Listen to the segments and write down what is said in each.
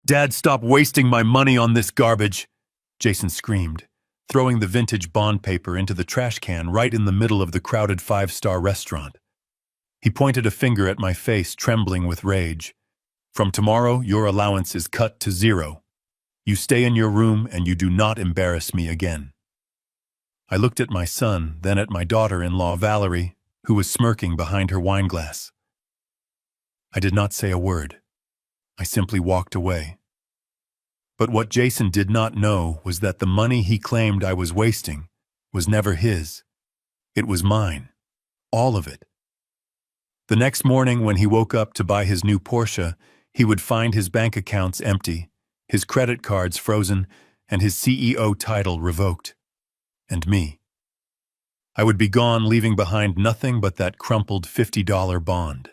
Dad, stop wasting my money on this garbage, Jason screamed, throwing the vintage bond paper into the trash can right in the middle of the crowded five-star restaurant. He pointed a finger at my face, trembling with rage. From tomorrow, your allowance is cut to 0. You stay in your room and you do not embarrass me again. I looked at my son, then at my daughter-in-law, Valerie, who was smirking behind her wine glass. I did not say a word. I simply walked away. But what Jason did not know was that the money he claimed I was wasting was never his. It was mine. All of it. The next morning when he woke up to buy his new Porsche, he would find his bank accounts empty, his credit cards frozen, and his CEO title revoked. And me. I would be gone, leaving behind nothing but that crumpled $50 bond.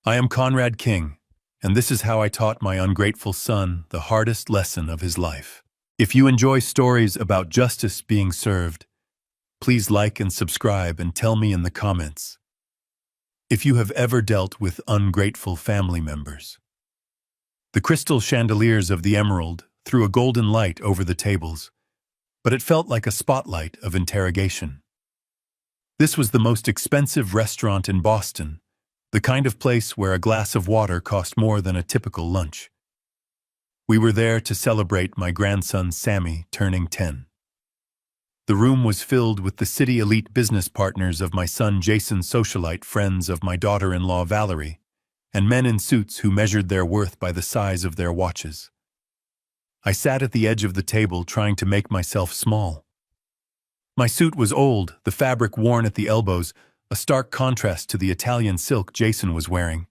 I am Conrad King, and this is how I taught my ungrateful son the hardest lesson of his life. If you enjoy stories about justice being served, please like and subscribe and tell me in the comments if you have ever dealt with ungrateful family members. The crystal chandeliers of the Emerald threw a golden light over the tables, but it felt like a spotlight of interrogation. This was the most expensive restaurant in Boston, the kind of place where a glass of water cost more than a typical lunch. We were there to celebrate my grandson Sammy turning 10. The room was filled with the city elite business partners of my son Jason's socialite friends of my daughter-in-law Valerie, and men in suits who measured their worth by the size of their watches. I sat at the edge of the table trying to make myself small. My suit was old, the fabric worn at the elbows, a stark contrast to the Italian silk Jason was wearing.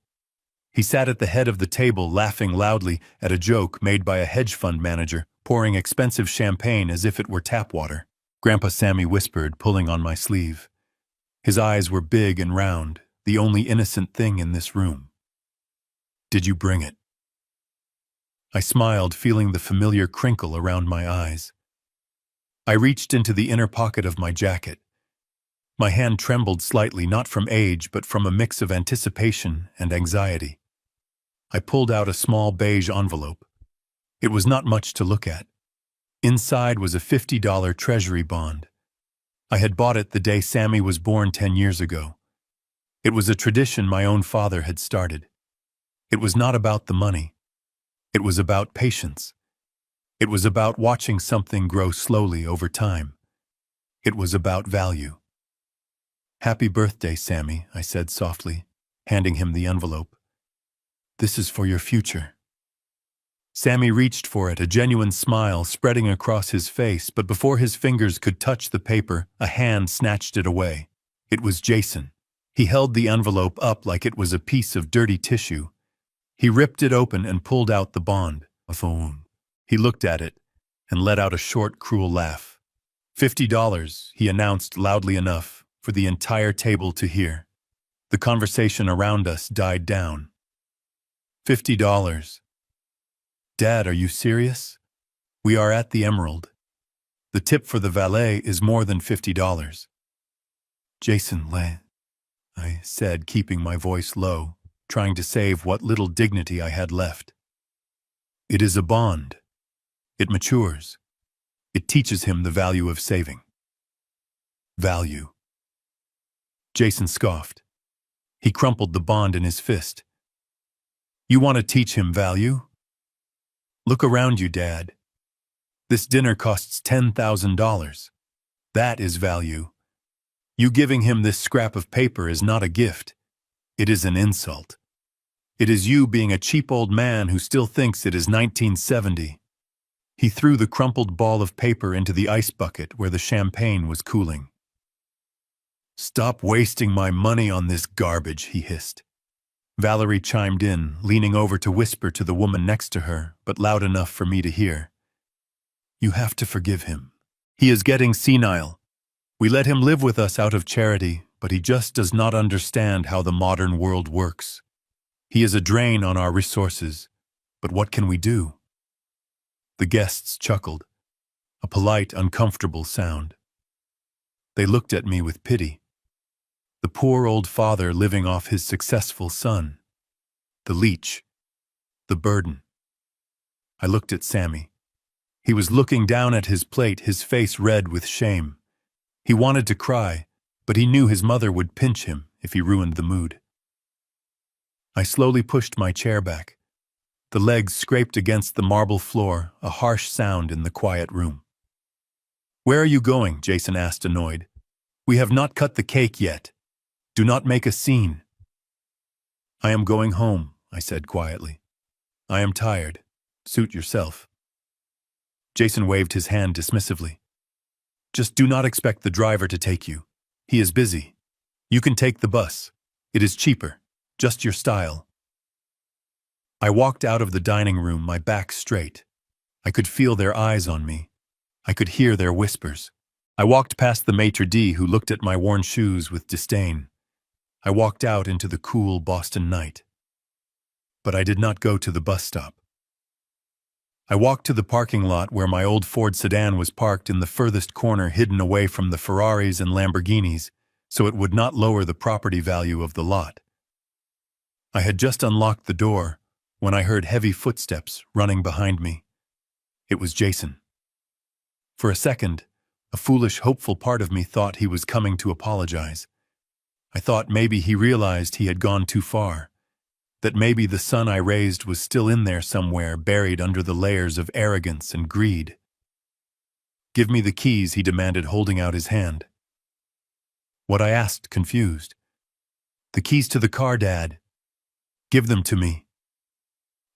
He sat at the head of the table laughing loudly at a joke made by a hedge fund manager, pouring expensive champagne as if it were tap water. Grandpa Sammy whispered, pulling on my sleeve. His eyes were big and round, the only innocent thing in this room. Did you bring it? I smiled, feeling the familiar crinkle around my eyes. I reached into the inner pocket of my jacket. My hand trembled slightly, not from age, but from a mix of anticipation and anxiety. I pulled out a small beige envelope. It was not much to look at. Inside was a $50 treasury bond. I had bought it the day Sammy was born 10 years ago. It was a tradition my own father had started. It was not about the money. It was about patience. It was about watching something grow slowly over time. It was about value. Happy birthday, Sammy, I said softly, handing him the envelope. This is for your future. Sammy reached for it, a genuine smile spreading across his face, but before his fingers could touch the paper, a hand snatched it away. It was Jason. He held the envelope up like it was a piece of dirty tissue. He ripped it open and pulled out the bond. A phone. He looked at it and let out a short, cruel laugh. $50, he announced loudly enough for the entire table to hear. The conversation around us died down. $50. Dad, are you serious? We are at the Emerald. The tip for the valet is more than $50. Jason, I said, keeping my voice low, trying to save what little dignity I had left. It is a bond. It matures. It teaches him the value of saving. Value. Jason scoffed. He crumpled the bond in his fist. You want to teach him value? Look around you, Dad. This dinner costs $10,000. That is value. You giving him this scrap of paper is not a gift. It is an insult. It is you being a cheap old man who still thinks it is 1970. He threw the crumpled ball of paper into the ice bucket where the champagne was cooling. Stop wasting my money on this garbage, he hissed. Valerie chimed in, leaning over to whisper to the woman next to her, but loud enough for me to hear. You have to forgive him. He is getting senile. We let him live with us out of charity, but he just does not understand how the modern world works. He is a drain on our resources, but what can we do? The guests chuckled, a polite, uncomfortable sound. They looked at me with pity. The poor old father living off his successful son. The leech. The burden. I looked at Sammy. He was looking down at his plate, his face red with shame. He wanted to cry, but he knew his mother would pinch him if he ruined the mood. I slowly pushed my chair back. The legs scraped against the marble floor, a harsh sound in the quiet room. "Where are you going?" Jason asked, annoyed. "We have not cut the cake yet. Do not make a scene." "I am going home," I said quietly. "I am tired. Suit yourself." Jason waved his hand dismissively. "Just do not expect the driver to take you. He is busy. You can take the bus. It is cheaper. Just your style." I walked out of the dining room, my back straight. I could feel their eyes on me. I could hear their whispers. I walked past the maitre d' who looked at my worn shoes with disdain. I walked out into the cool Boston night. But I did not go to the bus stop. I walked to the parking lot where my old Ford sedan was parked in the furthest corner, hidden away from the Ferraris and Lamborghinis, so it would not lower the property value of the lot. I had just unlocked the door when I heard heavy footsteps running behind me. It was Jason. For a second, a foolish, hopeful part of me thought he was coming to apologize. I thought maybe he realized he had gone too far, that maybe the son I raised was still in there somewhere, buried under the layers of arrogance and greed. "Give me the keys," he demanded, holding out his hand. What, I asked, confused. "The keys to the car, Dad." "Give them to me."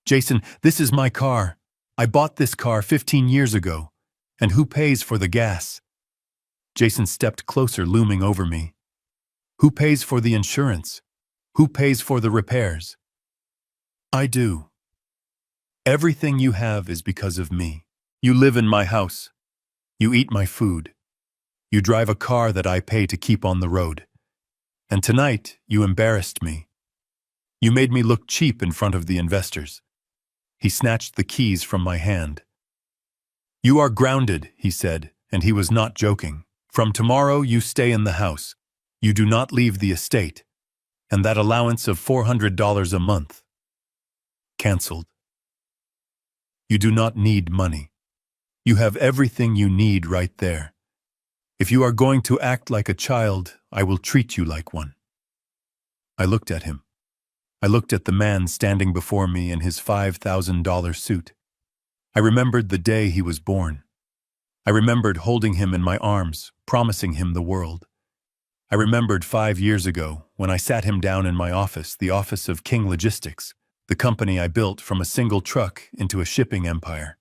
"Jason, this is my car. I bought this car 15 years ago. And who pays for the gas?" Jason stepped closer, looming over me. "Who pays for the insurance? Who pays for the repairs?" "I do. Everything you have is because of me. You live in my house. You eat my food. You drive a car that I pay to keep on the road. And tonight, you embarrassed me. You made me look cheap in front of the investors." He snatched the keys from my hand. "You are grounded," he said, and he was not joking. "From tomorrow, you stay in the house. You do not leave the estate. And that allowance of $400 a month. Cancelled. You do not need money. You have everything you need right there. If you are going to act like a child, I will treat you like one." I looked at him. I looked at the man standing before me in his $5,000 suit. I remembered the day he was born. I remembered holding him in my arms, promising him the world. I remembered 5 years ago when I sat him down in my office, the office of King Logistics, the company I built from a single truck into a shipping empire.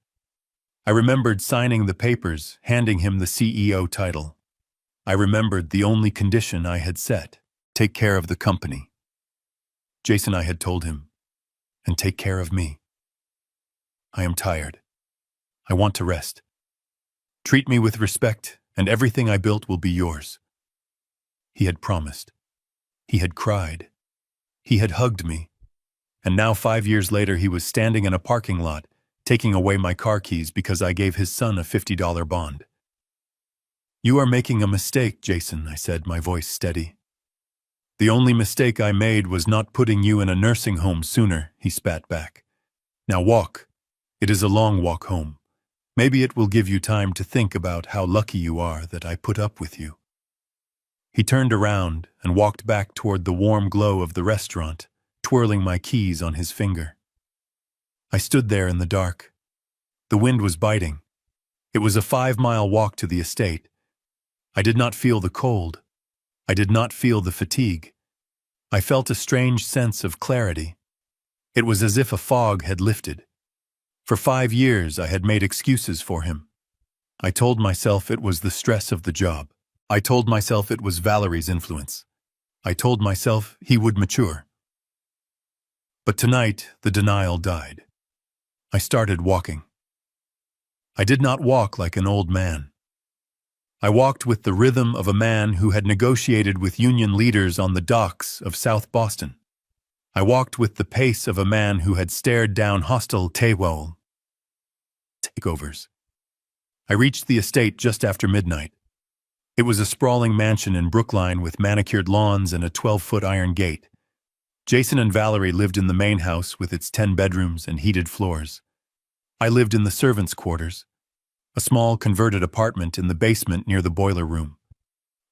I remembered signing the papers, handing him the CEO title. I remembered the only condition I had set: take care of the company. "Jason," I had told him, "and take care of me. I am tired. I want to rest. Treat me with respect, and everything I built will be yours." He had promised. He had cried. He had hugged me. And now 5 years later, he was standing in a parking lot, taking away my car keys because I gave his son a $50 bond. "You are making a mistake, Jason," I said, my voice steady. "The only mistake I made was not putting you in a nursing home sooner," he spat back. "Now walk. It is a long walk home. Maybe it will give you time to think about how lucky you are that I put up with you." He turned around and walked back toward the warm glow of the restaurant, twirling my keys on his finger. I stood there in the dark. The wind was biting. It was a 5-mile walk to the estate. I did not feel the cold. I did not feel the fatigue. I felt a strange sense of clarity. It was as if a fog had lifted. For 5 years, I had made excuses for him. I told myself it was the stress of the job. I told myself it was Valerie's influence. I told myself he would mature. But tonight, the denial died. I started walking. I did not walk like an old man. I walked with the rhythm of a man who had negotiated with union leaders on the docks of South Boston. I walked with the pace of a man who had stared down hostile takeovers. I reached the estate just after midnight. It was a sprawling mansion in Brookline with manicured lawns and a 12-foot iron gate. Jason and Valerie lived in the main house with its 10 bedrooms and heated floors. I lived in the servants' quarters, a small converted apartment in the basement near the boiler room.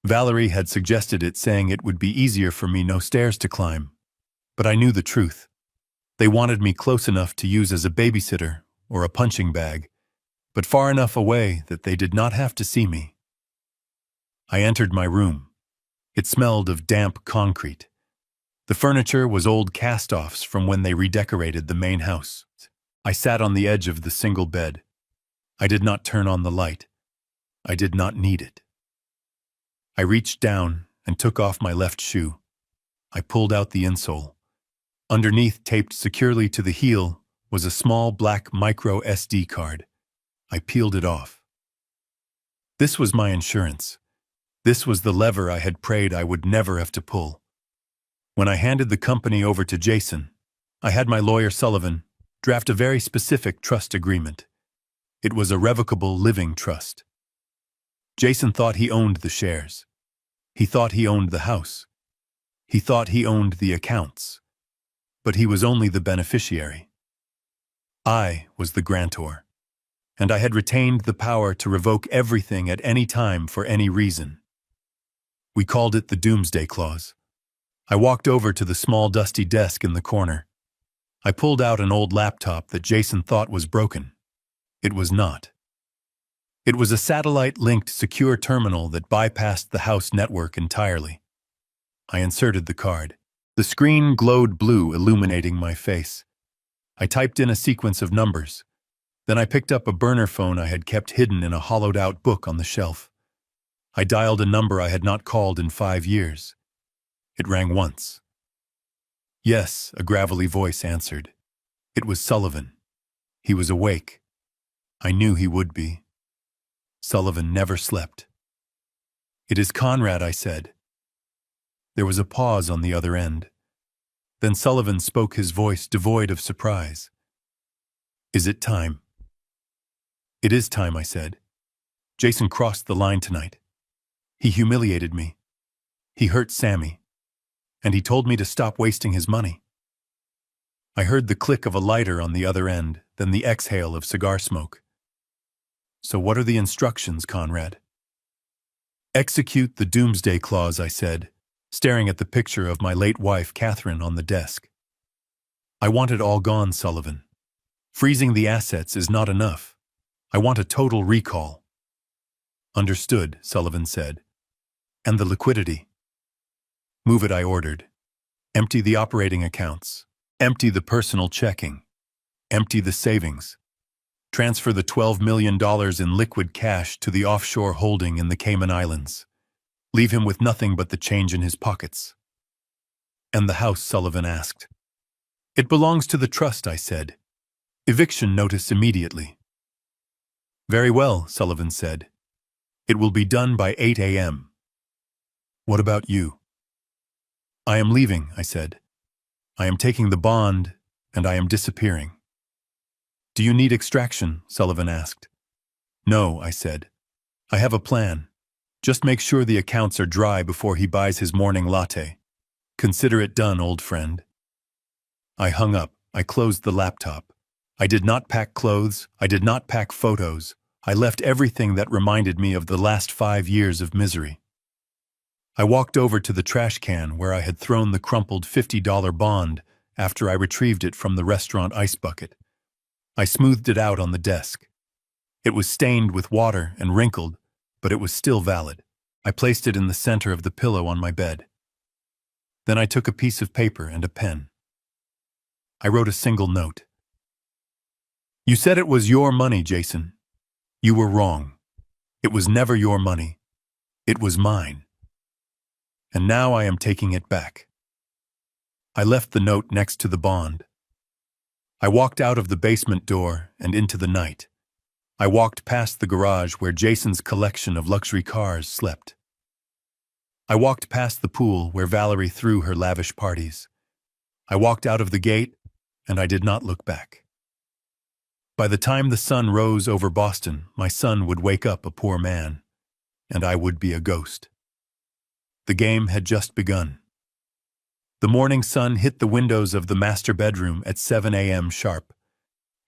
Valerie had suggested it, saying it would be easier for me no stairs to climb. But I knew the truth. They wanted me close enough to use as a babysitter or a punching bag, but far enough away that they did not have to see me. I entered my room. It smelled of damp concrete. The furniture was old cast-offs from when they redecorated the main house. I sat on the edge of the single bed. I did not turn on the light. I did not need it. I reached down and took off my left shoe. I pulled out the insole. Underneath, taped securely to the heel, was a small black micro SD card. I peeled it off. This was my insurance. This was the lever I had prayed I would never have to pull. When I handed the company over to Jason, I had my lawyer Sullivan draft a very specific trust agreement. It was a revocable living trust. Jason thought he owned the shares. He thought he owned the house. He thought he owned the accounts. But he was only the beneficiary. I was the grantor, and I had retained the power to revoke everything at any time for any reason. We called it the Doomsday Clause. I walked over to the small dusty desk in the corner. I pulled out an old laptop that Jason thought was broken. It was not. It was a satellite-linked secure terminal that bypassed the house network entirely. I inserted the card. The screen glowed blue, illuminating my face. I typed in a sequence of numbers. Then I picked up a burner phone I had kept hidden in a hollowed-out book on the shelf. I dialed a number I had not called in 5 years. It rang once. Yes, a gravelly voice answered. It was Sullivan. He was awake. I knew he would be. Sullivan never slept. "It is Conrad," I said. There was a pause on the other end. Then Sullivan spoke, his voice devoid of surprise. "Is it time?" "It is time," I said. "Jason crossed the line tonight. He humiliated me. He hurt Sammy. And he told me to stop wasting his money." I heard the click of a lighter on the other end, then the exhale of cigar smoke. "So what are the instructions, Conrad?" "Execute the Doomsday Clause," I said, staring at the picture of my late wife, Catherine, on the desk. "I want it all gone, Sullivan. Freezing the assets is not enough. I want a total recall." "Understood," Sullivan said. "And the liquidity?" "Move it," I ordered. "Empty the operating accounts. Empty the personal checking. Empty the savings. Transfer the $12 million in liquid cash to the offshore holding in the Cayman Islands. Leave him with nothing but the change in his pockets." "And the house?" Sullivan asked. "It belongs to the trust," I said. "Eviction notice immediately." "Very well," Sullivan said. "It will be done by 8 a.m. What about you?" "I am leaving," I said. "I am taking the bond, and I am disappearing." "Do you need extraction?" Sullivan asked. "No," I said. "I have a plan. Just make sure the accounts are dry before he buys his morning latte. Consider it done, old friend." I hung up. I closed the laptop. I did not pack clothes. I did not pack photos. I left everything that reminded me of the last 5 years of misery. I walked over to the trash can where I had thrown the crumpled $50 bond after I retrieved it from the restaurant ice bucket. I smoothed it out on the desk. It was stained with water and wrinkled, but it was still valid. I placed it in the center of the pillow on my bed. Then I took a piece of paper and a pen. I wrote a single note. "You said it was your money, Jason. You were wrong. It was never your money. It was mine. And now I am taking it back." I left the note next to the bond. I walked out of the basement door and into the night. I walked past the garage where Jason's collection of luxury cars slept. I walked past the pool where Valerie threw her lavish parties. I walked out of the gate, and I did not look back. By the time the sun rose over Boston, my son would wake up a poor man, and I would be a ghost. The game had just begun. The morning sun hit the windows of the master bedroom at 7 a.m. sharp.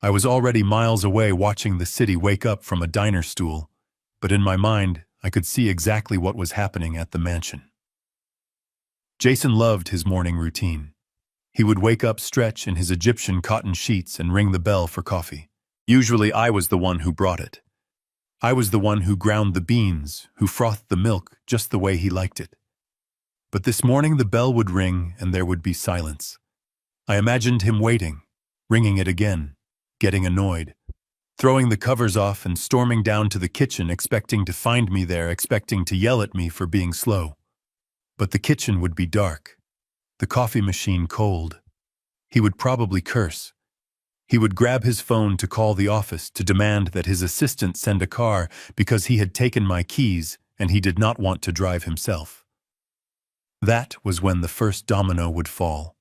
I was already miles away watching the city wake up from a diner stool, but in my mind, I could see exactly what was happening at the mansion. Jason loved his morning routine. He would wake up, stretch in his Egyptian cotton sheets, and ring the bell for coffee. Usually I was the one who brought it. I was the one who ground the beans, who frothed the milk just the way he liked it. But this morning the bell would ring and there would be silence. I imagined him waiting, ringing it again, getting annoyed, throwing the covers off and storming down to the kitchen, expecting to find me there, expecting to yell at me for being slow. But the kitchen would be dark, the coffee machine cold. He would probably curse. He would grab his phone to call the office to demand that his assistant send a car because he had taken my keys and he did not want to drive himself. That was when the first domino would fall.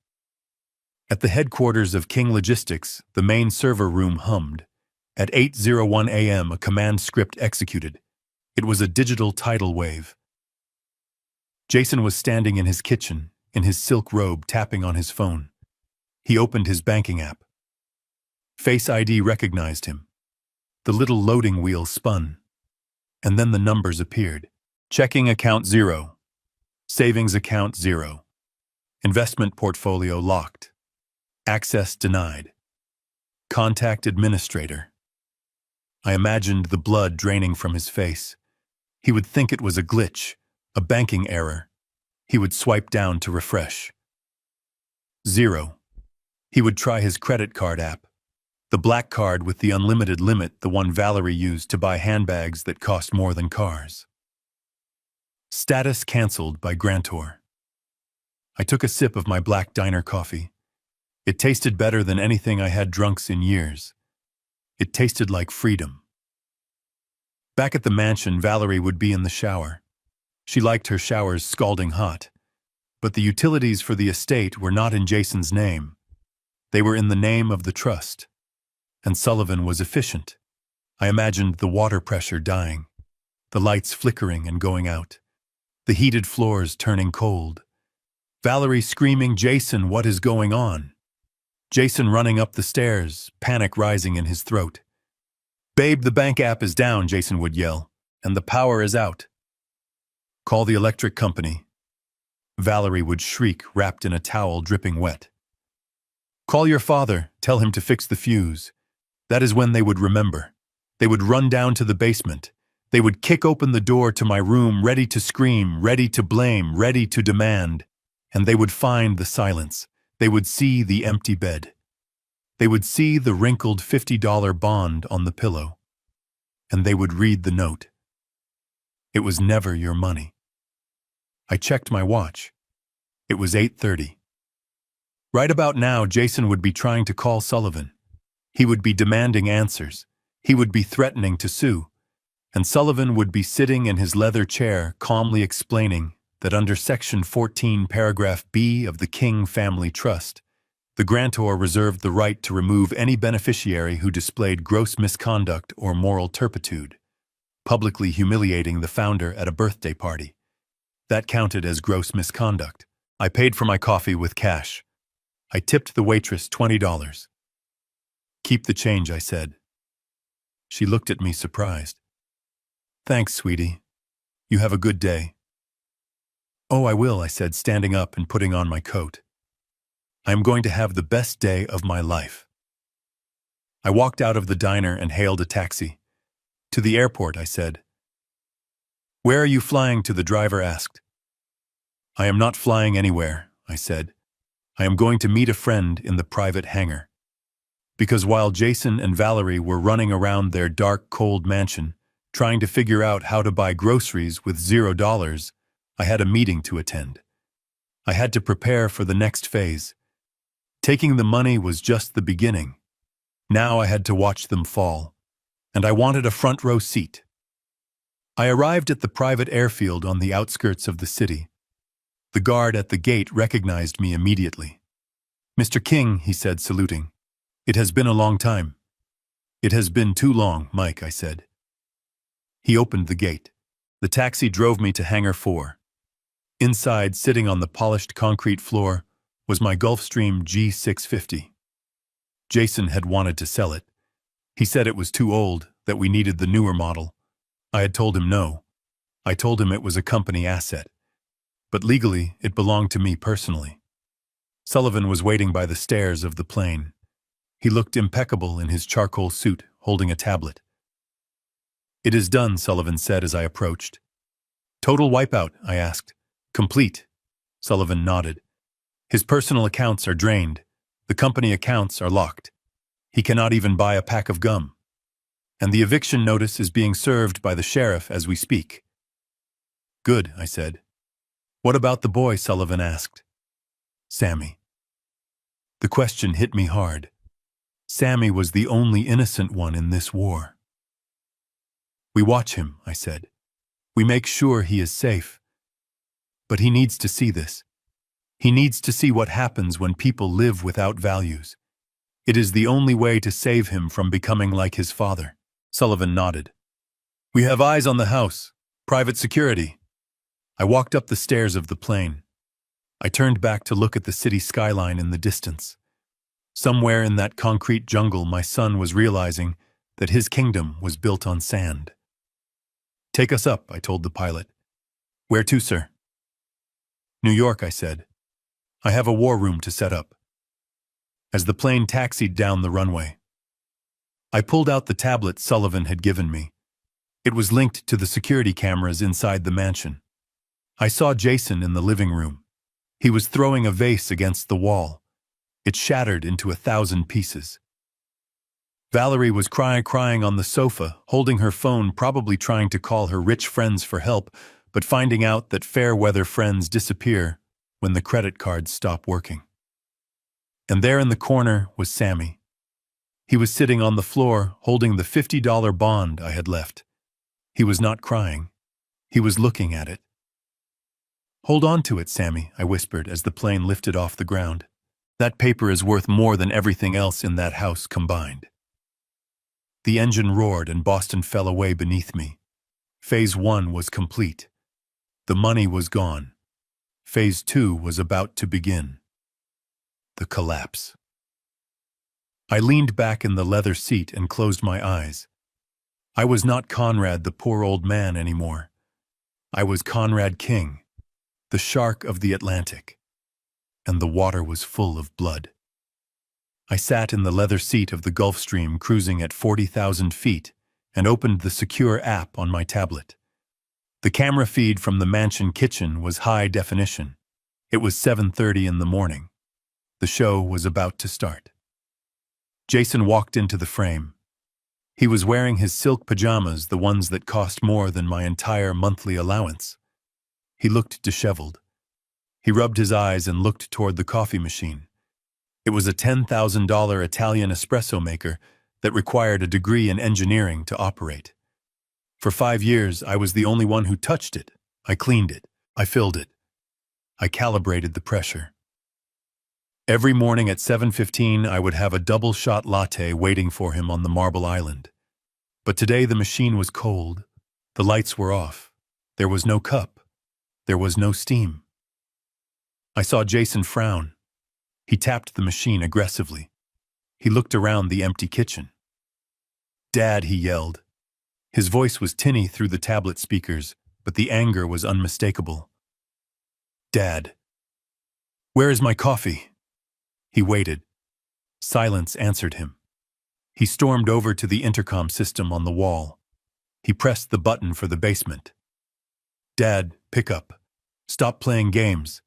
At the headquarters of King Logistics, the main server room hummed. At 8:01 a.m., a command script executed. It was a digital tidal wave. Jason was standing in his kitchen, in his silk robe, tapping on his phone. He opened his banking app. Face ID recognized him. The little loading wheel spun. And then the numbers appeared. Checking account 0. Savings account 0. Investment portfolio locked. Access denied. Contact administrator. I imagined the blood draining from his face. He would think it was a glitch, a banking error. He would swipe down to refresh. 0. He would try his credit card app. The black card with the unlimited limit, the one Valerie used to buy handbags that cost more than cars. Status canceled by grantor. I took a sip of my black diner coffee. It tasted better than anything I had drunk in years. It tasted like freedom. Back at the mansion, Valerie would be in the shower. She liked her showers scalding hot. But the utilities for the estate were not in Jason's name. They were in the name of the trust. And Sullivan was efficient. I imagined the water pressure dying, the lights flickering and going out, the heated floors turning cold. Valerie screaming, "Jason, what is going on?" Jason running up the stairs, panic rising in his throat. "Babe, the bank app is down," Jason would yell, "and the power is out." "Call the electric company." Valerie would shriek, wrapped in a towel dripping wet. "Call your father, tell him to fix the fuse." That is when they would remember. They would run down to the basement. They would kick open the door to my room, ready to scream, ready to blame, ready to demand. And they would find the silence. They would see the empty bed. They would see the wrinkled $50 bond on the pillow. And they would read the note. It was never your money. I checked my watch. It was 8:30. Right about now, Jason would be trying to call Sullivan. He would be demanding answers. He would be threatening to sue. And Sullivan would be sitting in his leather chair, calmly explaining that under Section 14, Paragraph B of the King Family Trust, the grantor reserved the right to remove any beneficiary who displayed gross misconduct or moral turpitude, publicly humiliating the founder at a birthday party. That counted as gross misconduct. I paid for my coffee with cash. I tipped the waitress $20. "Keep the change," I said. She looked at me surprised. "Thanks, sweetie. You have a good day." "Oh, I will," I said, standing up and putting on my coat. "I am going to have the best day of my life." I walked out of the diner and hailed a taxi. "To the airport," I said. "Where are you flying to?" the driver asked. "I am not flying anywhere," I said. "I am going to meet a friend in the private hangar." Because while Jason and Valerie were running around their dark, cold mansion, trying to figure out how to buy groceries with $0, I had a meeting to attend. I had to prepare for the next phase. Taking the money was just the beginning. Now I had to watch them fall. And I wanted a front row seat. I arrived at the private airfield on the outskirts of the city. The guard at the gate recognized me immediately. "Mr. King," he said, saluting. "It has been a long time." "It has been too long, Mike," I said. He opened the gate. The taxi drove me to Hangar 4. Inside, sitting on the polished concrete floor, was my Gulfstream G650. Jason had wanted to sell it, He said it was too old, that we needed the newer model. I had told him no. I told him it was a company asset. But legally, it belonged to me personally. Sullivan was waiting by the stairs of the plane. He looked impeccable in his charcoal suit, holding a tablet. "It is done," Sullivan said as I approached. "Total wipeout?" I asked. "Complete." Sullivan nodded. "His personal accounts are drained. The company accounts are locked. He cannot even buy a pack of gum. And the eviction notice is being served by the sheriff as we speak." "Good," I said. "What about the boy?" Sullivan asked. Sammy. The question hit me hard. Sammy was the only innocent one in this war. "We watch him," I said. "We make sure he is safe. But he needs to see this. He needs to see what happens when people live without values. It is the only way to save him from becoming like his father." Sullivan nodded. "We have eyes on the house. Private security." I walked up the stairs of the plane. I turned back to look at the city skyline in the distance. Somewhere in that concrete jungle, my son was realizing that his kingdom was built on sand. "Take us up," I told the pilot. "Where to, sir?" "New York," I said. "I have a war room to set up." As the plane taxied down the runway, I pulled out the tablet Sullivan had given me. It was linked to the security cameras inside the mansion. I saw Jason in the living room. He was throwing a vase against the wall. It shattered into 1,000 pieces. Valerie was crying on the sofa, holding her phone, probably trying to call her rich friends for help, but finding out that fair-weather friends disappear when the credit cards stop working. And there in the corner was Sammy. He was sitting on the floor, holding the $50 bond I had left. He was not crying. He was looking at it. "Hold on to it, Sammy," I whispered as the plane lifted off the ground. "That paper is worth more than everything else in that house combined." The engine roared and Boston fell away beneath me. Phase 1 was complete. The money was gone. Phase 2 was about to begin. The collapse. I leaned back in the leather seat and closed my eyes. I was not Conrad the poor old man anymore. I was Conrad King, the shark of the Atlantic. And the water was full of blood. I sat in the leather seat of the Gulfstream cruising at 40,000 feet and opened the secure app on my tablet. The camera feed from the mansion kitchen was high definition. It was 7:30 in the morning. The show was about to start. Jason walked into the frame. He was wearing his silk pajamas, the ones that cost more than my entire monthly allowance. He looked disheveled. He rubbed his eyes and looked toward the coffee machine. It was a $10,000 Italian espresso maker that required a degree in engineering to operate. For 5 years, I was the only one who touched it. I cleaned it. I filled it. I calibrated the pressure. Every morning at 7:15, I would have a double-shot latte waiting for him on the marble island. But today the machine was cold. The lights were off. There was no cup. There was no steam. I saw Jason frown. He tapped the machine aggressively. He looked around the empty kitchen. "Dad," he yelled. His voice was tinny through the tablet speakers, but the anger was unmistakable. "Dad, where is my coffee?" He waited. Silence answered him. He stormed over to the intercom system on the wall. He pressed the button for the basement. "Dad, pick up. Stop playing games.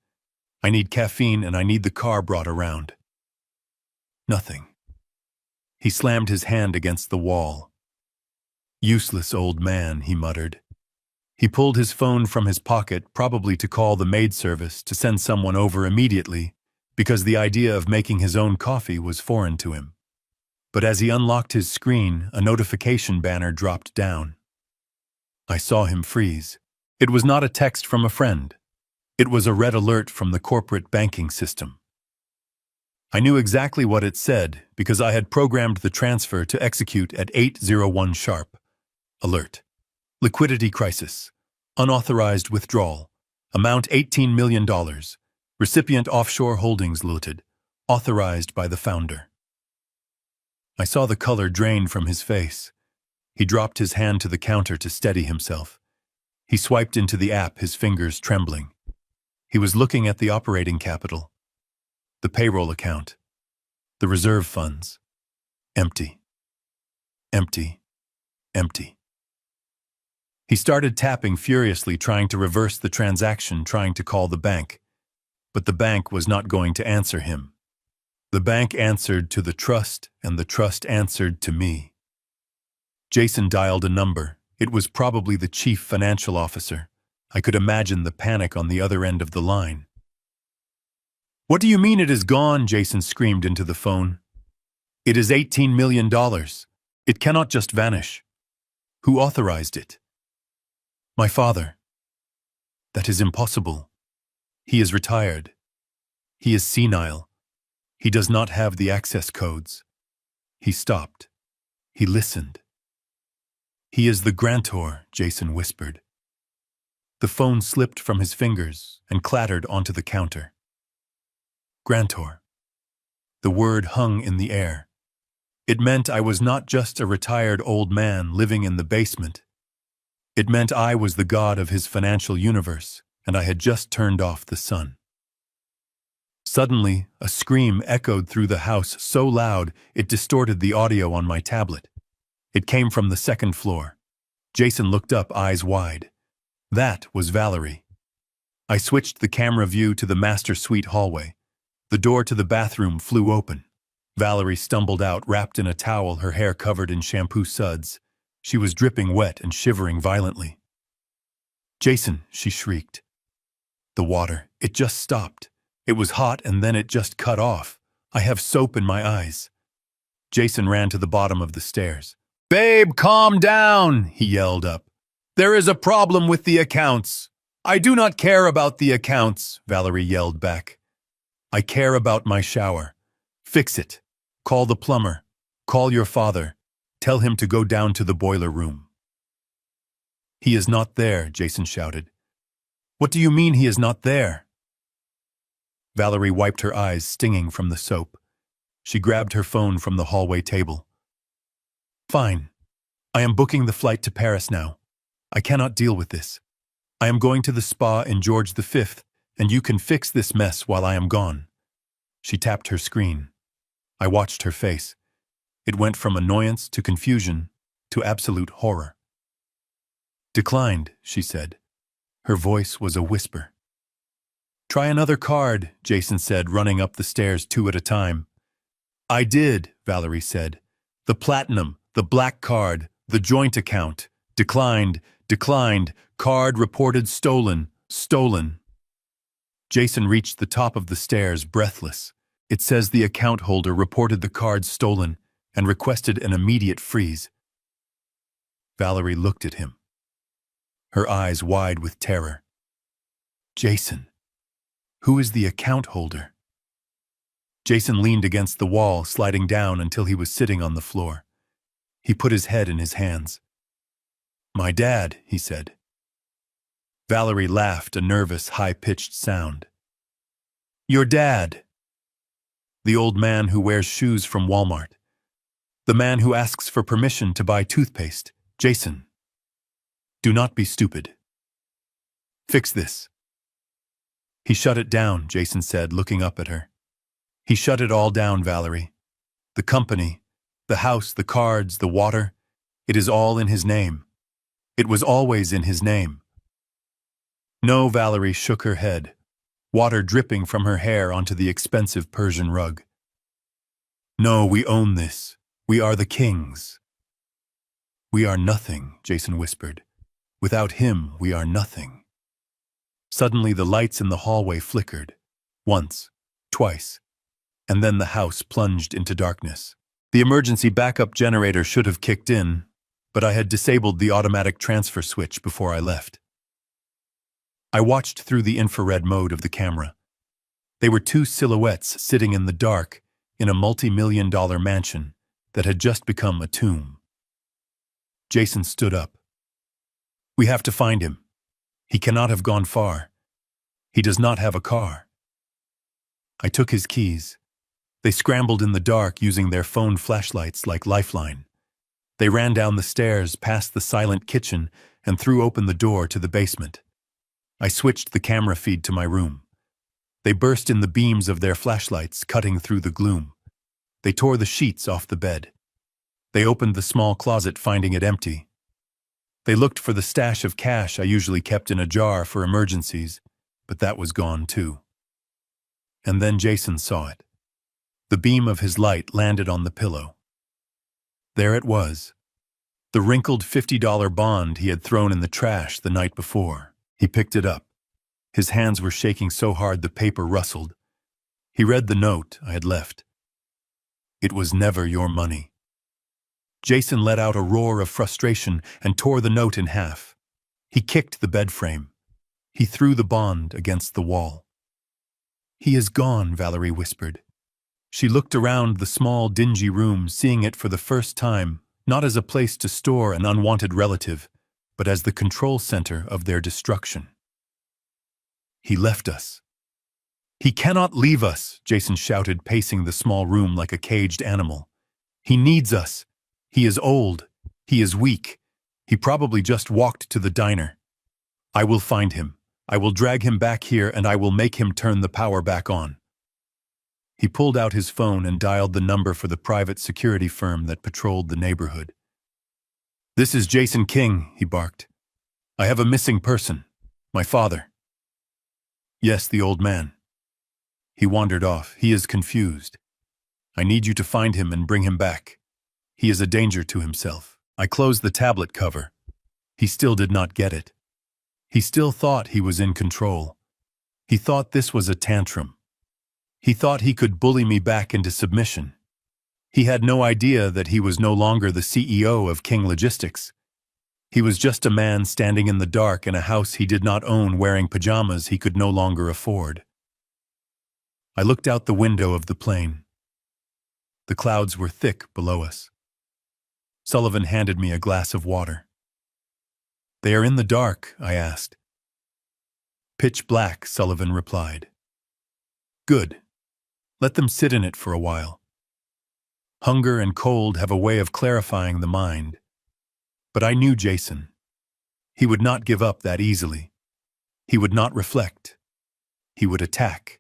I need caffeine and I need the car brought around." Nothing. He slammed his hand against the wall. "Useless old man," he muttered. He pulled his phone from his pocket, probably to call the maid service to send someone over immediately, because the idea of making his own coffee was foreign to him. But as he unlocked his screen, a notification banner dropped down. I saw him freeze. It was not a text from a friend. It was a red alert from the corporate banking system. I knew exactly what it said because I had programmed the transfer to execute at 8:01 sharp. Alert. Liquidity crisis. Unauthorized withdrawal. Amount $18 million. Recipient Offshore Holdings Limited. Authorized by the founder. I saw the color drain from his face. He dropped his hand to the counter to steady himself. He swiped into the app, his fingers trembling. He was looking at the operating capital, the payroll account, the reserve funds. Empty. Empty. Empty. He started tapping furiously, trying to reverse the transaction, trying to call the bank. But the bank was not going to answer him. The bank answered to the trust, and the trust answered to me. Jason dialed a number. It was probably the chief financial officer. I could imagine the panic on the other end of the line. "What do you mean it is gone?" Jason screamed into the phone. "It is $18 million. It cannot just vanish." "Who authorized it?" "My father." "That is impossible. He is retired. He is senile. He does not have the access codes." He stopped. He listened. "He is the grantor," Jason whispered. The phone slipped from his fingers and clattered onto the counter. Grantor. The word hung in the air. It meant I was not just a retired old man living in the basement. It meant I was the god of his financial universe, and I had just turned off the sun. Suddenly, a scream echoed through the house so loud it distorted the audio on my tablet. It came from the second floor. Jason looked up, eyes wide. That was Valerie. I switched the camera view to the master suite hallway. The door to the bathroom flew open. Valerie stumbled out, wrapped in a towel, her hair covered in shampoo suds. She was dripping wet and shivering violently. "Jason," she shrieked. "The water, it just stopped. It was hot and then it just cut off. I have soap in my eyes." Jason ran to the bottom of the stairs. "Babe, calm down," he yelled up. "There is a problem with the accounts." "I do not care about the accounts," Valerie yelled back. "I care about my shower. Fix it. Call the plumber. Call your father. Tell him to go down to the boiler room." "He is not there," Jason shouted. "What do you mean he is not there?" Valerie wiped her eyes, stinging from the soap. She grabbed her phone from the hallway table. "Fine. I am booking the flight to Paris now. I cannot deal with this. I am going to the spa in George V, and you can fix this mess while I am gone." She tapped her screen. I watched her face. It went from annoyance to confusion to absolute horror. "Declined," she said. Her voice was a whisper. "Try another card," Jason said, running up the stairs 2 at a time. "I did," Valerie said. "The platinum, the black card, the joint account. Declined, declined, card reported stolen, stolen." Jason reached the top of the stairs, breathless. "It says the account holder reported the card stolen and requested an immediate freeze." Valerie looked at him, her eyes wide with terror. "Jason, who is the account holder?" Jason leaned against the wall, sliding down until he was sitting on the floor. He put his head in his hands. "My dad," he said. Valerie laughed, a nervous, high-pitched sound. "Your dad. The old man who wears shoes from Walmart. The man who asks for permission to buy toothpaste. Jason, do not be stupid. Fix this." "He shut it down," Jason said, looking up at her. "He shut it all down, Valerie. The company, the house, the cards, the water, it is all in his name. It was always in his name." "No," Valerie shook her head, water dripping from her hair onto the expensive Persian rug. "No, we own this. We are the kings." "We are nothing," Jason whispered. "Without him, we are nothing." Suddenly, the lights in the hallway flickered. Once, twice, and then the house plunged into darkness. The emergency backup generator should have kicked in, but I had disabled the automatic transfer switch before I left. I watched through the infrared mode of the camera. They were 2 silhouettes sitting in the dark in a multi-million-dollar mansion that had just become a tomb. Jason stood up. "We have to find him. He cannot have gone far. He does not have a car." I took his keys. They scrambled in the dark using their phone flashlights like lifeline. They ran down the stairs, past the silent kitchen, and threw open the door to the basement. I switched the camera feed to my room. They burst in the beams of their flashlights, cutting through the gloom. They tore the sheets off the bed. They opened the small closet, finding it empty. They looked for the stash of cash I usually kept in a jar for emergencies, but that was gone too. And then Jason saw it. The beam of his light landed on the pillow. There it was. The wrinkled $50 bond he had thrown in the trash the night before. He picked it up. His hands were shaking so hard the paper rustled. He read the note I had left. It was never your money. Jason let out a roar of frustration and tore the note in half. He kicked the bed frame. He threw the bond against the wall. "He is gone," Valerie whispered. She looked around the small, dingy room, seeing it for the first time, not as a place to store an unwanted relative, but as the control center of their destruction. "He left us." "He cannot leave us," Jason shouted, pacing the small room like a caged animal. "He needs us. He is old. He is weak. He probably just walked to the diner. I will find him. I will drag him back here and I will make him turn the power back on." He pulled out his phone and dialed the number for the private security firm that patrolled the neighborhood. "This is Jason King," he barked. "I have a missing person. My father." "Yes, the old man." He wandered off. "He is confused. I need you to find him and bring him back. He is a danger to himself." I closed the tablet cover. He still did not get it. He still thought he was in control. He thought this was a tantrum. He thought he could bully me back into submission. He had no idea that he was no longer the CEO of King Logistics. He was just a man standing in the dark in a house he did not own, wearing pajamas he could no longer afford. I looked out the window of the plane. The clouds were thick below us. Sullivan handed me a glass of water. "They are in the dark?" I asked. "Pitch black," Sullivan replied. "Good. Let them sit in it for a while. Hunger and cold have a way of clarifying the mind. But I knew Jason. He would not give up that easily. He would not reflect. He would attack.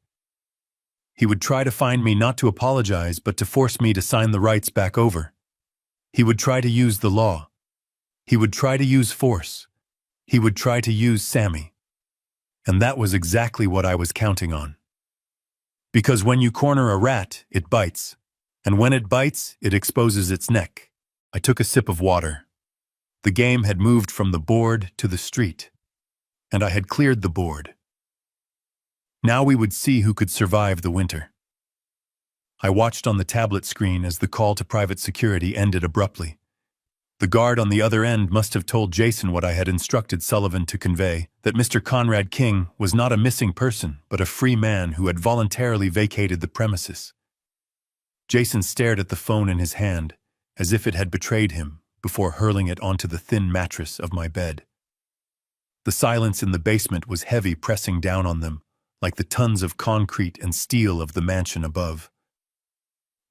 He would try to find me, not to apologize, but to force me to sign the rights back over. He would try to use the law. He would try to use force. He would try to use Sammy. And that was exactly what I was counting on. Because when you corner a rat, it bites. And when it bites, it exposes its neck. I took a sip of water. The game had moved from the board to the street. And I had cleared the board. Now we would see who could survive the winter. I watched on the tablet screen as the call to private security ended abruptly. The guard on the other end must have told Jason what I had instructed Sullivan to convey, that Mr. Conrad King was not a missing person, but a free man who had voluntarily vacated the premises. Jason stared at the phone in his hand, as if it had betrayed him, before hurling it onto the thin mattress of my bed. The silence in the basement was heavy, pressing down on them, like the tons of concrete and steel of the mansion above.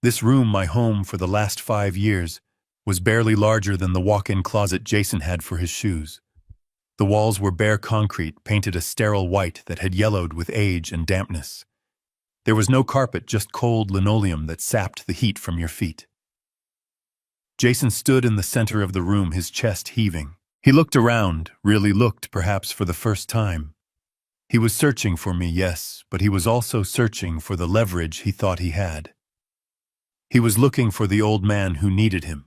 This room, my home for the last 5 years, was barely larger than the walk-in closet Jason had for his shoes. The walls were bare concrete, painted a sterile white that had yellowed with age and dampness. There was no carpet, just cold linoleum that sapped the heat from your feet. Jason stood in the center of the room, his chest heaving. He looked around, really looked, perhaps for the first time. He was searching for me, yes, but he was also searching for the leverage he thought he had. He was looking for the old man who needed him.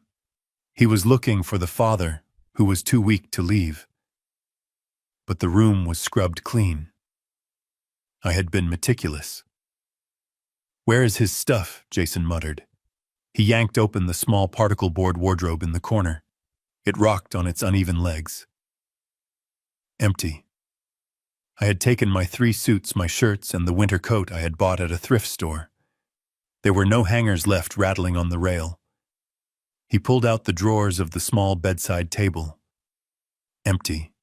He was looking for the father who was too weak to leave. But the room was scrubbed clean. I had been meticulous. "Where is his stuff?" Jason muttered. He yanked open the small particle board wardrobe in the corner. It rocked on its uneven legs. Empty. I had taken my 3 suits, my shirts, and the winter coat I had bought at a thrift store. There were no hangers left rattling on the rail. He pulled out the drawers of the small bedside table. Empty.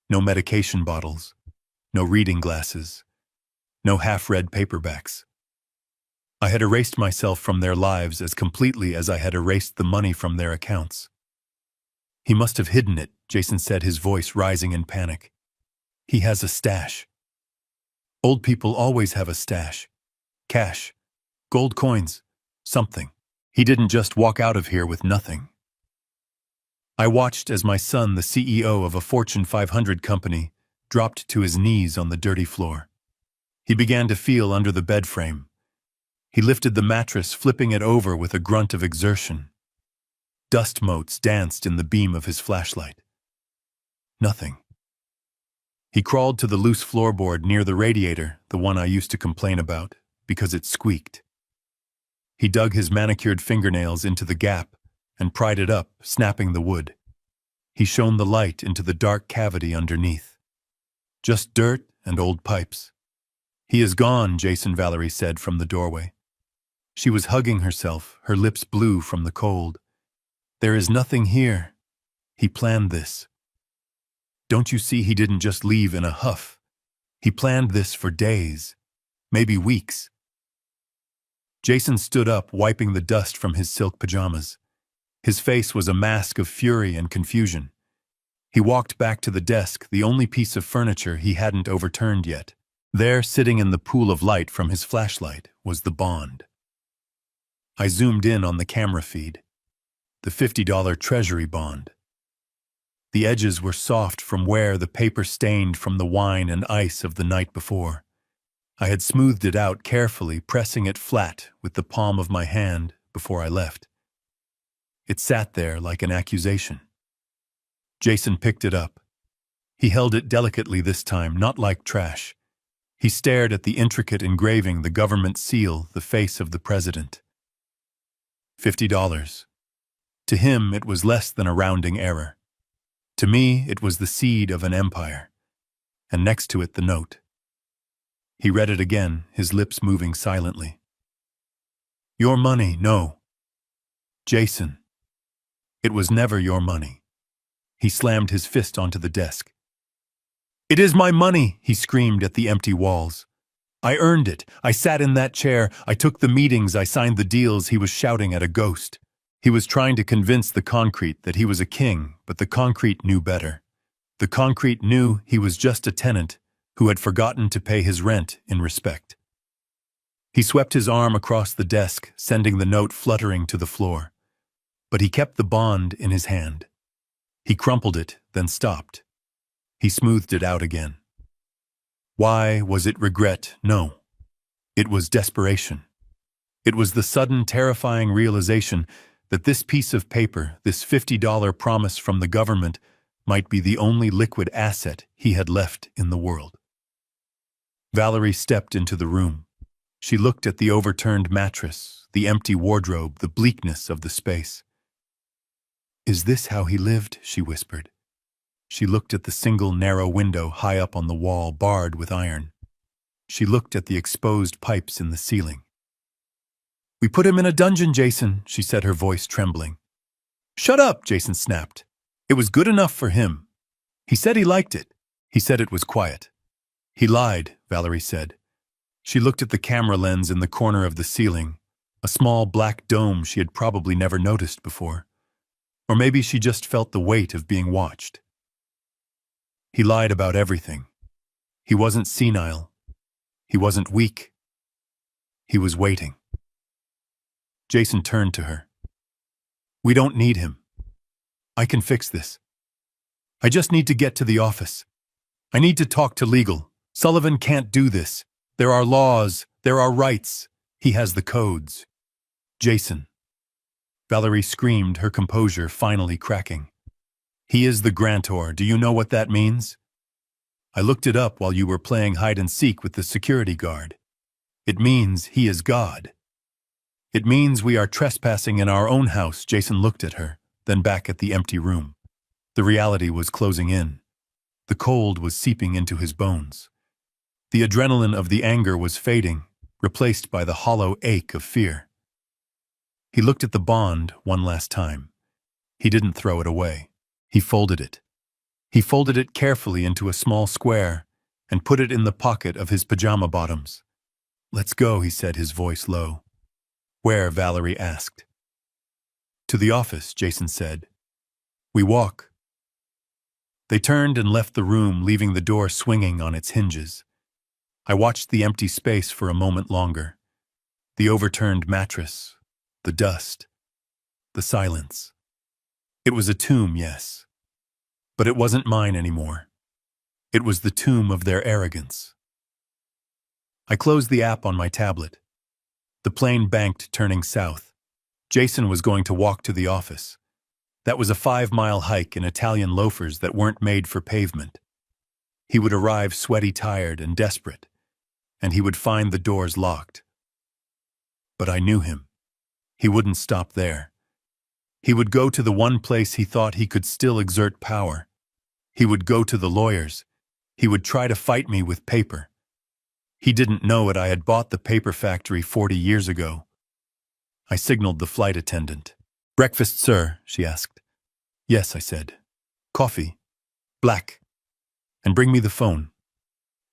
No medication bottles. No reading glasses. No half-read paperbacks. I had erased myself from their lives as completely as I had erased the money from their accounts. He must have hidden it, Jason said, his voice rising in panic. He has a stash. Old people always have a stash. Cash. Gold coins. Something. He didn't just walk out of here with nothing. I watched as my son, the CEO of a Fortune 500 company, dropped to his knees on the dirty floor. He began to feel under the bed frame. He lifted the mattress, flipping it over with a grunt of exertion. Dust motes danced in the beam of his flashlight. Nothing. He crawled to the loose floorboard near the radiator, the one I used to complain about, because it squeaked. He dug his manicured fingernails into the gap and pried it up, snapping the wood. He shone the light into the dark cavity underneath. Just dirt and old pipes. He is gone, Jason, Valerie said from the doorway. She was hugging herself, her lips blue from the cold. There is nothing here. He planned this. Don't you see, he didn't just leave in a huff. He planned this for days, maybe weeks. Jason stood up, wiping the dust from his silk pajamas. His face was a mask of fury and confusion. He walked back to the desk, the only piece of furniture he hadn't overturned yet. There, sitting in the pool of light from his flashlight, was the bond. I zoomed in on the camera feed. The $50 Treasury bond. The edges were soft from wear, the paper stained from the wine and ice of the night before. I had smoothed it out carefully, pressing it flat with the palm of my hand before I left. It sat there like an accusation. Jason picked it up. He held it delicately this time, not like trash. He stared at the intricate engraving, the government seal, the face of the president. $50. To him, it was less than a rounding error. To me, it was the seed of an empire. And next to it, the note. He read it again, his lips moving silently. Your money, no. Jason. It was never your money. He slammed his fist onto the desk. It is my money, he screamed at the empty walls. I earned it. I sat in that chair. I took the meetings. I signed the deals. He was shouting at a ghost. He was trying to convince the concrete that he was a king, but the concrete knew better. The concrete knew he was just a tenant who had forgotten to pay his rent in respect. He swept his arm across the desk, sending the note fluttering to the floor. But he kept the bond in his hand. He crumpled it, then stopped. He smoothed it out again. Why was it regret? No. It was desperation. It was the sudden, terrifying realization that this piece of paper, this $50 promise from the government, might be the only liquid asset he had left in the world. Valerie stepped into the room. She looked at the overturned mattress, the empty wardrobe, the bleakness of the space. Is this how he lived? She whispered. She looked at the single narrow window high up on the wall, barred with iron. She looked at the exposed pipes in the ceiling. We put him in a dungeon, Jason, she said, her voice trembling. Shut up, Jason snapped. It was good enough for him. He said he liked it. He said it was quiet. He lied, Valerie said. She looked at the camera lens in the corner of the ceiling, a small black dome she had probably never noticed before. Or maybe she just felt the weight of being watched. He lied about everything. He wasn't senile. He wasn't weak. He was waiting. Jason turned to her. We don't need him. I can fix this. I just need to get to the office. I need to talk to legal. Sullivan can't do this. There are laws. There are rights. He has the codes. Jason. Valerie screamed, her composure finally cracking. He is the grantor. Do you know what that means? I looked it up while you were playing hide and seek with the security guard. It means he is God. It means we are trespassing in our own house. Jason looked at her, then back at the empty room. The reality was closing in. The cold was seeping into his bones. The adrenaline of the anger was fading, replaced by the hollow ache of fear. He looked at the bond one last time. He didn't throw it away. He folded it. He folded it carefully into a small square and put it in the pocket of his pajama bottoms. Let's go, he said, his voice low. Where? Valerie asked. To the office, Jason said. We walk. They turned and left the room, leaving the door swinging on its hinges. I watched the empty space for a moment longer. The overturned mattress, the dust, the silence. It was a tomb, yes. But it wasn't mine anymore. It was the tomb of their arrogance. I closed the app on my tablet. The plane banked, turning south. Jason was going to walk to the office. That was a 5-mile hike in Italian loafers that weren't made for pavement. He would arrive sweaty, tired, and desperate, and he would find the doors locked. But I knew him. He wouldn't stop there. He would go to the one place he thought he could still exert power. He would go to the lawyers. He would try to fight me with paper. He didn't know it. I had bought the paper factory 40 years ago. I signaled the flight attendant. Breakfast, sir, she asked. Yes, I said. Coffee. Black. And bring me the phone.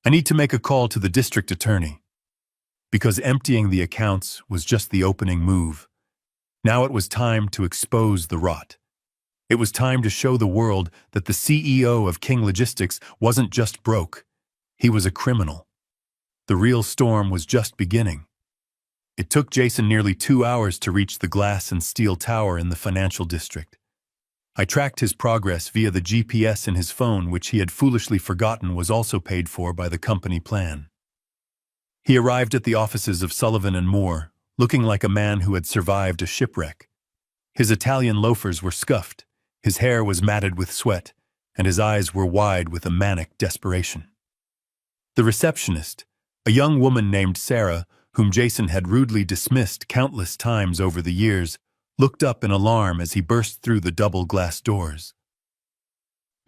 I need to make a call to the district attorney. Because emptying the accounts was just the opening move. Now it was time to expose the rot. It was time to show the world that the CEO of King Logistics wasn't just broke. He was a criminal. The real storm was just beginning. It took Jason nearly 2 hours to reach the glass and steel tower in the financial district. I tracked his progress via the GPS in his phone, which he had foolishly forgotten was also paid for by the company plan. He arrived at the offices of Sullivan and Moore, looking like a man who had survived a shipwreck. His Italian loafers were scuffed, his hair was matted with sweat, and his eyes were wide with a manic desperation. The receptionist, a young woman named Sarah, whom Jason had rudely dismissed countless times over the years, looked up in alarm as he burst through the double glass doors.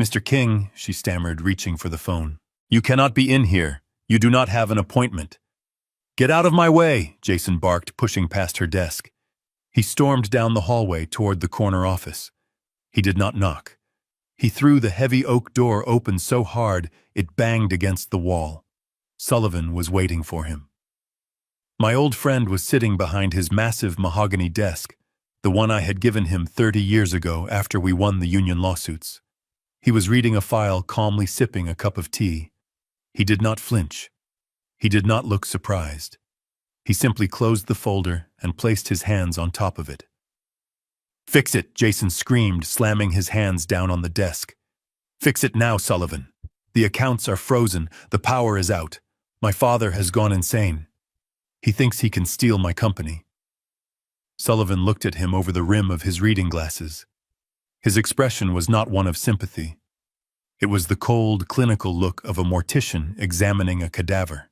Mr. King, she stammered, reaching for the phone. You cannot be in here. You do not have an appointment. Get out of my way, Jason barked, pushing past her desk. He stormed down the hallway toward the corner office. He did not knock. He threw the heavy oak door open so hard it banged against the wall. Sullivan was waiting for him. My old friend was sitting behind his massive mahogany desk, the one I had given him 30 years ago after we won the union lawsuits. He was reading a file, calmly sipping a cup of tea. He did not flinch. He did not look surprised. He simply closed the folder and placed his hands on top of it. Fix it, Jason screamed, slamming his hands down on the desk. Fix it now, Sullivan. The accounts are frozen. The power is out. My father has gone insane. He thinks he can steal my company. Sullivan looked at him over the rim of his reading glasses. His expression was not one of sympathy. It was the cold, clinical look of a mortician examining a cadaver.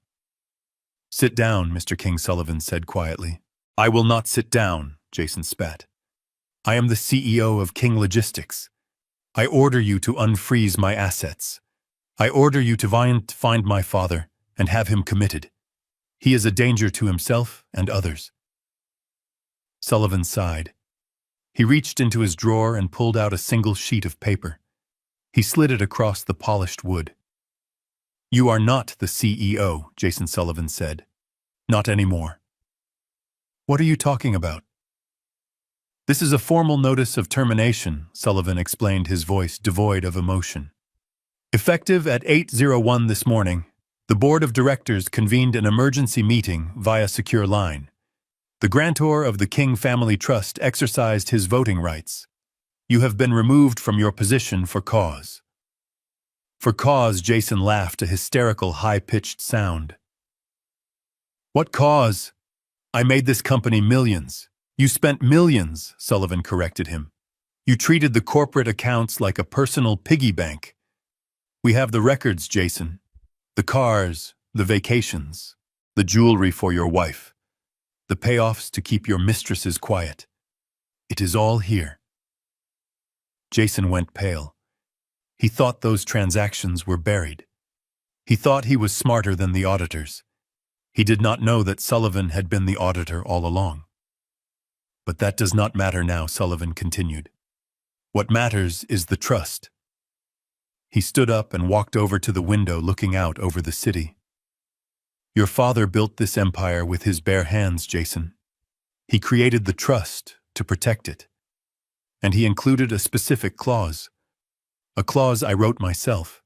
Sit down, Mr. King, Sullivan said quietly. I will not sit down, Jason spat. I am the CEO of King Logistics. I order you to unfreeze my assets. I order you to find my father and have him committed. He is a danger to himself and others. Sullivan sighed. He reached into his drawer and pulled out a single sheet of paper. He slid it across the polished wood. You are not the CEO, Jason Sullivan said. Not anymore. What are you talking about? This is a formal notice of termination, Sullivan explained, his voice devoid of emotion. Effective at 8:01 this morning, the board of directors convened an emergency meeting via secure line. The grantor of the King Family Trust exercised his voting rights. You have been removed from your position for cause. For cause, Jason laughed, a hysterical, high-pitched sound. What cause? I made this company millions. You spent millions, Sullivan corrected him. You treated the corporate accounts like a personal piggy bank. We have the records, Jason. The cars, the vacations, the jewelry for your wife, the payoffs to keep your mistresses quiet. It is all here. Jason went pale. He thought those transactions were buried. He thought he was smarter than the auditors. He did not know that Sullivan had been the auditor all along. But that does not matter now, Sullivan continued. What matters is the trust. He stood up and walked over to the window looking out over the city. Your father built this empire with his bare hands, Jason. He created the trust to protect it. And he included a specific clause. A clause I wrote myself.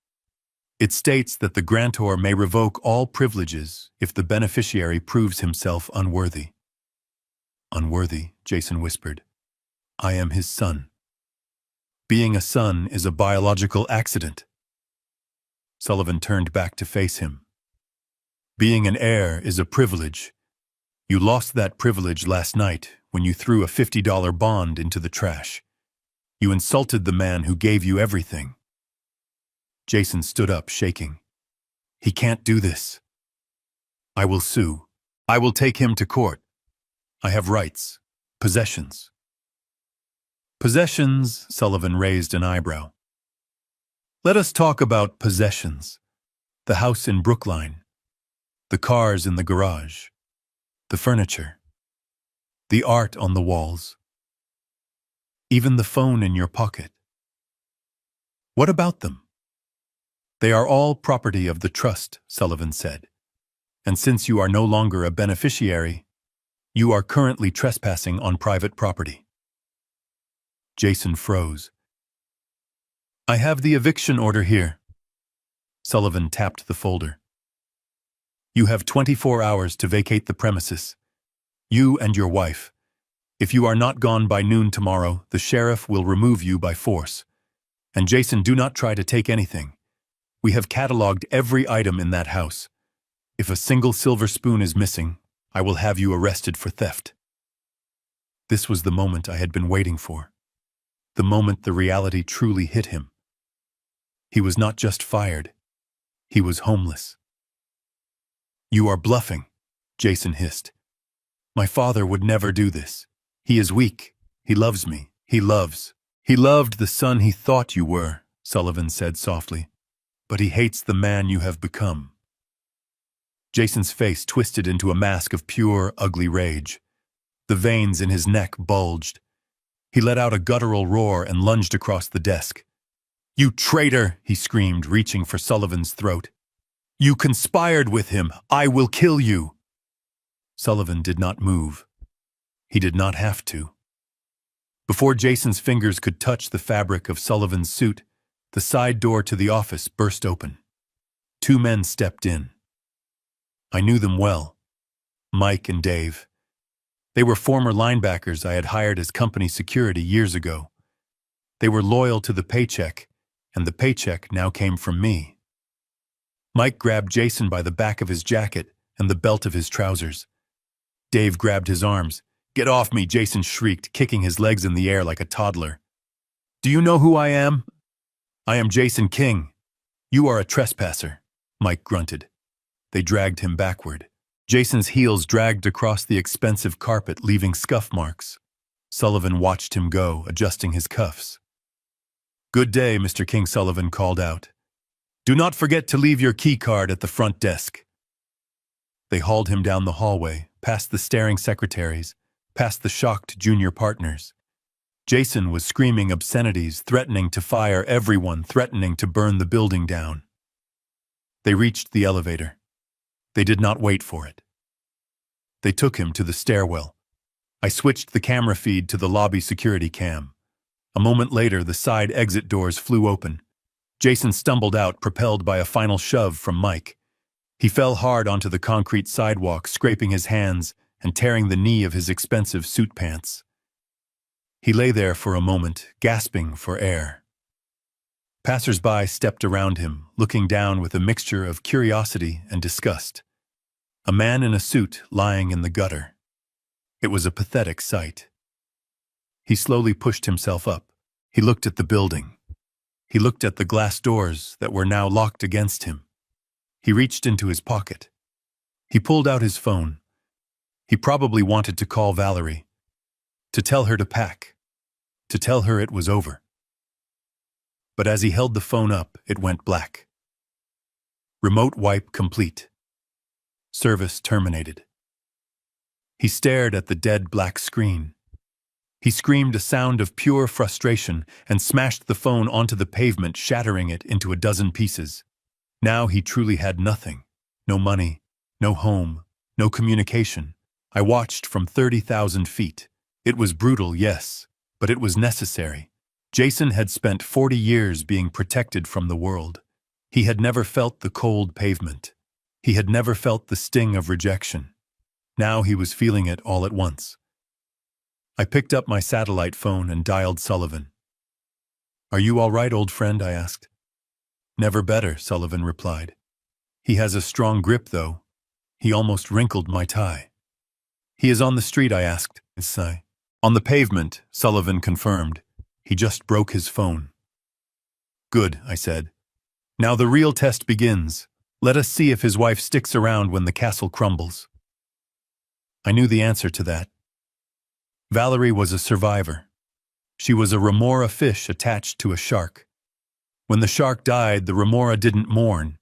It states that the grantor may revoke all privileges if the beneficiary proves himself unworthy. Unworthy, Jason whispered. I am his son. Being a son is a biological accident. Sullivan turned back to face him. Being an heir is a privilege. You lost that privilege last night when you threw a $50 bond into the trash. You insulted the man who gave you everything. Jason stood up, shaking. He can't do this. I will sue. I will take him to court. I have rights. Possessions. Possessions, Sullivan raised an eyebrow. Let us talk about possessions. The house in Brookline. The cars in the garage. The furniture. The art on the walls. Even the phone in your pocket. What about them? They are all property of the trust, Sullivan said. And since you are no longer a beneficiary, you are currently trespassing on private property. Jason froze. I have the eviction order here. Sullivan tapped the folder. You have 24 hours to vacate the premises. You and your wife. If you are not gone by noon tomorrow, the sheriff will remove you by force. And Jason, do not try to take anything. We have cataloged every item in that house. If a single silver spoon is missing, I will have you arrested for theft. This was the moment I had been waiting for. The moment the reality truly hit him. He was not just fired. He was homeless. You are bluffing, Jason hissed. My father would never do this. He is weak. He loves me. He loved the son he thought you were, Sullivan said softly. But he hates the man you have become. Jason's face twisted into a mask of pure, ugly rage. The veins in his neck bulged. He let out a guttural roar and lunged across the desk. You traitor, he screamed, reaching for Sullivan's throat. You conspired with him. I will kill you. Sullivan did not move. He did not have to. Before Jason's fingers could touch the fabric of Sullivan's suit, the side door to the office burst open. 2 men stepped in. I knew them well. Mike and Dave. They were former linebackers I had hired as company security years ago. They were loyal to the paycheck, and the paycheck now came from me. Mike grabbed Jason by the back of his jacket and the belt of his trousers. Dave grabbed his arms. Get off me, Jason shrieked, kicking his legs in the air like a toddler. Do you know who I am? I am Jason King. You are a trespasser, Mike grunted. They dragged him backward. Jason's heels dragged across the expensive carpet, leaving scuff marks. Sullivan watched him go, adjusting his cuffs. Good day, Mr. King, Sullivan called out. Do not forget to leave your key card at the front desk. They hauled him down the hallway, past the staring secretaries, past the shocked junior partners. Jason was screaming obscenities, threatening to fire everyone, threatening to burn the building down. They reached the elevator. They did not wait for it. They took him to the stairwell. I switched the camera feed to the lobby security cam. A moment later, the side exit doors flew open. Jason stumbled out, propelled by a final shove from Mike. He fell hard onto the concrete sidewalk, scraping his hands and tearing the knee of his expensive suit pants. He lay there for a moment, gasping for air. Passers-by stepped around him, looking down with a mixture of curiosity and disgust. A man in a suit lying in the gutter. It was a pathetic sight. He slowly pushed himself up. He looked at the building. He looked at the glass doors that were now locked against him. He reached into his pocket. He pulled out his phone. He probably wanted to call Valerie, to tell her to pack, to tell her it was over. But as he held the phone up, it went black. Remote wipe complete. Service terminated. He stared at the dead black screen. He screamed a sound of pure frustration and smashed the phone onto the pavement, shattering it into a dozen pieces. Now he truly had nothing. No money, no home, no communication. I watched from 30,000 feet. It was brutal, yes, but it was necessary. Jason had spent 40 years being protected from the world. He had never felt the cold pavement. He had never felt the sting of rejection. Now he was feeling it all at once. I picked up my satellite phone and dialed Sullivan. "Are you all right, old friend?" I asked. "Never better," Sullivan replied. "He has a strong grip, though." He almost wrinkled my tie. "He is on the street," I asked. "On the pavement," Sullivan confirmed. "He just broke his phone." "Good," I said. "Now the real test begins. Let us see if his wife sticks around when the castle crumbles." I knew the answer to that. Valerie was a survivor. She was a remora fish attached to a shark. When the shark died, the remora didn't mourn.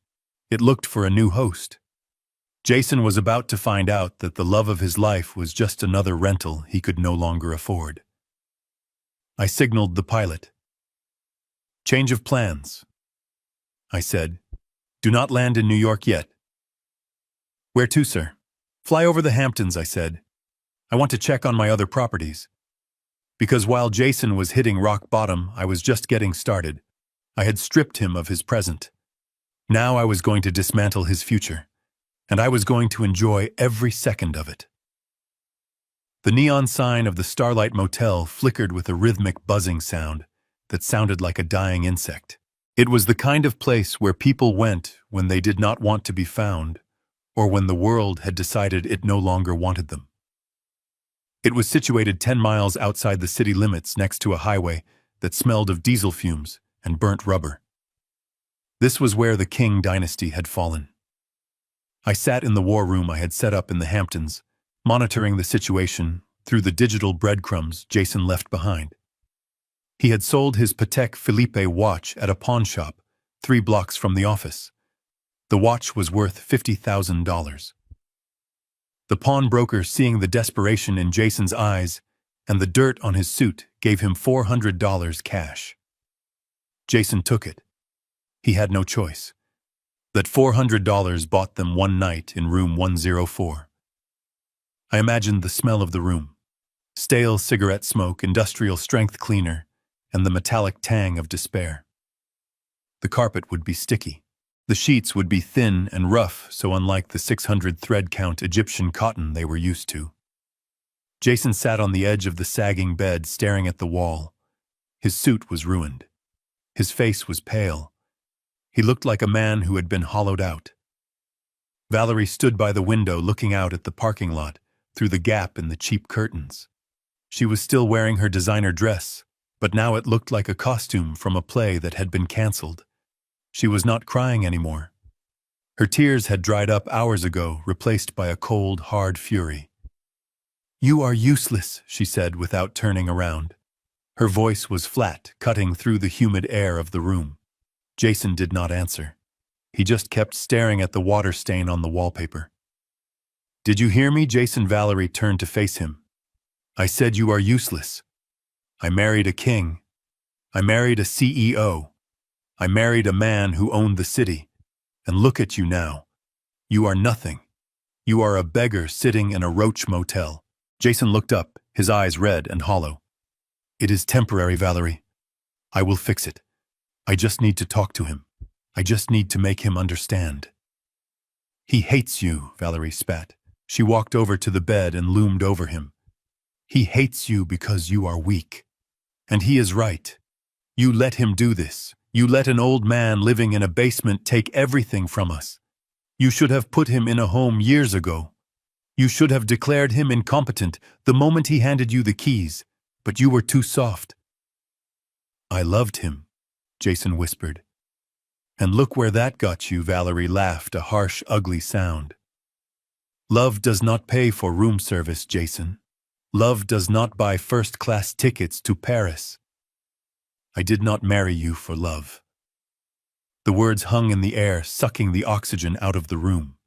It looked for a new host. Jason was about to find out that the love of his life was just another rental he could no longer afford. I signaled the pilot. "Change of plans," I said. "Do not land in New York yet." "Where to, sir?" "Fly over the Hamptons," I said. "I want to check on my other properties." Because while Jason was hitting rock bottom, I was just getting started. I had stripped him of his present. Now I was going to dismantle his future, and I was going to enjoy every second of it. The neon sign of the Starlight Motel flickered with a rhythmic buzzing sound that sounded like a dying insect. It was the kind of place where people went when they did not want to be found, or when the world had decided it no longer wanted them. It was situated 10 miles outside the city limits next to a highway that smelled of diesel fumes and burnt rubber. This was where the King dynasty had fallen. I sat in the war room I had set up in the Hamptons, monitoring the situation through the digital breadcrumbs Jason left behind. He had sold his Patek Philippe watch at a pawn shop 3 blocks from the office. The watch was worth $50,000. The pawnbroker, seeing the desperation in Jason's eyes and the dirt on his suit, gave him $400 cash. Jason took it. He had no choice. That $400 bought them one night in room 104. I imagined the smell of the room: stale cigarette smoke, industrial strength cleaner, and the metallic tang of despair. The carpet would be sticky. The sheets would be thin and rough, so unlike the 600 thread count Egyptian cotton they were used to. Jason sat on the edge of the sagging bed, staring at the wall. His suit was ruined. His face was pale. He looked like a man who had been hollowed out. Valerie stood by the window, looking out at the parking lot through the gap in the cheap curtains. She was still wearing her designer dress, but now it looked like a costume from a play that had been canceled. She was not crying anymore. Her tears had dried up hours ago, replaced by a cold, hard fury. "You are useless," she said without turning around. Her voice was flat, cutting through the humid air of the room. Jason did not answer. He just kept staring at the water stain on the wallpaper. "Did you hear me?" Valerie turned to face him. "I said you are useless. I married a king. I married a CEO. I married a man who owned the city. And look at you now. You are nothing. You are a beggar sitting in a roach motel." Jason looked up, his eyes red and hollow. "It is temporary, Valerie. I will fix it. I just need to talk to him. I just need to make him understand." "He hates you," Valerie spat. She walked over to the bed and loomed over him. "He hates you because you are weak. And he is right. You let him do this. You let an old man living in a basement take everything from us. You should have put him in a home years ago. You should have declared him incompetent the moment he handed you the keys, but you were too soft." "I loved him," Jason whispered. "And look where that got you," Valerie laughed, a harsh, ugly sound. "Love does not pay for room service, Jason. Love does not buy first-class tickets to Paris. I did not marry you for love." The words hung in the air, sucking the oxygen out of the room.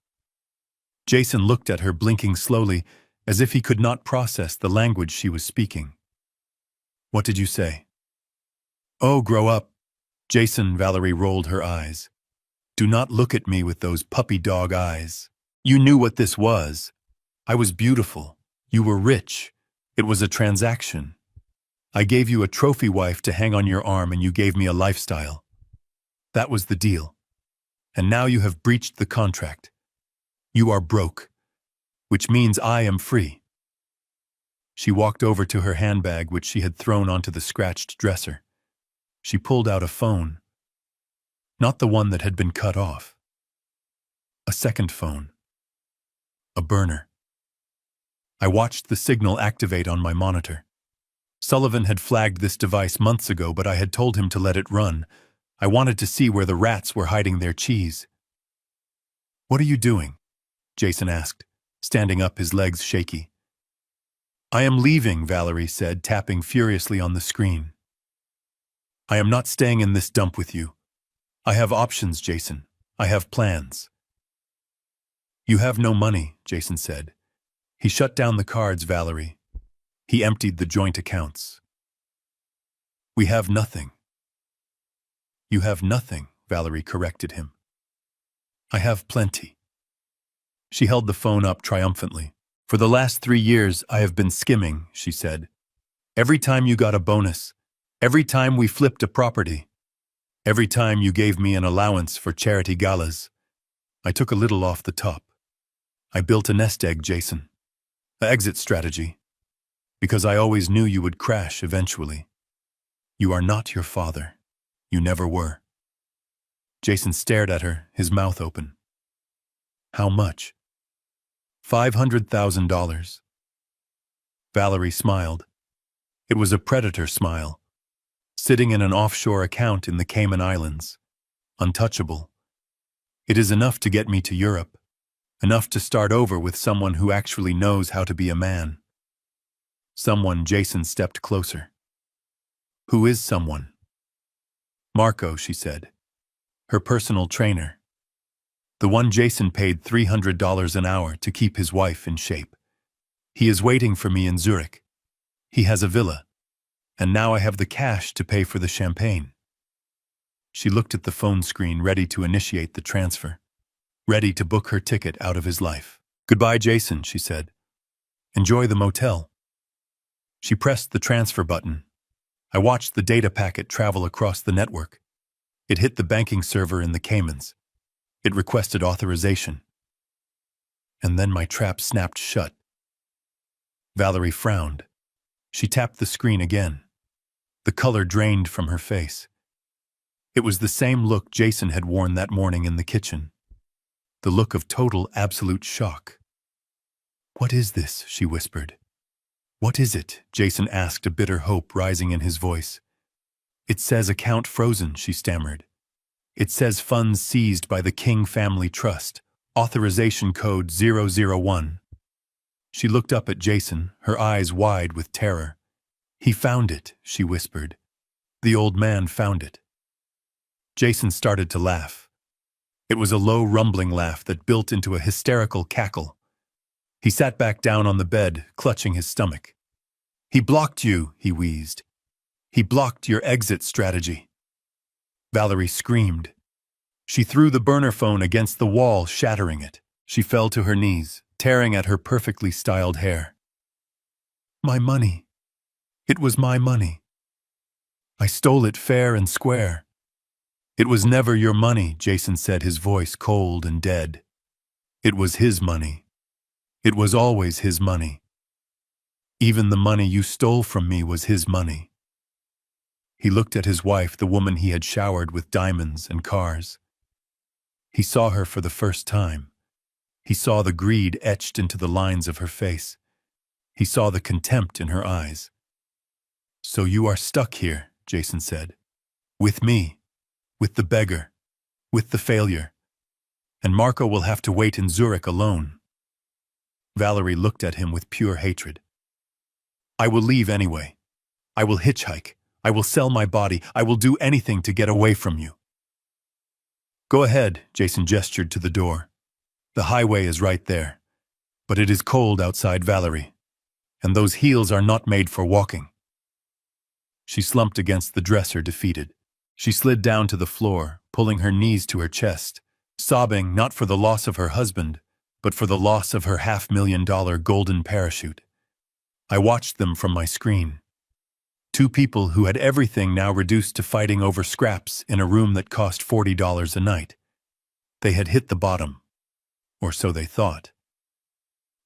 Jason looked at her, blinking slowly, as if he could not process the language she was speaking. "What did you say?" "Oh, grow up." Valerie rolled her eyes. "Do not look at me with those puppy dog eyes. You knew what this was. I was beautiful. You were rich. It was a transaction. I gave you a trophy wife to hang on your arm and you gave me a lifestyle. That was the deal. And now you have breached the contract. You are broke, which means I am free. She walked over to her handbag, which she had thrown onto the scratched dresser. She pulled out a phone. Not the one that had been cut off. A second phone. A burner. I watched the signal activate on my monitor. Sullivan had flagged this device months ago, but I had told him to let it run. I wanted to see where the rats were hiding their cheese. "What are you doing?" Jason asked, standing up, his legs shaky. "I am leaving," Valerie said, tapping furiously on the screen. "I am not staying in this dump with you. I have options, Jason. I have plans." "You have no money," Jason said. He shut down the cards, Valerie. He emptied the joint accounts. "We have nothing." "You have nothing," Valerie corrected him. "I have plenty." She held the phone up triumphantly. "For the last 3 years, I have been skimming," she said. "Every time you got a bonus, every time we flipped a property, every time you gave me an allowance for charity galas, I took a little off the top. I built a nest egg, Jason. An exit strategy. Because I always knew you would crash eventually. You are not your father. You never were." Jason stared at her, his mouth open. "How much?" $500,000. Valerie smiled. It was a predator smile. Sitting in an offshore account in the Cayman Islands. Untouchable. It is enough to get me to Europe. Enough to start over with someone who actually knows how to be a man. Someone. Jason stepped closer. "Who is someone?" "Marco," she said. "Her personal trainer. The one Jason paid $300 an hour to keep his wife in shape. He is waiting for me in Zurich. He has a villa. And now I have the cash to pay for the champagne." She looked at the phone screen, ready to initiate the transfer. Ready to book her ticket out of his life. "Goodbye, Jason," she said. "Enjoy the motel." She pressed the transfer button. I watched the data packet travel across the network. It hit the banking server in the Caymans. It requested authorization. And then my trap snapped shut. Valerie frowned. She tapped the screen again. The color drained from her face. It was the same look Jason had worn that morning in the kitchen. The look of total, absolute shock. "What is this?" she whispered. "What is it?" Jason asked, a bitter hope rising in his voice. "It says account frozen," she stammered. "It says funds seized by the King Family Trust, authorization code 001. She looked up at Jason, her eyes wide with terror. "He found it," she whispered. "The old man found it." Jason started to laugh. It was a low, rumbling laugh that built into a hysterical cackle. He sat back down on the bed, clutching his stomach. "He blocked you," he wheezed. "He blocked your exit strategy." Valerie screamed. She threw the burner phone against the wall, shattering it. She fell to her knees, tearing at her perfectly styled hair. "My money. It was my money. I stole it fair and square." "It was never your money," Jason said, his voice cold and dead. "It was his money. It was always his money. Even the money you stole from me was his money." He looked at his wife, the woman he had showered with diamonds and cars. He saw her for the first time. He saw the greed etched into the lines of her face. He saw the contempt in her eyes. "So you are stuck here," Jason said. "With me. With the beggar. With the failure. And Marco will have to wait in Zurich alone." Valerie looked at him with pure hatred. "I will leave anyway. I will hitchhike. I will sell my body. I will do anything to get away from you." "Go ahead," Jason gestured to the door. "The highway is right there. But it is cold outside, Valerie. And those heels are not made for walking." She slumped against the dresser, defeated. She slid down to the floor, pulling her knees to her chest, sobbing not for the loss of her husband, but for the loss of her $500,000 golden parachute. I watched them from my screen. Two people who had everything now reduced to fighting over scraps in a room that cost $40 a night. They had hit the bottom, or so they thought.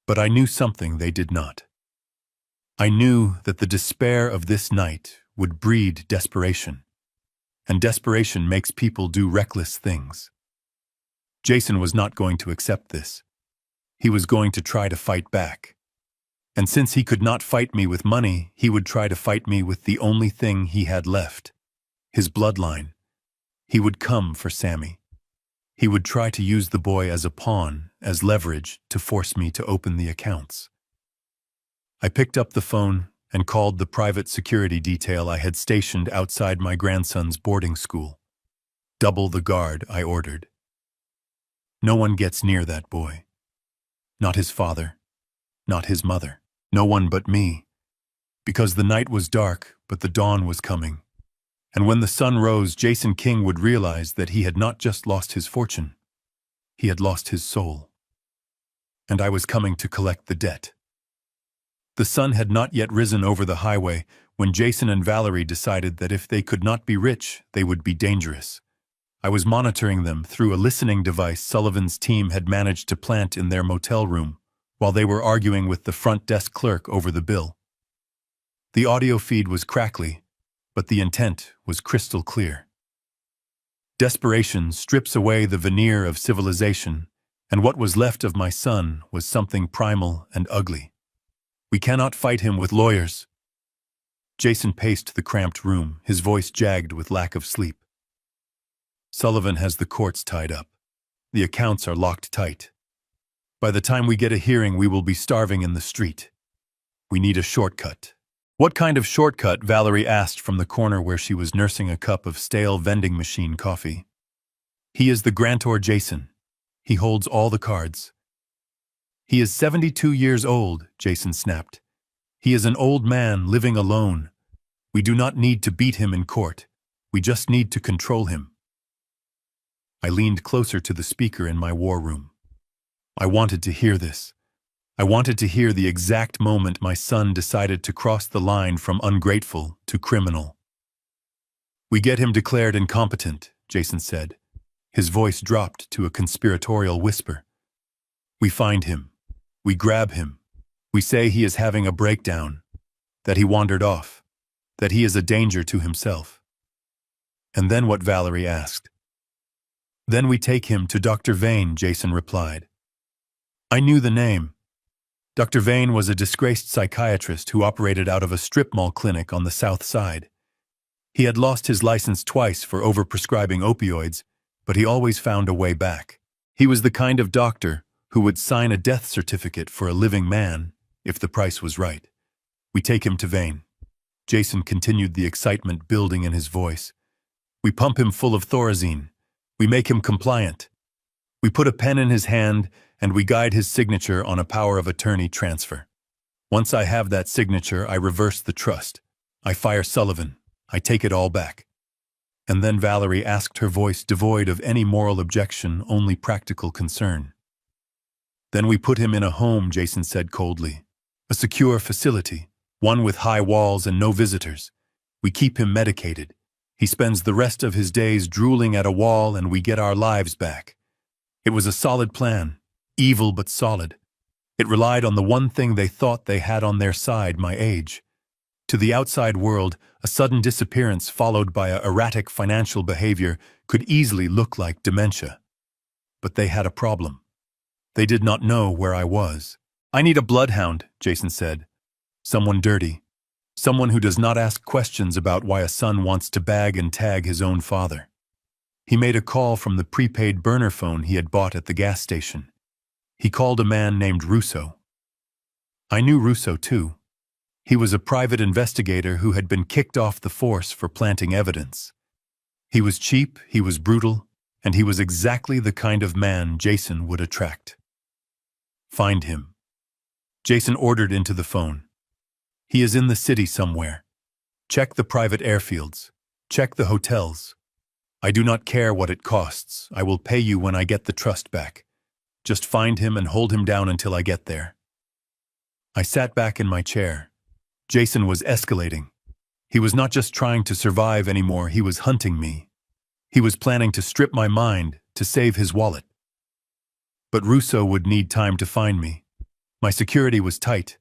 But I knew something they did not. I knew that the despair of this night would breed desperation, and desperation makes people do reckless things. Jason was not going to accept this. He was going to try to fight back. And since he could not fight me with money, he would try to fight me with the only thing he had left, his bloodline. He would come for Sammy. He would try to use the boy as a pawn, as leverage, to force me to open the accounts. I picked up the phone and called the private security detail I had stationed outside my grandson's boarding school. Double the guard, I ordered. No one gets near that boy. Not his father. Not his mother. No one but me. Because the night was dark, but the dawn was coming. And when the sun rose, Jason King would realize that he had not just lost his fortune. He had lost his soul. And I was coming to collect the debt. The sun had not yet risen over the highway when Jason and Valerie decided that if they could not be rich, they would be dangerous. I was monitoring them through a listening device Sullivan's team had managed to plant in their motel room, while they were arguing with the front desk clerk over the bill. The audio feed was crackly, but the intent was crystal clear. Desperation strips away the veneer of civilization, and what was left of my son was something primal and ugly. We cannot fight him with lawyers. Jason paced the cramped room, his voice jagged with lack of sleep. Sullivan has the courts tied up. The accounts are locked tight. By the time we get a hearing, we will be starving in the street. We need a shortcut. What kind of shortcut? Valerie asked from the corner where she was nursing a cup of stale vending machine coffee. He is the grantor Jason. He holds all the cards. He is 72 years old, Jason snapped. He is an old man living alone. We do not need to beat him in court. We just need to control him. I leaned closer to the speaker in my war room. I wanted to hear this. I wanted to hear the exact moment my son decided to cross the line from ungrateful to criminal. We get him declared incompetent, Jason said. His voice dropped to a conspiratorial whisper. We find him. We grab him. We say he is having a breakdown, that he wandered off, that he is a danger to himself. And then what? Valerie asked. Then we take him to Dr. Vane, Jason replied. I knew the name. Dr. Vane was a disgraced psychiatrist who operated out of a strip mall clinic on the South Side. He had lost his license twice for overprescribing opioids, but he always found a way back. He was the kind of doctor who would sign a death certificate for a living man if the price was right. We take him to Vane. Jason continued, the excitement building in his voice. We pump him full of Thorazine. We make him compliant. We put a pen in his hand and we guide his signature on a power of attorney transfer. Once I have that signature, I reverse the trust. I fire Sullivan. I take it all back. And then Valerie asked, her voice devoid of any moral objection, only practical concern. Then we put him in a home, Jason said coldly. A secure facility, one with high walls and no visitors. We keep him medicated. He spends the rest of his days drooling at a wall and we get our lives back. It was a solid plan. Evil but solid. It relied on the one thing they thought they had on their side, my age. To the outside world, a sudden disappearance followed by erratic financial behavior could easily look like dementia. But they had a problem. They did not know where I was. I need a bloodhound, Jason said. Someone dirty. Someone who does not ask questions about why a son wants to bag and tag his own father. He made a call from the prepaid burner phone he had bought at the gas station. He called a man named Russo. I knew Russo too. He was a private investigator who had been kicked off the force for planting evidence. He was cheap, he was brutal, and he was exactly the kind of man Jason would attract. Find him. Jason ordered into the phone. He is in the city somewhere. Check the private airfields. Check the hotels. I do not care what it costs. I will pay you when I get the trust back. Just find him and hold him down until I get there. I sat back in my chair, Jason was escalating. He was not just trying to survive anymore, he was hunting me. He was planning to strip my mind to save his wallet. But Russo would need time to find me. My security was tight.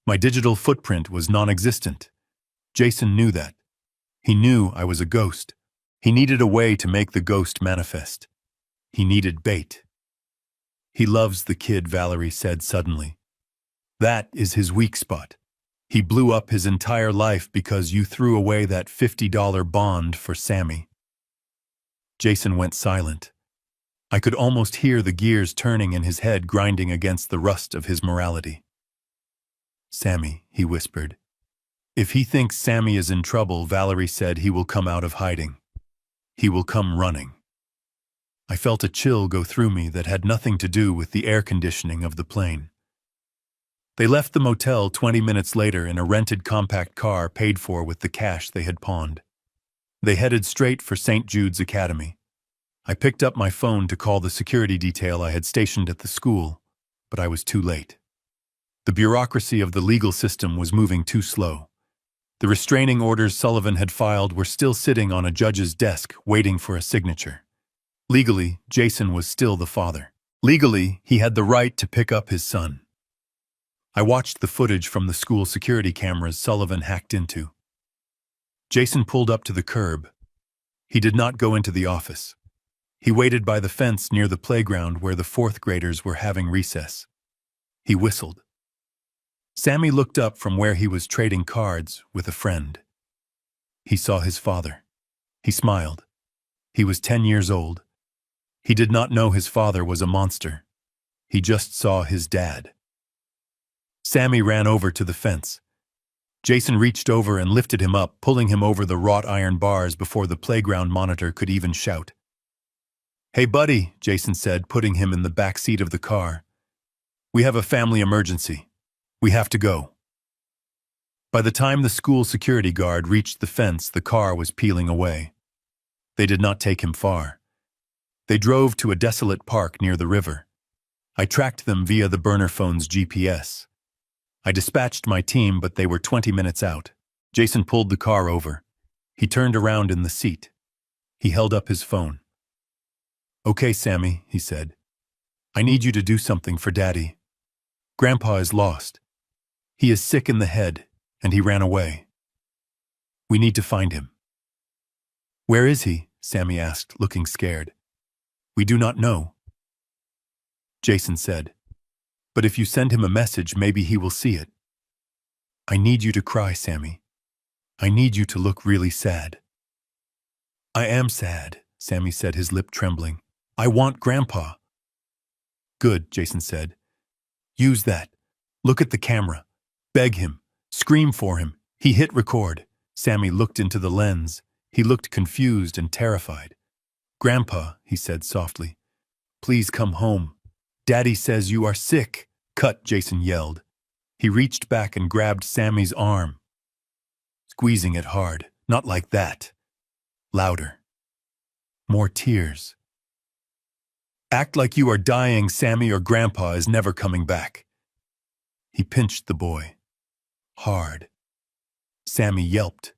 My digital footprint was non-existent. Jason knew that. He knew I was a ghost. He needed a way to make the ghost manifest. He needed bait. He loves the kid, Valerie said suddenly. That is his weak spot. He blew up his entire life because you threw away that $50 bond for Sammy. Jason went silent. I could almost hear the gears turning in his head, grinding against the rust of his morality. Sammy, he whispered. If he thinks Sammy is in trouble, Valerie said, he will come out of hiding. He will come running. I felt a chill go through me that had nothing to do with the air conditioning of the plane. They left the motel 20 minutes later in a rented compact car paid for with the cash they had pawned. They headed straight for St. Jude's Academy. I picked up my phone to call the security detail I had stationed at the school, but I was too late. The bureaucracy of the legal system was moving too slow. The restraining orders Sullivan had filed were still sitting on a judge's desk, waiting for a signature. Legally, Jason was still the father. Legally, he had the right to pick up his son. I watched the footage from the school security cameras Sullivan hacked into. Jason pulled up to the curb. He did not go into the office. He waited by the fence near the playground where the fourth graders were having recess. He whistled. Sammy looked up from where he was trading cards with a friend. He saw his father. He smiled. He was 10 years old. He did not know his father was a monster. He just saw his dad. Sammy ran over to the fence. Jason reached over and lifted him up, pulling him over the wrought iron bars before the playground monitor could even shout. "Hey, buddy," Jason said, putting him in the back seat of the car. "We have a family emergency. We have to go." By the time the school security guard reached the fence, the car was peeling away. They did not take him far. They drove to a desolate park near the river. I tracked them via the burner phone's GPS. I dispatched my team, but they were 20 minutes out. Jason pulled the car over. He turned around in the seat. He held up his phone. "Okay, Sammy," he said. "I need you to do something for Daddy. Grandpa is lost. He is sick in the head, and he ran away. We need to find him." "Where is he?" Sammy asked, looking scared. "We do not know." Jason said, "But if you send him a message, maybe he will see it." "I need you to cry, Sammy. I need you to look really sad." "I am sad," Sammy said, his lip trembling. "I want Grandpa." "Good," Jason said. "Use that. Look at the camera. Beg him. Scream for him." He hit record. Sammy looked into the lens. He looked confused and terrified. "Grandpa," he said softly, "please come home. Daddy says you are sick." "Cut," Jason yelled. He reached back and grabbed Sammy's arm, squeezing it hard. "Not like that." Louder. More tears. "Act like you are dying, Sammy, or Grandpa is never coming back." He pinched the boy. Hard. Sammy yelped.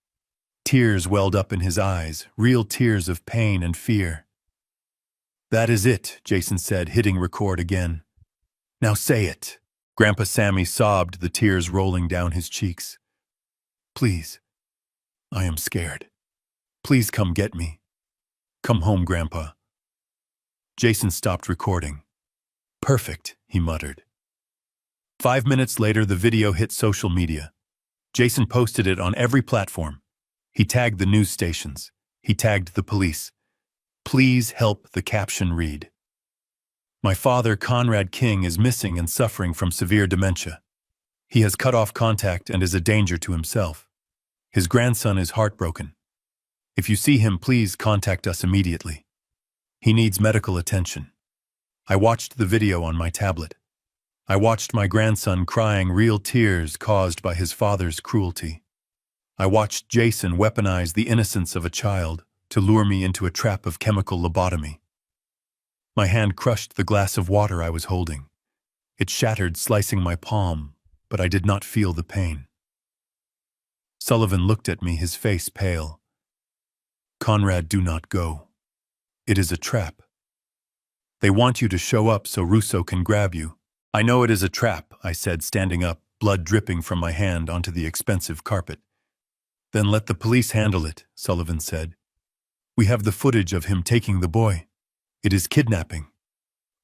Tears welled up in his eyes, real tears of pain and fear. "That is it," Jason said, hitting record again. "Now say it." Grandpa Sammy sobbed, the tears rolling down his cheeks. "Please. I am scared. Please come get me. Come home, Grandpa." Jason stopped recording. "Perfect," he muttered. 5 minutes later, the video hit social media. Jason posted it on every platform. He tagged the news stations. He tagged the police. "Please help," the caption read. "My father, Conrad King, is missing and suffering from severe dementia. He has cut off contact and is a danger to himself. His grandson is heartbroken. If you see him, please contact us immediately. He needs medical attention." I watched the video on my tablet. I watched my grandson crying real tears caused by his father's cruelty. I watched Jason weaponize the innocence of a child to lure me into a trap of chemical lobotomy. My hand crushed the glass of water I was holding. It shattered, slicing my palm, but I did not feel the pain. Sullivan looked at me, his face pale. Conrad, do not go. It is a trap. They want you to show up so Russo can grab you. I know it is a trap, I said, standing up, blood dripping from my hand onto the expensive carpet. Then let the police handle it, Sullivan said. We have the footage of him taking the boy. It is kidnapping.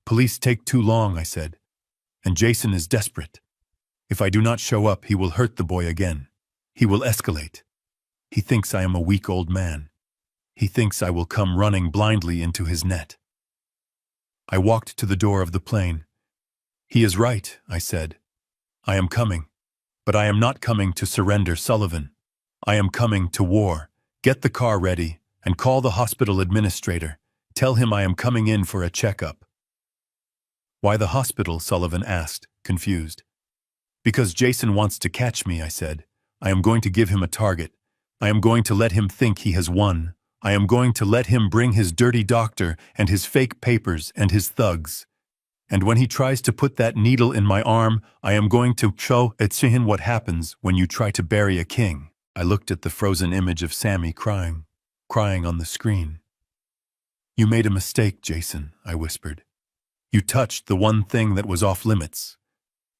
Police take too long, I said. And Jason is desperate. If I do not show up, he will hurt the boy again. He will escalate. He thinks I am a weak old man. He thinks I will come running blindly into his net. I walked to the door of the plane. He is right, I said. I am coming. But I am not coming to surrender, Sullivan. I am coming to war. Get the car ready and call the hospital administrator. Tell him I am coming in for a checkup. Why the hospital? Sullivan asked, confused. Because Jason wants to catch me, I said. I am going to give him a target. I am going to let him think he has won. I am going to let him bring his dirty doctor and his fake papers and his thugs. And when he tries to put that needle in my arm, I am going to show him what happens when you try to bury a king. I looked at the frozen image of Sammy crying on the screen. You made a mistake, Jason, I whispered. You touched the one thing that was off limits.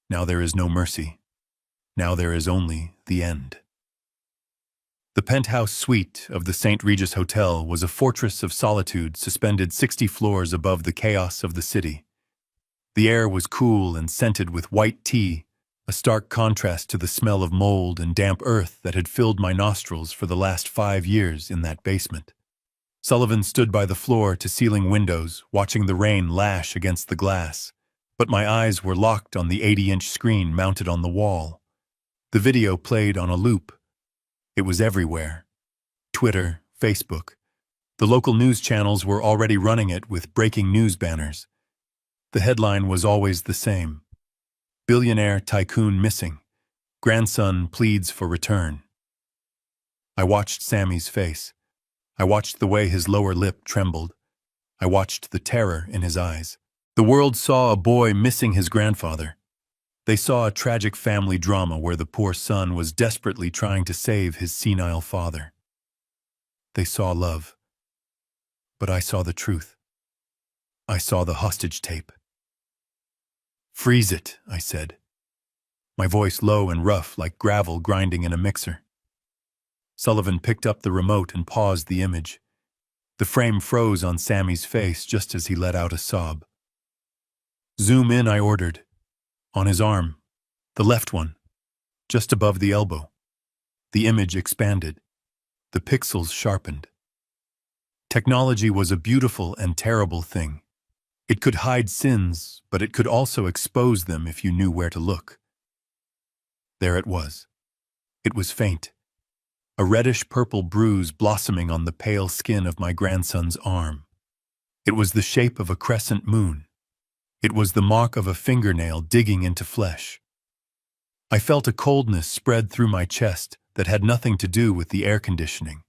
Now there is no mercy. Now there is only the end. The penthouse suite of the St. Regis Hotel was a fortress of solitude suspended 60 floors above the chaos of the city. The air was cool and scented with white tea, a stark contrast to the smell of mold and damp earth that had filled my nostrils for the last 5 years in that basement. Sullivan stood by the floor-to-ceiling windows, watching the rain lash against the glass, but my eyes were locked on the 80-inch screen mounted on the wall. The video played on a loop. It was everywhere. Twitter, Facebook. The local news channels were already running it with breaking news banners. The headline was always the same. Billionaire tycoon missing. Grandson pleads for return. I watched Sammy's face. I watched the way his lower lip trembled. I watched the terror in his eyes. The world saw a boy missing his grandfather. They saw a tragic family drama where the poor son was desperately trying to save his senile father. They saw love. But I saw the truth. I saw the hostage tape. Freeze it, I said. My voice low and rough like gravel grinding in a mixer. Sullivan picked up the remote and paused the image. The frame froze on Sammy's face just as he let out a sob. Zoom in, I ordered. On his arm. The left one. Just above the elbow. The image expanded. The pixels sharpened. Technology was a beautiful and terrible thing. It could hide sins, but it could also expose them if you knew where to look. There it was. It was faint. A reddish-purple bruise blossoming on the pale skin of my grandson's arm. It was the shape of a crescent moon. It was the mark of a fingernail digging into flesh. I felt a coldness spread through my chest that had nothing to do with the air conditioning.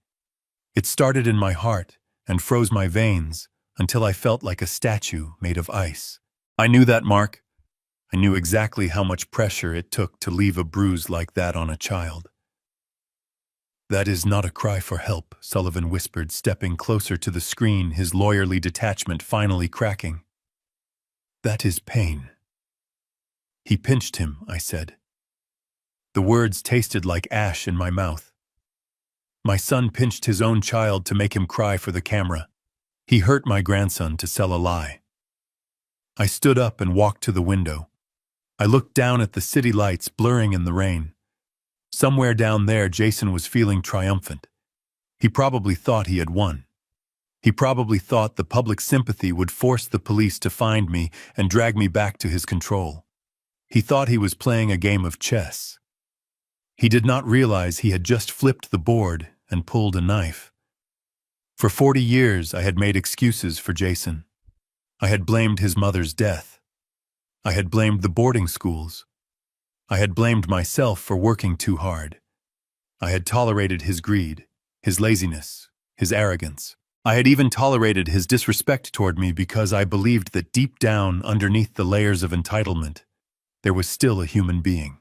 It started in my heart and froze my veins until I felt like a statue made of ice. I knew that mark. I knew exactly how much pressure it took to leave a bruise like that on a child. That is not a cry for help, Sullivan whispered, stepping closer to the screen, his lawyerly detachment finally cracking. That is pain. He pinched him, I said. The words tasted like ash in my mouth. My son pinched his own child to make him cry for the camera. He hurt my grandson to sell a lie. I stood up and walked to the window. I looked down at the city lights blurring in the rain. Somewhere down there, Jason was feeling triumphant. He probably thought he had won. He probably thought the public sympathy would force the police to find me and drag me back to his control. He thought he was playing a game of chess. He did not realize he had just flipped the board and pulled a knife. For 40 years, I had made excuses for Jason. I had blamed his mother's death. I had blamed the boarding schools. I had blamed myself for working too hard. I had tolerated his greed, his laziness, his arrogance. I had even tolerated his disrespect toward me because I believed that deep down, underneath the layers of entitlement, there was still a human being.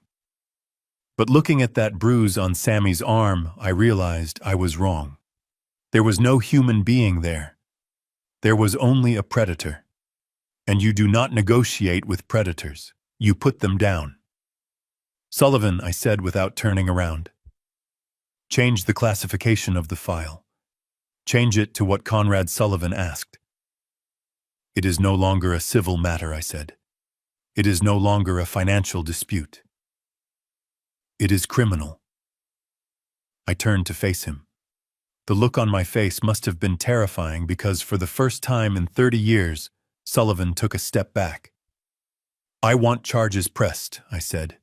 But looking at that bruise on Sammy's arm, I realized I was wrong. There was no human being there. There was only a predator. And you do not negotiate with predators. You put them down. Sullivan, I said without turning around. Change the classification of the file. Change it to what Conrad Sullivan asked. It is no longer a civil matter, I said. It is no longer a financial dispute. It is criminal. I turned to face him. The look on my face must have been terrifying because for the first time in 30 years, Sullivan took a step back. I want charges pressed, I said.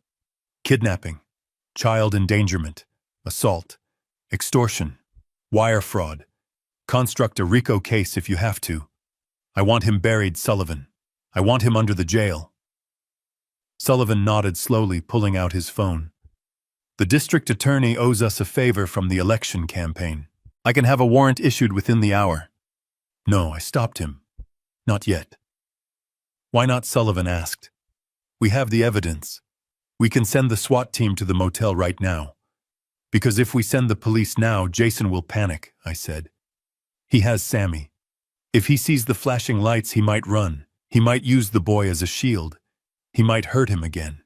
Kidnapping, child endangerment, assault, extortion, wire fraud. Construct a RICO case if you have to. I want him buried, Sullivan. I want him under the jail. Sullivan nodded slowly, pulling out his phone. The district attorney owes us a favor from the election campaign. I can have a warrant issued within the hour. No, I stopped him. Not yet. Why not? Sullivan asked. We have the evidence. We can send the SWAT team to the motel right now. Because if we send the police now, Jason will panic, I said. He has Sammy. If he sees the flashing lights, he might run. He might use the boy as a shield. He might hurt him again.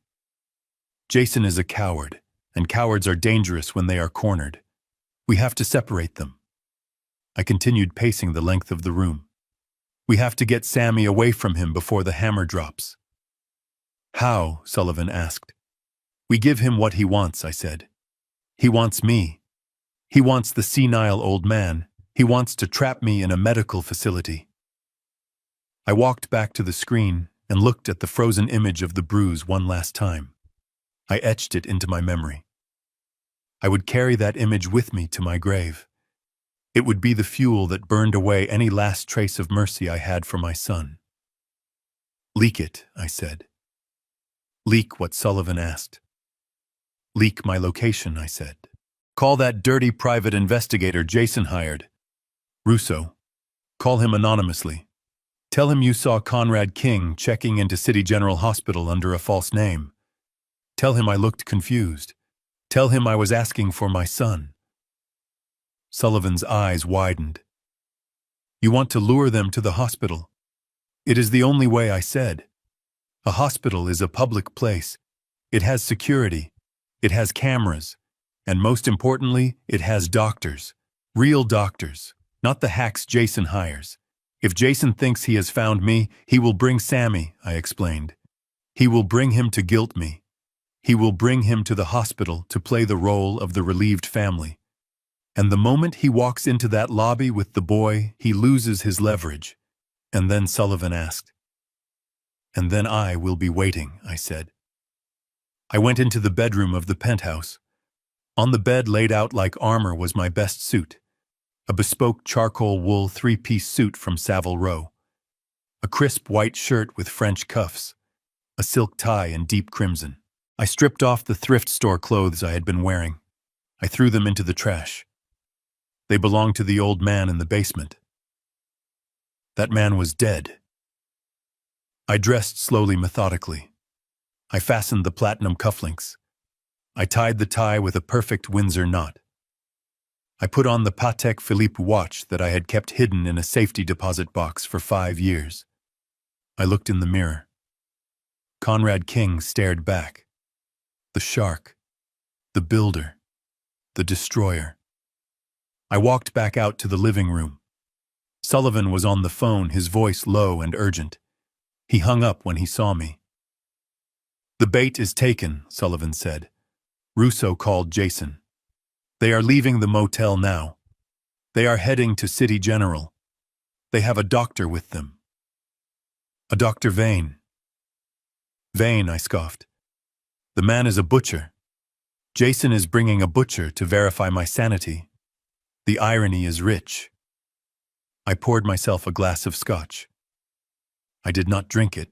Jason is a coward, and cowards are dangerous when they are cornered. We have to separate them. I continued pacing the length of the room. We have to get Sammy away from him before the hammer drops. How? Sullivan asked. We give him what he wants, I said. He wants me. He wants the senile old man. He wants to trap me in a medical facility. I walked back to the screen and looked at the frozen image of the bruise one last time. I etched it into my memory. I would carry that image with me to my grave. It would be the fuel that burned away any last trace of mercy I had for my son. Leak it, I said. Leak what Sullivan asked. Leak my location, I said. Call that dirty private investigator Jason hired. Russo. Call him anonymously. Tell him you saw Conrad King checking into City General Hospital under a false name. Tell him I looked confused. Tell him I was asking for my son. Sullivan's eyes widened. You want to lure them to the hospital? It is the only way, I said. A hospital is a public place. It has security. It has cameras. And most importantly, it has doctors. Real doctors. Not the hacks Jason hires. If Jason thinks he has found me, he will bring Sammy, I explained. He will bring him to guilt me. He will bring him to the hospital to play the role of the relieved family. And the moment he walks into that lobby with the boy, he loses his leverage. And then Sullivan asked. And then I will be waiting, I said. I went into the bedroom of the penthouse. On the bed laid out like armor was my best suit. A bespoke charcoal wool 3-piece suit from Savile Row. A crisp white shirt with French cuffs. A silk tie in deep crimson. I stripped off the thrift store clothes I had been wearing. I threw them into the trash. They belonged to the old man in the basement. That man was dead. I dressed slowly, methodically. I fastened the platinum cufflinks. I tied the tie with a perfect Windsor knot. I put on the Patek Philippe watch that I had kept hidden in a safety deposit box for 5 years. I looked in the mirror. Conrad King stared back. The shark. The builder. The destroyer. I walked back out to the living room. Sullivan was on the phone, his voice low and urgent. He hung up when he saw me. The bait is taken, Sullivan said. Russo called Jason. They are leaving the motel now. They are heading to City General. They have a doctor with them. A Dr. Vane. Vane, I scoffed. The man is a butcher. Jason is bringing a butcher to verify my sanity. The irony is rich. I poured myself a glass of scotch. I did not drink it.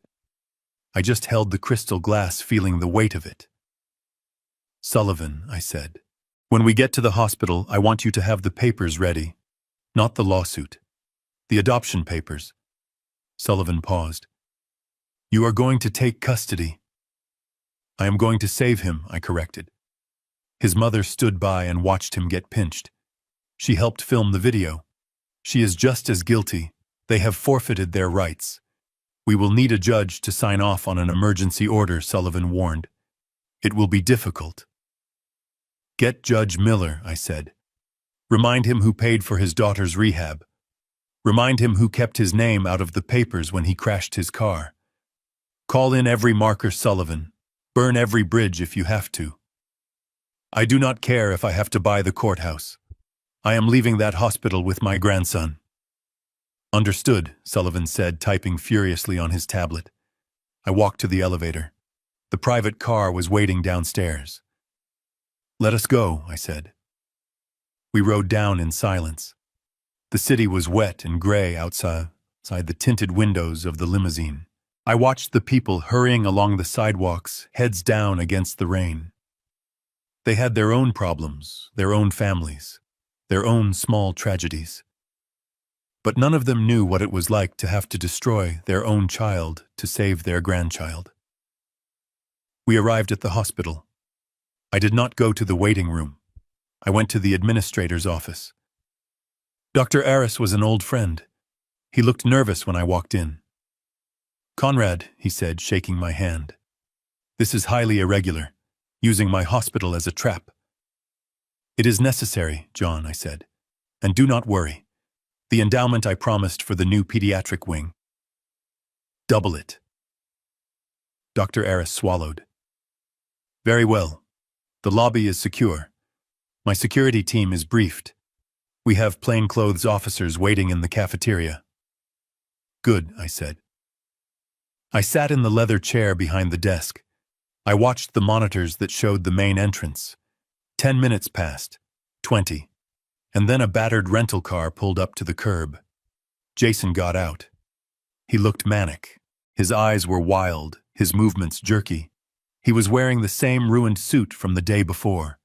I just held the crystal glass, feeling the weight of it. Sullivan, I said. When we get to the hospital, I want you to have the papers ready. Not the lawsuit. The adoption papers. Sullivan paused. You are going to take custody. I am going to save him, I corrected. His mother stood by and watched him get pinched. She helped film the video. She is just as guilty. They have forfeited their rights. We will need a judge to sign off on an emergency order, Sullivan warned. It will be difficult. Get Judge Miller, I said. Remind him who paid for his daughter's rehab. Remind him who kept his name out of the papers when he crashed his car. Call in every marker, Sullivan. Burn every bridge if you have to. I do not care if I have to buy the courthouse. I am leaving that hospital with my grandson. Understood, Sullivan said, typing furiously on his tablet. I walked to the elevator. The private car was waiting downstairs. Let us go, I said. We rode down in silence. The city was wet and gray outside the tinted windows of the limousine. I watched the people hurrying along the sidewalks, heads down against the rain. They had their own problems, their own families, their own small tragedies. But none of them knew what it was like to have to destroy their own child to save their grandchild. We arrived at the hospital. I did not go to the waiting room. I went to the administrator's office. Dr. Aris was an old friend. He looked nervous when I walked in. Conrad, he said, shaking my hand. This is highly irregular, using my hospital as a trap. It is necessary, John, I said. And do not worry. The endowment I promised for the new pediatric wing. Double it. Dr. Aris swallowed. Very well. The lobby is secure. My security team is briefed. We have plainclothes officers waiting in the cafeteria. Good, I said. I sat in the leather chair behind the desk. I watched the monitors that showed the main entrance. 10 minutes passed, 20, and then a battered rental car pulled up to the curb. Jason got out. He looked manic. His eyes were wild, his movements jerky. He was wearing the same ruined suit from the day before.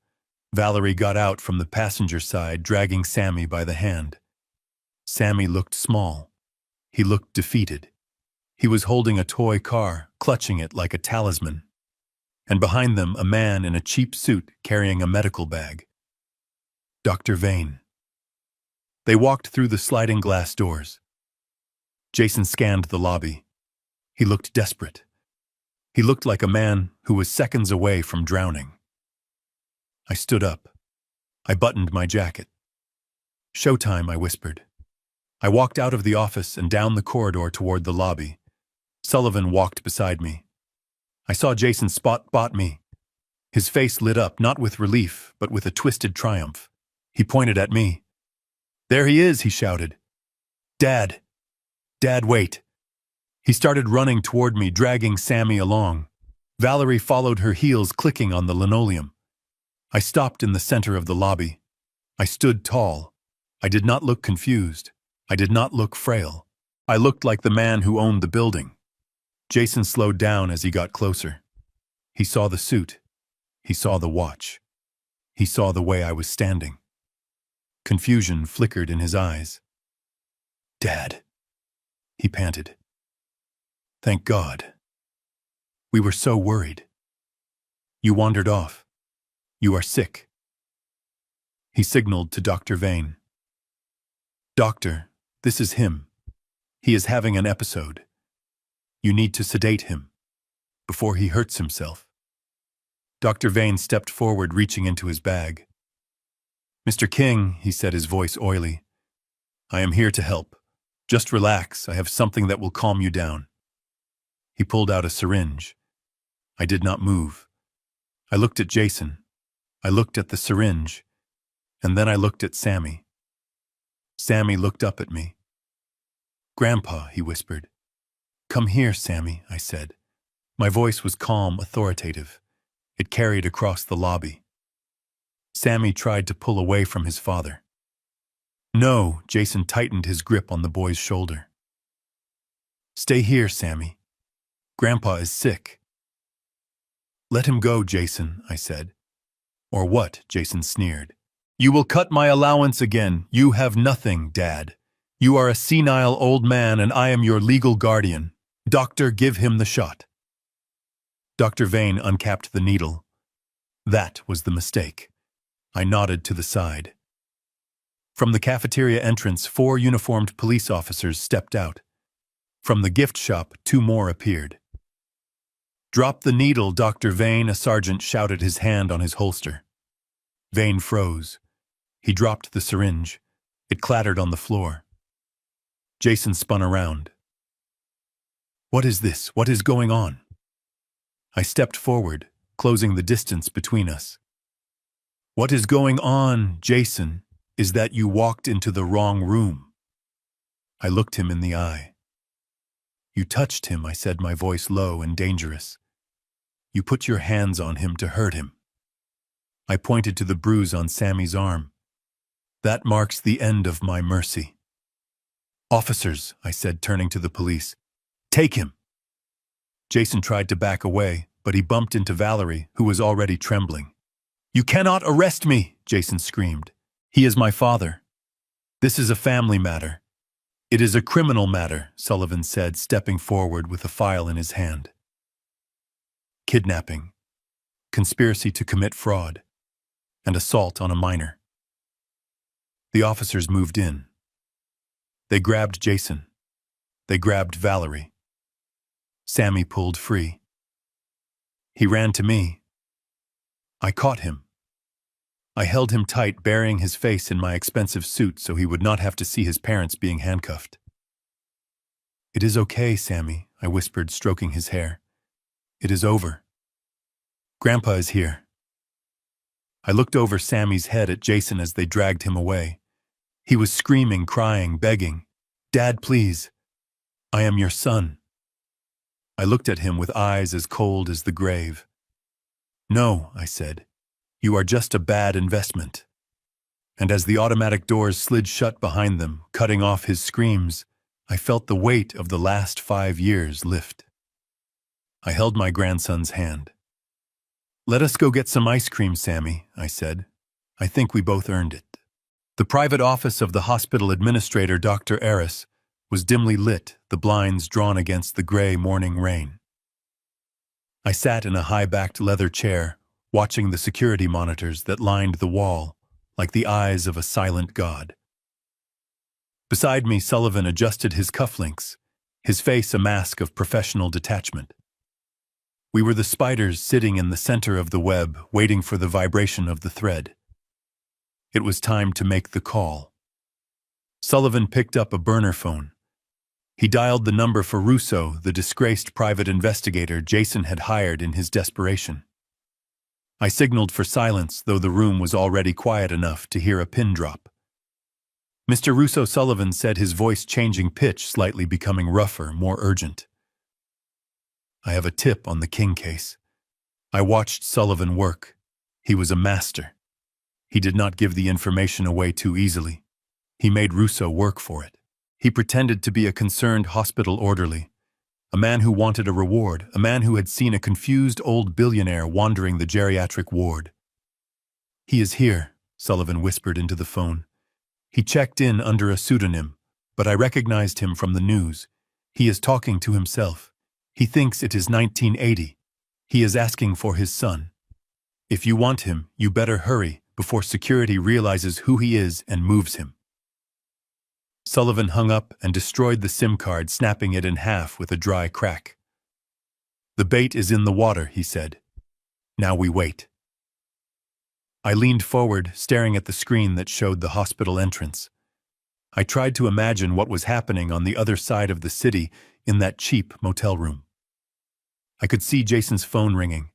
Valerie got out from the passenger side, dragging Sammy by the hand. Sammy looked small. He looked defeated. He was holding a toy car, clutching it like a talisman. And behind them, a man in a cheap suit carrying a medical bag. Dr. Vane. They walked through the sliding glass doors. Jason scanned the lobby. He looked desperate. He looked like a man who was seconds away from drowning. I stood up. I buttoned my jacket. Showtime, I whispered. I walked out of the office and down the corridor toward the lobby. Sullivan walked beside me. I saw Jason spot me. His face lit up, not with relief, but with a twisted triumph. He pointed at me. There he is, he shouted. Dad. Dad, wait. He started running toward me, dragging Sammy along. Valerie followed her heels, clicking on the linoleum. I stopped in the center of the lobby. I stood tall. I did not look confused. I did not look frail. I looked like the man who owned the building. Jason slowed down as he got closer. He saw the suit. He saw the watch. He saw the way I was standing. Confusion flickered in his eyes. Dad, he panted. Thank God. We were so worried. You wandered off. You are sick. He signaled to Dr. Vane. Doctor, this is him. He is having an episode. You need to sedate him before he hurts himself. Dr. Vane stepped forward, reaching into his bag. Mr. King, he said, his voice oily. I am here to help. Just relax. I have something that will calm you down. He pulled out a syringe. I did not move. I looked at Jason. I looked at the syringe. And then I looked at Sammy. Sammy looked up at me. Grandpa, he whispered. Come here, Sammy, I said. My voice was calm, authoritative. It carried across the lobby. Sammy tried to pull away from his father. No, Jason tightened his grip on the boy's shoulder. Stay here, Sammy. Grandpa is sick. Let him go, Jason, I said. Or what? Jason sneered. You will cut my allowance again. You have nothing, Dad. You are a senile old man and I am your legal guardian. Doctor, give him the shot. Dr. Vane uncapped the needle. That was the mistake. I nodded to the side. From the cafeteria entrance, 4 uniformed police officers stepped out. From the gift shop, 2 more appeared. "Drop the needle, Dr. Vane," a sergeant shouted, his hand on his holster. Vane froze. He dropped the syringe. It clattered on the floor. Jason spun around. "What is this? What is going on?" I stepped forward, closing the distance between us. "What is going on, Jason, is that you walked into the wrong room." I looked him in the eye. "You touched him," I said, my voice low and dangerous. "You put your hands on him to hurt him." I pointed to the bruise on Sammy's arm. "That marks the end of my mercy." "Officers," I said, turning to the police, "take him." Jason tried to back away, but he bumped into Valerie, who was already trembling. "You cannot arrest me," Jason screamed. "He is my father. This is a family matter." "It is a criminal matter," Sullivan said, stepping forward with a file in his hand. "Kidnapping, conspiracy to commit fraud, and assault on a minor." The officers moved in. They grabbed Jason. They grabbed Valerie. Sammy pulled free. He ran to me. I caught him. I held him tight, burying his face in my expensive suit so he would not have to see his parents being handcuffed. "It is okay, Sammy," I whispered, stroking his hair. "It is over. Grandpa is here." I looked over Sammy's head at Jason as they dragged him away. He was screaming, crying, begging, "Dad, please. I am your son." I looked at him with eyes as cold as the grave. "No," I said. "You are just a bad investment." And as the automatic doors slid shut behind them, cutting off his screams, I felt the weight of the last 5 years lift. I held my grandson's hand. "Let us go get some ice cream, Sammy," I said. "I think we both earned it." The private office of the hospital administrator, Dr. Aris, was dimly lit, the blinds drawn against the gray morning rain. I sat in a high-backed leather chair, watching the security monitors that lined the wall, like the eyes of a silent god. Beside me, Sullivan adjusted his cufflinks, his face a mask of professional detachment. We were the spiders sitting in the center of the web, waiting for the vibration of the thread. It was time to make the call. Sullivan picked up a burner phone. He dialed the number for Russo, the disgraced private investigator Jason had hired in his desperation. I signaled for silence, though the room was already quiet enough to hear a pin drop. Mr. Russo, Sullivan said, his voice changing pitch, slightly becoming rougher, more urgent. "I have a tip on the King case." I watched Sullivan work. He was a master. He did not give the information away too easily. He made Russo work for it. He pretended to be a concerned hospital orderly, a man who wanted a reward, a man who had seen a confused old billionaire wandering the geriatric ward. "He is here," Sullivan whispered into the phone. "He checked in under a pseudonym, but I recognized him from the news. He is talking to himself. He thinks it is 1980. He is asking for his son. If you want him, you better hurry before security realizes who he is and moves him." Sullivan hung up and destroyed the SIM card, snapping it in half with a dry crack. "The bait is in the water," he said. "Now we wait." I leaned forward, staring at the screen that showed the hospital entrance. I tried to imagine what was happening on the other side of the city in that cheap motel room. I could see Jason's phone ringing.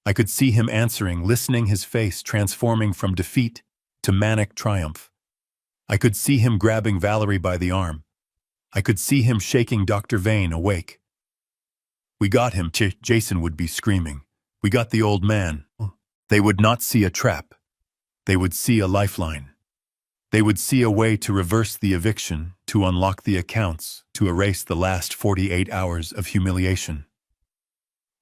I could see him answering, listening, his face transforming from defeat to manic triumph. I could see him grabbing Valerie by the arm. I could see him shaking Dr. Vane awake. "We got him," Jason would be screaming. "We got the old man." They would not see a trap. They would see a lifeline. They would see a way to reverse the eviction, to unlock the accounts, to erase the last 48 hours of humiliation.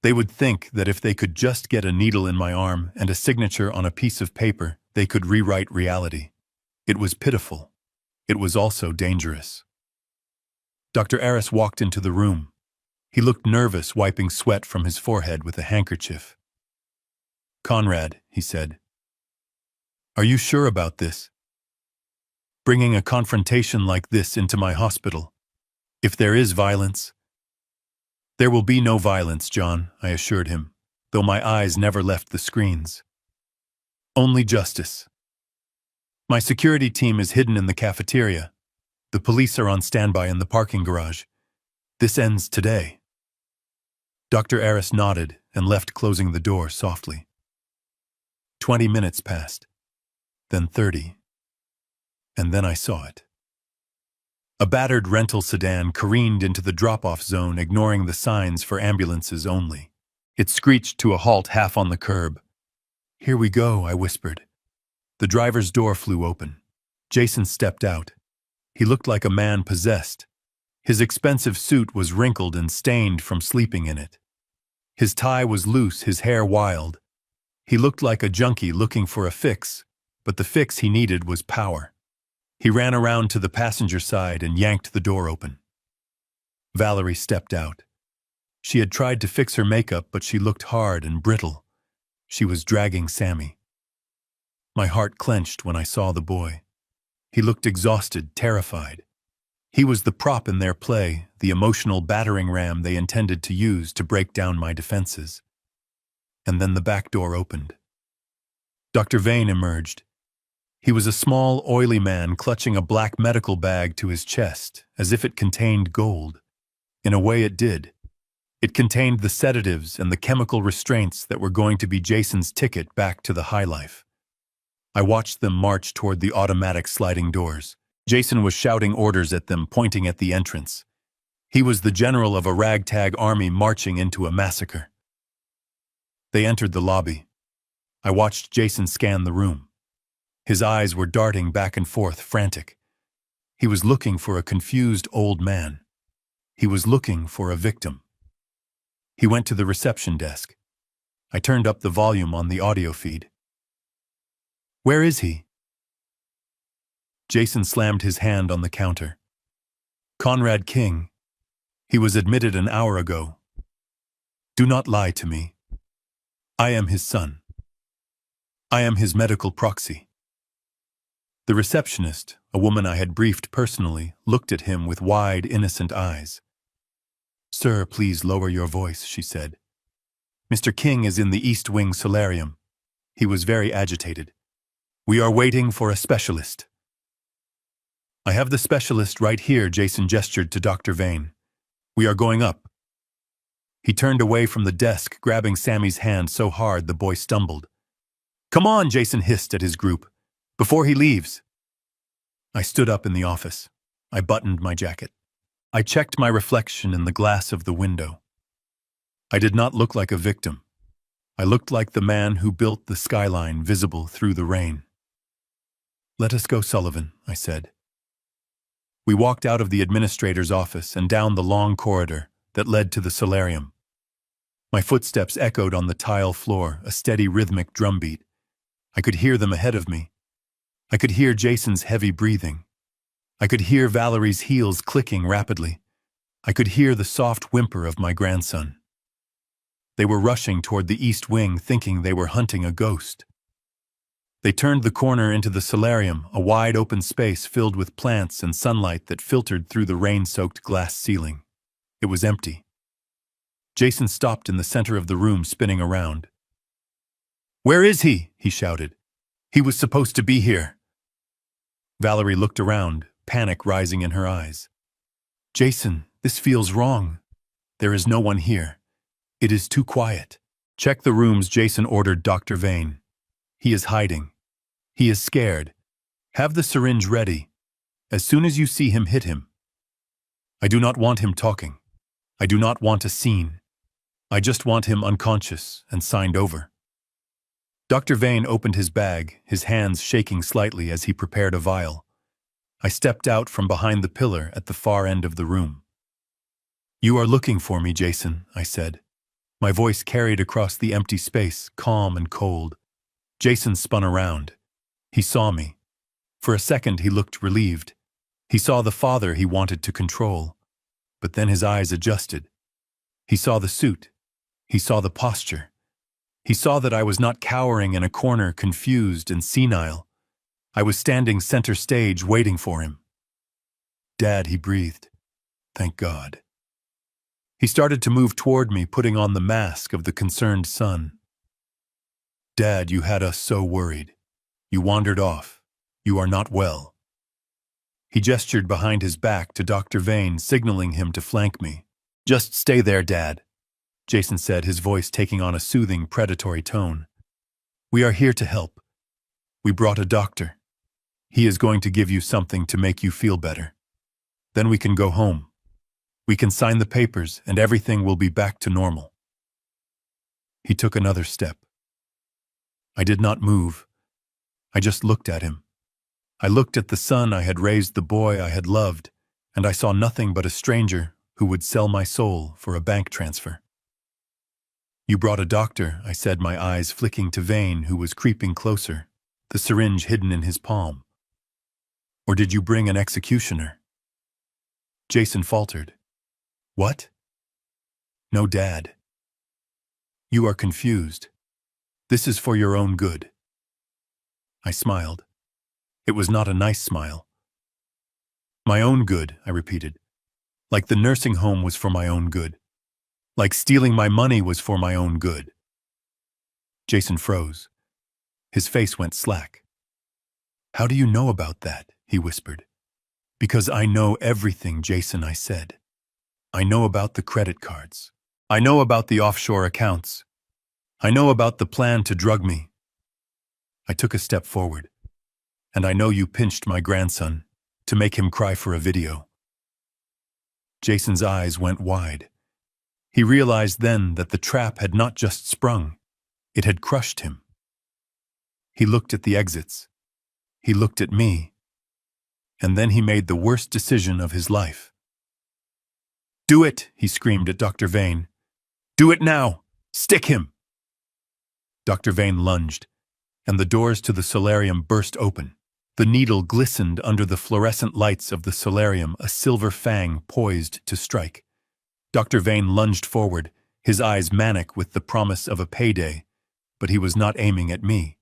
They would think that if they could just get a needle in my arm and a signature on a piece of paper, they could rewrite reality. It was pitiful. It was also dangerous. Dr. Aris walked into the room. He looked nervous, wiping sweat from his forehead with a handkerchief. "Conrad," he said, "are you sure about this? Bringing a confrontation like this into my hospital? If there is violence—" "There will be no violence, John," I assured him, though my eyes never left the screens. "Only justice. My security team is hidden in the cafeteria. The police are on standby in the parking garage. This ends today." Dr. Aris nodded and left, closing the door softly. 20 minutes passed, then 30, and then I saw it. A battered rental sedan careened into the drop-off zone, ignoring the signs for ambulances only. It screeched to a halt half on the curb. "Here we go," I whispered. The driver's door flew open. Jason stepped out. He looked like a man possessed. His expensive suit was wrinkled and stained from sleeping in it. His tie was loose, his hair wild. He looked like a junkie looking for a fix, but the fix he needed was power. He ran around to the passenger side and yanked the door open. Valerie stepped out. She had tried to fix her makeup, but she looked hard and brittle. She was dragging Sammy. My heart clenched when I saw the boy. He looked exhausted, terrified. He was the prop in their play, the emotional battering ram they intended to use to break down my defenses. And then the back door opened. Dr. Vane emerged. He was a small, oily man clutching a black medical bag to his chest, as if it contained gold. In a way it did. It contained the sedatives and the chemical restraints that were going to be Jason's ticket back to the high life. I watched them march toward the automatic sliding doors. Jason was shouting orders at them, pointing at the entrance. He was the general of a ragtag army marching into a massacre. They entered the lobby. I watched Jason scan the room. His eyes were darting back and forth, frantic. He was looking for a confused old man. He was looking for a victim. He went to the reception desk. I turned up the volume on the audio feed. "Where is he?" Jason slammed his hand on the counter. "Conrad King. He was admitted an hour ago. Do not lie to me. I am his son. I am his medical proxy." The receptionist, a woman I had briefed personally, looked at him with wide, innocent eyes. "Sir, please lower your voice," she said. "Mr. King is in the East Wing solarium." He was very agitated. "We are waiting for a specialist." "I have the specialist right here," Jason gestured to Dr. Vane. "We are going up." He turned away from the desk, grabbing Sammy's hand so hard the boy stumbled. "Come on," Jason hissed at his group, "before he leaves." I stood up in the office. I buttoned my jacket. I checked my reflection in the glass of the window. I did not look like a victim. I looked like the man who built the skyline visible through the rain. "Let us go, Sullivan," I said. We walked out of the administrator's office and down the long corridor that led to the solarium. My footsteps echoed on the tile floor, a steady rhythmic drumbeat. I could hear them ahead of me. I could hear Jason's heavy breathing. I could hear Valerie's heels clicking rapidly. I could hear the soft whimper of my grandson. They were rushing toward the East Wing, thinking they were hunting a ghost. They turned the corner into the solarium, a wide open space filled with plants and sunlight that filtered through the rain-soaked glass ceiling. It was empty. Jason stopped in the center of the room, spinning around. "Where is he?" he shouted. "He was supposed to be here." Valerie looked around, panic rising in her eyes. "Jason, this feels wrong. There is no one here. It is too quiet." "Check the rooms," Jason ordered Dr. Vane. "He is hiding. He is scared. Have the syringe ready. As soon as you see him, hit him. I do not want him talking. I do not want a scene. I just want him unconscious and signed over." Dr. Vane opened his bag, his hands shaking slightly as he prepared a vial. I stepped out from behind the pillar at the far end of the room. "You are looking for me, Jason," I said. My voice carried across the empty space, calm and cold. Jason spun around. He saw me. For a second he looked relieved. He saw the father he wanted to control. But then his eyes adjusted. He saw the suit. He saw the posture. He saw that I was not cowering in a corner, confused and senile. I was standing center stage, waiting for him. "Dad," he breathed. "Thank God." He started to move toward me, putting on the mask of the concerned son. "Dad, you had us so worried. You wandered off. You are not well." He gestured behind his back to Dr. Vane, signaling him to flank me. "Just stay there, Dad," Jason said, his voice taking on a soothing, predatory tone. "We are here to help. We brought a doctor. He is going to give you something to make you feel better. Then we can go home. We can sign the papers and everything will be back to normal." He took another step. I did not move. I just looked at him. I looked at the son I had raised, the boy I had loved, and I saw nothing but a stranger who would sell my soul for a bank transfer. "You brought a doctor," I said, my eyes flicking to Vane, who was creeping closer, the syringe hidden in his palm. "Or did you bring an executioner?" Jason faltered. "What?" "No, Dad. You are confused. This is for your own good." I smiled. It was not a nice smile. "My own good," I repeated. "Like the nursing home was for my own good. Like stealing my money was for my own good." Jason froze. His face went slack. "How do you know about that?" he whispered. "Because I know everything, Jason," I said. "I know about the credit cards. I know about the offshore accounts. I know about the plan to drug me." I took a step forward. "And I know you pinched my grandson to make him cry for a video." Jason's eyes went wide. He realized then that the trap had not just sprung, it had crushed him. He looked at the exits. He looked at me. And then he made the worst decision of his life. "Do it," he screamed at Dr. Vane. "Do it now! Stick him!" Dr. Vane lunged, and the doors to the solarium burst open. The needle glistened under the fluorescent lights of the solarium, a silver fang poised to strike. Dr. Vane lunged forward, his eyes manic with the promise of a payday, but he was not aiming at me.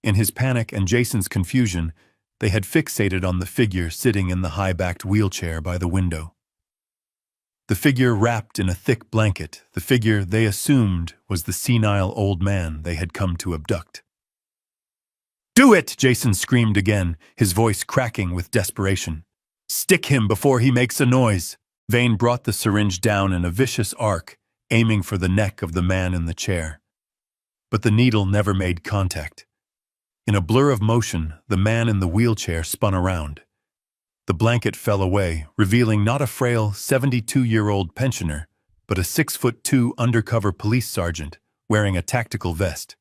In his panic and Jason's confusion, they had fixated on the figure sitting in the high-backed wheelchair by the window. The figure wrapped in a thick blanket, the figure they assumed was the senile old man they had come to abduct. "Do it!" Jason screamed again, his voice cracking with desperation. "Stick him before he makes a noise." Vane brought the syringe down in a vicious arc, aiming for the neck of the man in the chair. But the needle never made contact. In a blur of motion, the man in the wheelchair spun around. The blanket fell away, revealing not a frail 72-year-old pensioner, but a 6'2" undercover police sergeant wearing a tactical vest.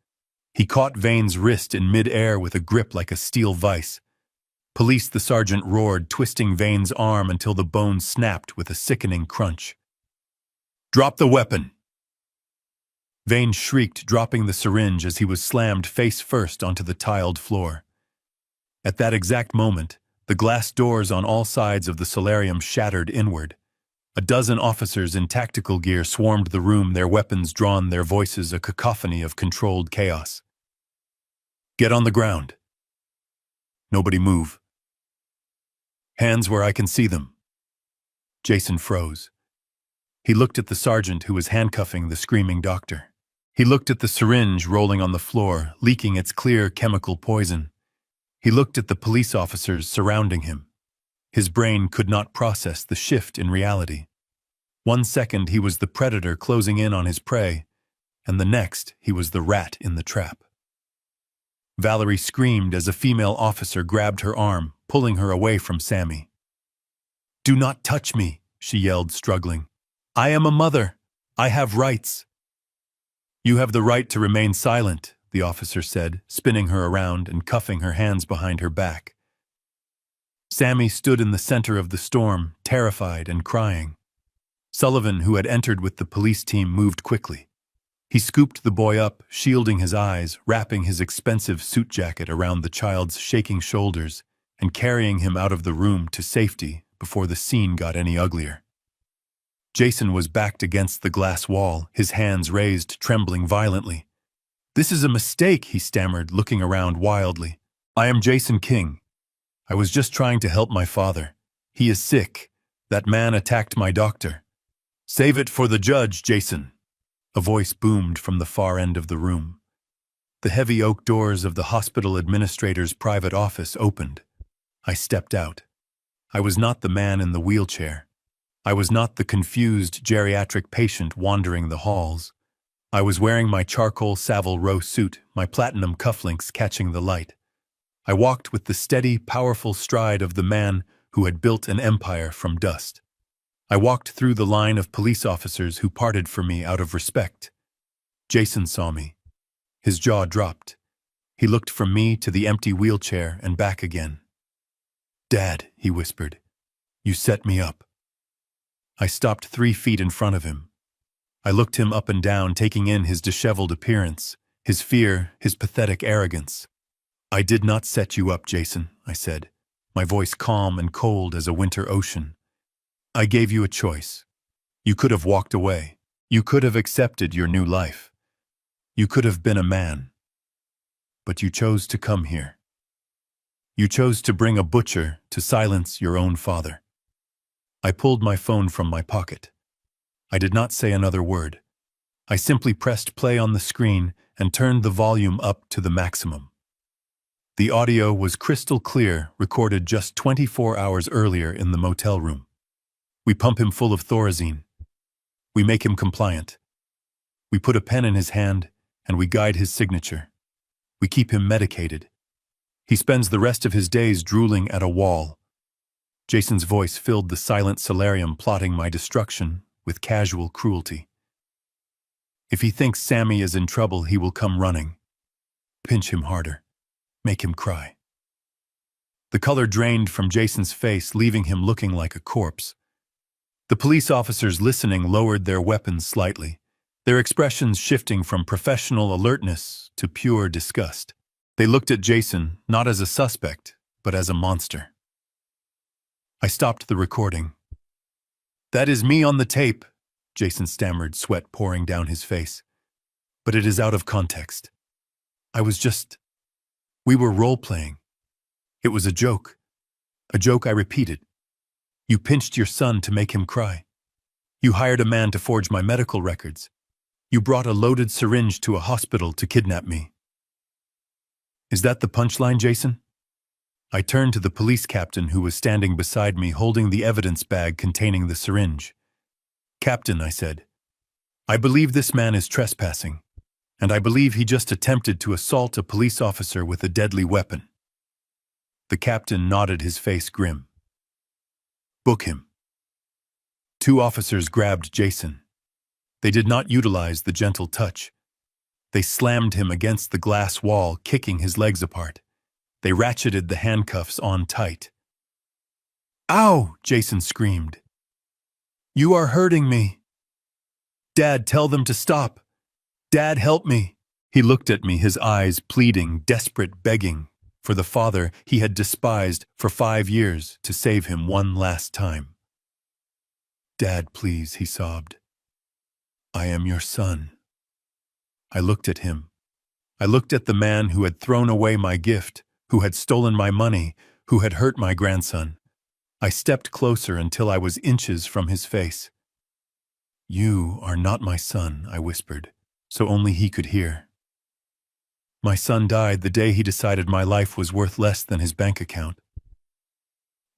He caught Vane's wrist in mid-air with a grip like a steel vise. "Police," the sergeant roared, twisting Vane's arm until the bone snapped with a sickening crunch. "Drop the weapon!" Vane shrieked, dropping the syringe as he was slammed face first onto the tiled floor. At that exact moment, the glass doors on all sides of the solarium shattered inward. A dozen officers in tactical gear swarmed the room, their weapons drawn, their voices a cacophony of controlled chaos. "Get on the ground. Nobody move. Hands where I can see them." Jason froze. He looked at the sergeant who was handcuffing the screaming doctor. He looked at the syringe rolling on the floor, leaking its clear chemical poison. He looked at the police officers surrounding him. His brain could not process the shift in reality. 1 second he was the predator closing in on his prey, and the next he was the rat in the trap. Valerie screamed as a female officer grabbed her arm, pulling her away from Sammy. "Do not touch me," she yelled, struggling. "I am a mother. I have rights." "You have the right to remain silent," the officer said, spinning her around and cuffing her hands behind her back. Sammy stood in the center of the storm, terrified and crying. Sullivan, who had entered with the police team, moved quickly. He scooped the boy up, shielding his eyes, wrapping his expensive suit jacket around the child's shaking shoulders, and carrying him out of the room to safety before the scene got any uglier. Jason was backed against the glass wall, his hands raised, trembling violently. "This is a mistake," he stammered, looking around wildly. "I am Jason King. I was just trying to help my father. He is sick. That man attacked my doctor." "Save it for the judge, Jason." A voice boomed from the far end of the room. The heavy oak doors of the hospital administrator's private office opened. I stepped out. I was not the man in the wheelchair. I was not the confused geriatric patient wandering the halls. I was wearing my charcoal Savile Row suit, my platinum cufflinks catching the light. I walked with the steady, powerful stride of the man who had built an empire from dust. I walked through the line of police officers who parted for me out of respect. Jason saw me. His jaw dropped. He looked from me to the empty wheelchair and back again. "Dad," he whispered, "you set me up." I stopped 3 feet in front of him. I looked him up and down, taking in his disheveled appearance, his fear, his pathetic arrogance. "I did not set you up, Jason," I said, my voice calm and cold as a winter ocean. "I gave you a choice. You could have walked away. You could have accepted your new life. You could have been a man. But you chose to come here. You chose to bring a butcher to silence your own father." I pulled my phone from my pocket. I did not say another word. I simply pressed play on the screen and turned the volume up to the maximum. The audio was crystal clear, recorded just 24 hours earlier in the motel room. We pump him full of Thorazine. We make him compliant. We put a pen in his hand, and we guide his signature. We keep him medicated. He spends the rest of his days drooling at a wall. Jason's voice filled the silent solarium, plotting my destruction with casual cruelty. "If he thinks Sammy is in trouble, he will come running. Pinch him harder. Make him cry." The color drained from Jason's face, leaving him looking like a corpse. The police officers listening lowered their weapons slightly, their expressions shifting from professional alertness to pure disgust. They looked at Jason not as a suspect, but as a monster. I stopped the recording. "That is me on the tape," Jason stammered, sweat pouring down his face. "But it is out of context. We were role-playing. It was a joke. A joke I repeated. You pinched your son to make him cry. You hired a man to forge my medical records. You brought a loaded syringe to a hospital to kidnap me." "Is that the punchline, Jason?" I turned to the police captain who was standing beside me, holding the evidence bag containing the syringe. "Captain," I said, "I believe this man is trespassing, and I believe he just attempted to assault a police officer with a deadly weapon." The captain nodded, his face grim. "Book him." 2 officers grabbed Jason. They did not utilize the gentle touch. They slammed him against the glass wall, kicking his legs apart. They ratcheted the handcuffs on tight. "Ow!" Jason screamed. "You are hurting me. Dad, tell them to stop. Dad, help me." He looked at me, his eyes pleading, desperate, begging for the father he had despised for 5 years to save him one last time. "Dad, please," he sobbed. "I am your son." I looked at him. I looked at the man who had thrown away my gift, who had stolen my money, who had hurt my grandson. I stepped closer until I was inches from his face. "You are not my son," I whispered, so only he could hear. "My son died the day he decided my life was worth less than his bank account.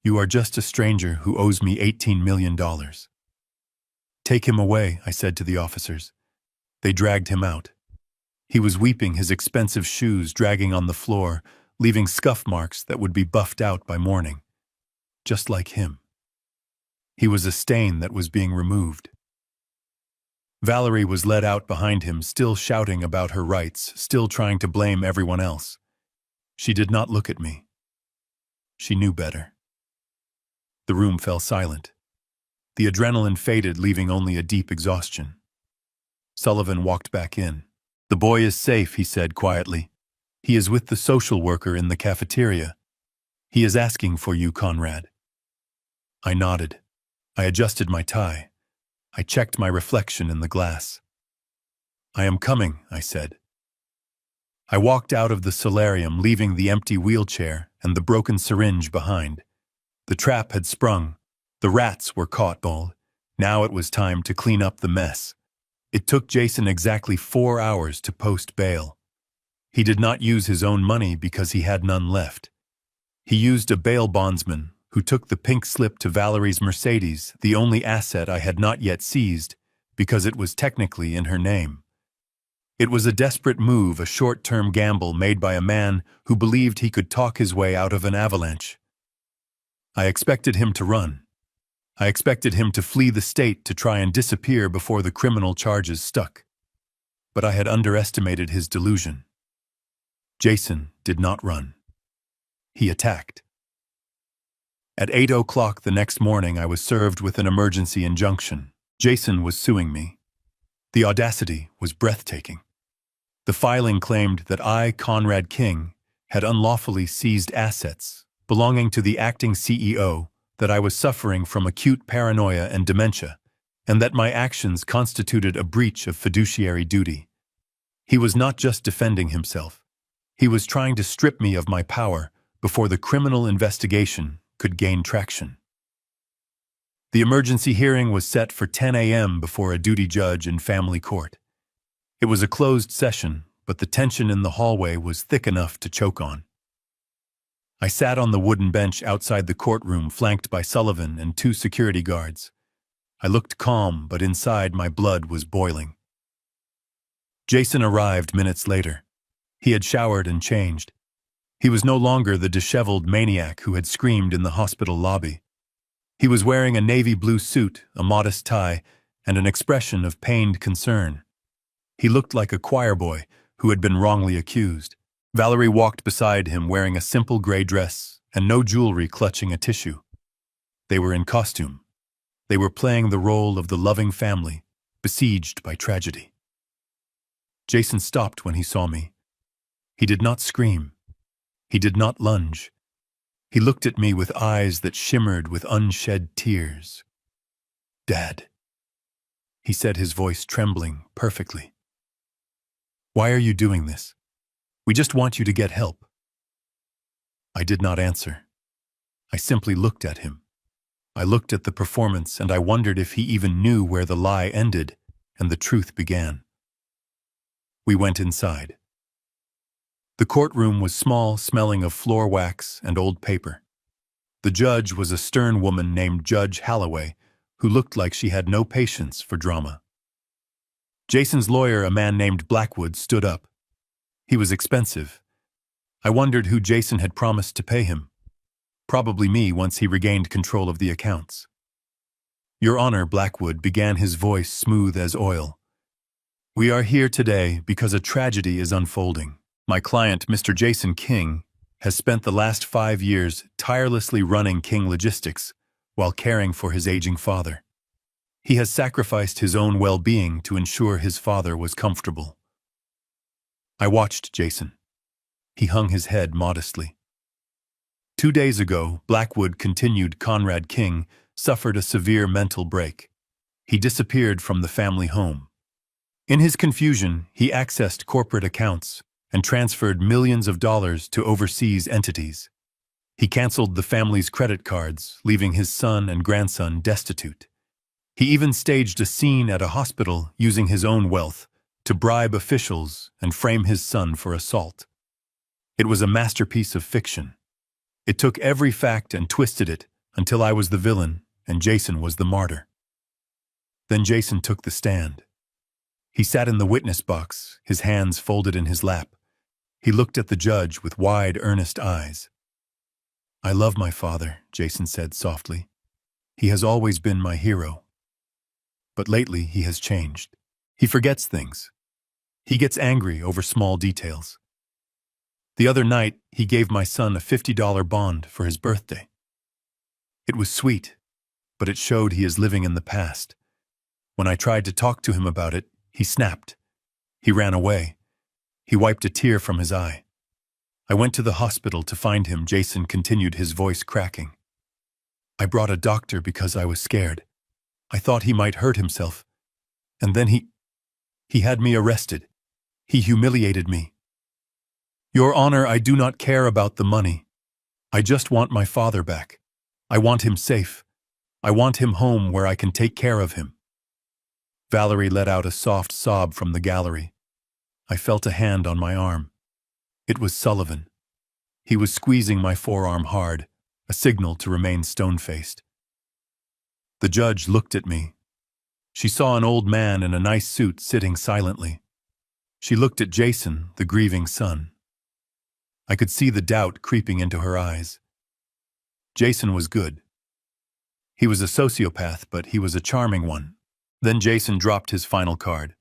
You are just a stranger who owes me $18 million. Take him away," I said to the officers. They dragged him out. He was weeping, his expensive shoes dragging on the floor, leaving scuff marks that would be buffed out by morning. Just like him. He was a stain that was being removed. Valerie was led out behind him, still shouting about her rights, still trying to blame everyone else. She did not look at me. She knew better. The room fell silent. The adrenaline faded, leaving only a deep exhaustion. Sullivan walked back in. "The boy is safe," he said quietly. "He is with the social worker in the cafeteria. He is asking for you, Conrad." I nodded. I adjusted my tie. I checked my reflection in the glass. "I am coming," I said. I walked out of the solarium, leaving the empty wheelchair and the broken syringe behind. The trap had sprung. The rats were caught. Now it was time to clean up the mess. It took Jason exactly 4 hours to post bail. He did not use his own money because he had none left. He used a bail bondsman who took the pink slip to Valerie's Mercedes, the only asset I had not yet seized, because it was technically in her name. It was a desperate move, a short-term gamble made by a man who believed he could talk his way out of an avalanche. I expected him to run. I expected him to flee the state to try and disappear before the criminal charges stuck. But I had underestimated his delusion. Jason did not run. He attacked. At 8 o'clock the next morning, I was served with an emergency injunction. Jason was suing me. The audacity was breathtaking. The filing claimed that I, Conrad King, had unlawfully seized assets belonging to the acting CEO, that I was suffering from acute paranoia and dementia, and that my actions constituted a breach of fiduciary duty. He was not just defending himself. He was trying to strip me of my power before the criminal investigation could gain traction. The emergency hearing was set for 10 a.m. before a duty judge in family court. It was a closed session, but the tension in the hallway was thick enough to choke on. I sat on the wooden bench outside the courtroom, flanked by Sullivan and 2 security guards. I looked calm, but inside my blood was boiling. Jason arrived minutes later. He had showered and changed. He was no longer the disheveled maniac who had screamed in the hospital lobby. He was wearing a navy blue suit, a modest tie, and an expression of pained concern. He looked like a choir boy who had been wrongly accused. Valerie walked beside him wearing a simple gray dress and no jewelry, clutching a tissue. They were in costume. They were playing the role of the loving family, besieged by tragedy. Jason stopped when he saw me. He did not scream. He did not lunge. He looked at me with eyes that shimmered with unshed tears. "Dad," he said, his voice trembling perfectly. "Why are you doing this? We just want you to get help." I did not answer. I simply looked at him. I looked at the performance, and I wondered if he even knew where the lie ended and the truth began. We went inside. The courtroom was small, smelling of floor wax and old paper. The judge was a stern woman named Judge Halloway, who looked like she had no patience for drama. Jason's lawyer, a man named Blackwood, stood up. He was expensive. I wondered who Jason had promised to pay him. Probably me, once he regained control of the accounts. "Your Honor," Blackwood began, his voice smooth as oil. "We are here today because a tragedy is unfolding. My client, Mr. Jason King, has spent the last 5 years tirelessly running King Logistics while caring for his aging father. He has sacrificed his own well-being to ensure his father was comfortable." I watched Jason. He hung his head modestly. 2 days ago, Blackwood continued, Conrad King suffered a severe mental break. He disappeared from the family home. In his confusion, he accessed corporate accounts and transferred millions of dollars to overseas entities. He canceled the family's credit cards, leaving his son and grandson destitute. He even staged a scene at a hospital using his own wealth to bribe officials and frame his son for assault. It was a masterpiece of fiction. It took every fact and twisted it until I was the villain and Jason was the martyr. Then Jason took the stand. He sat in the witness box, his hands folded in his lap. He looked at the judge with wide, earnest eyes. "I love my father," Jason said softly. "He has always been my hero. But lately he has changed. He forgets things. He gets angry over small details. The other night, he gave my son a $50 bond for his birthday. It was sweet, but it showed he is living in the past. When I tried to talk to him about it, he snapped. He ran away. He wiped a tear from his eye. I went to the hospital to find him," Jason continued, his voice cracking. "I brought a doctor because I was scared. I thought he might hurt himself. And then he had me arrested. He humiliated me. Your Honor, I do not care about the money. I just want my father back. I want him safe. I want him home where I can take care of him. Valerie let out a soft sob from the gallery. I felt a hand on my arm. It was Sullivan. He was squeezing my forearm hard, a signal to remain stone-faced. The judge looked at me. She saw an old man in a nice suit sitting silently. She looked at Jason, the grieving son. I could see the doubt creeping into her eyes. Jason was good. He was a sociopath, but he was a charming one. Then Jason dropped his final card.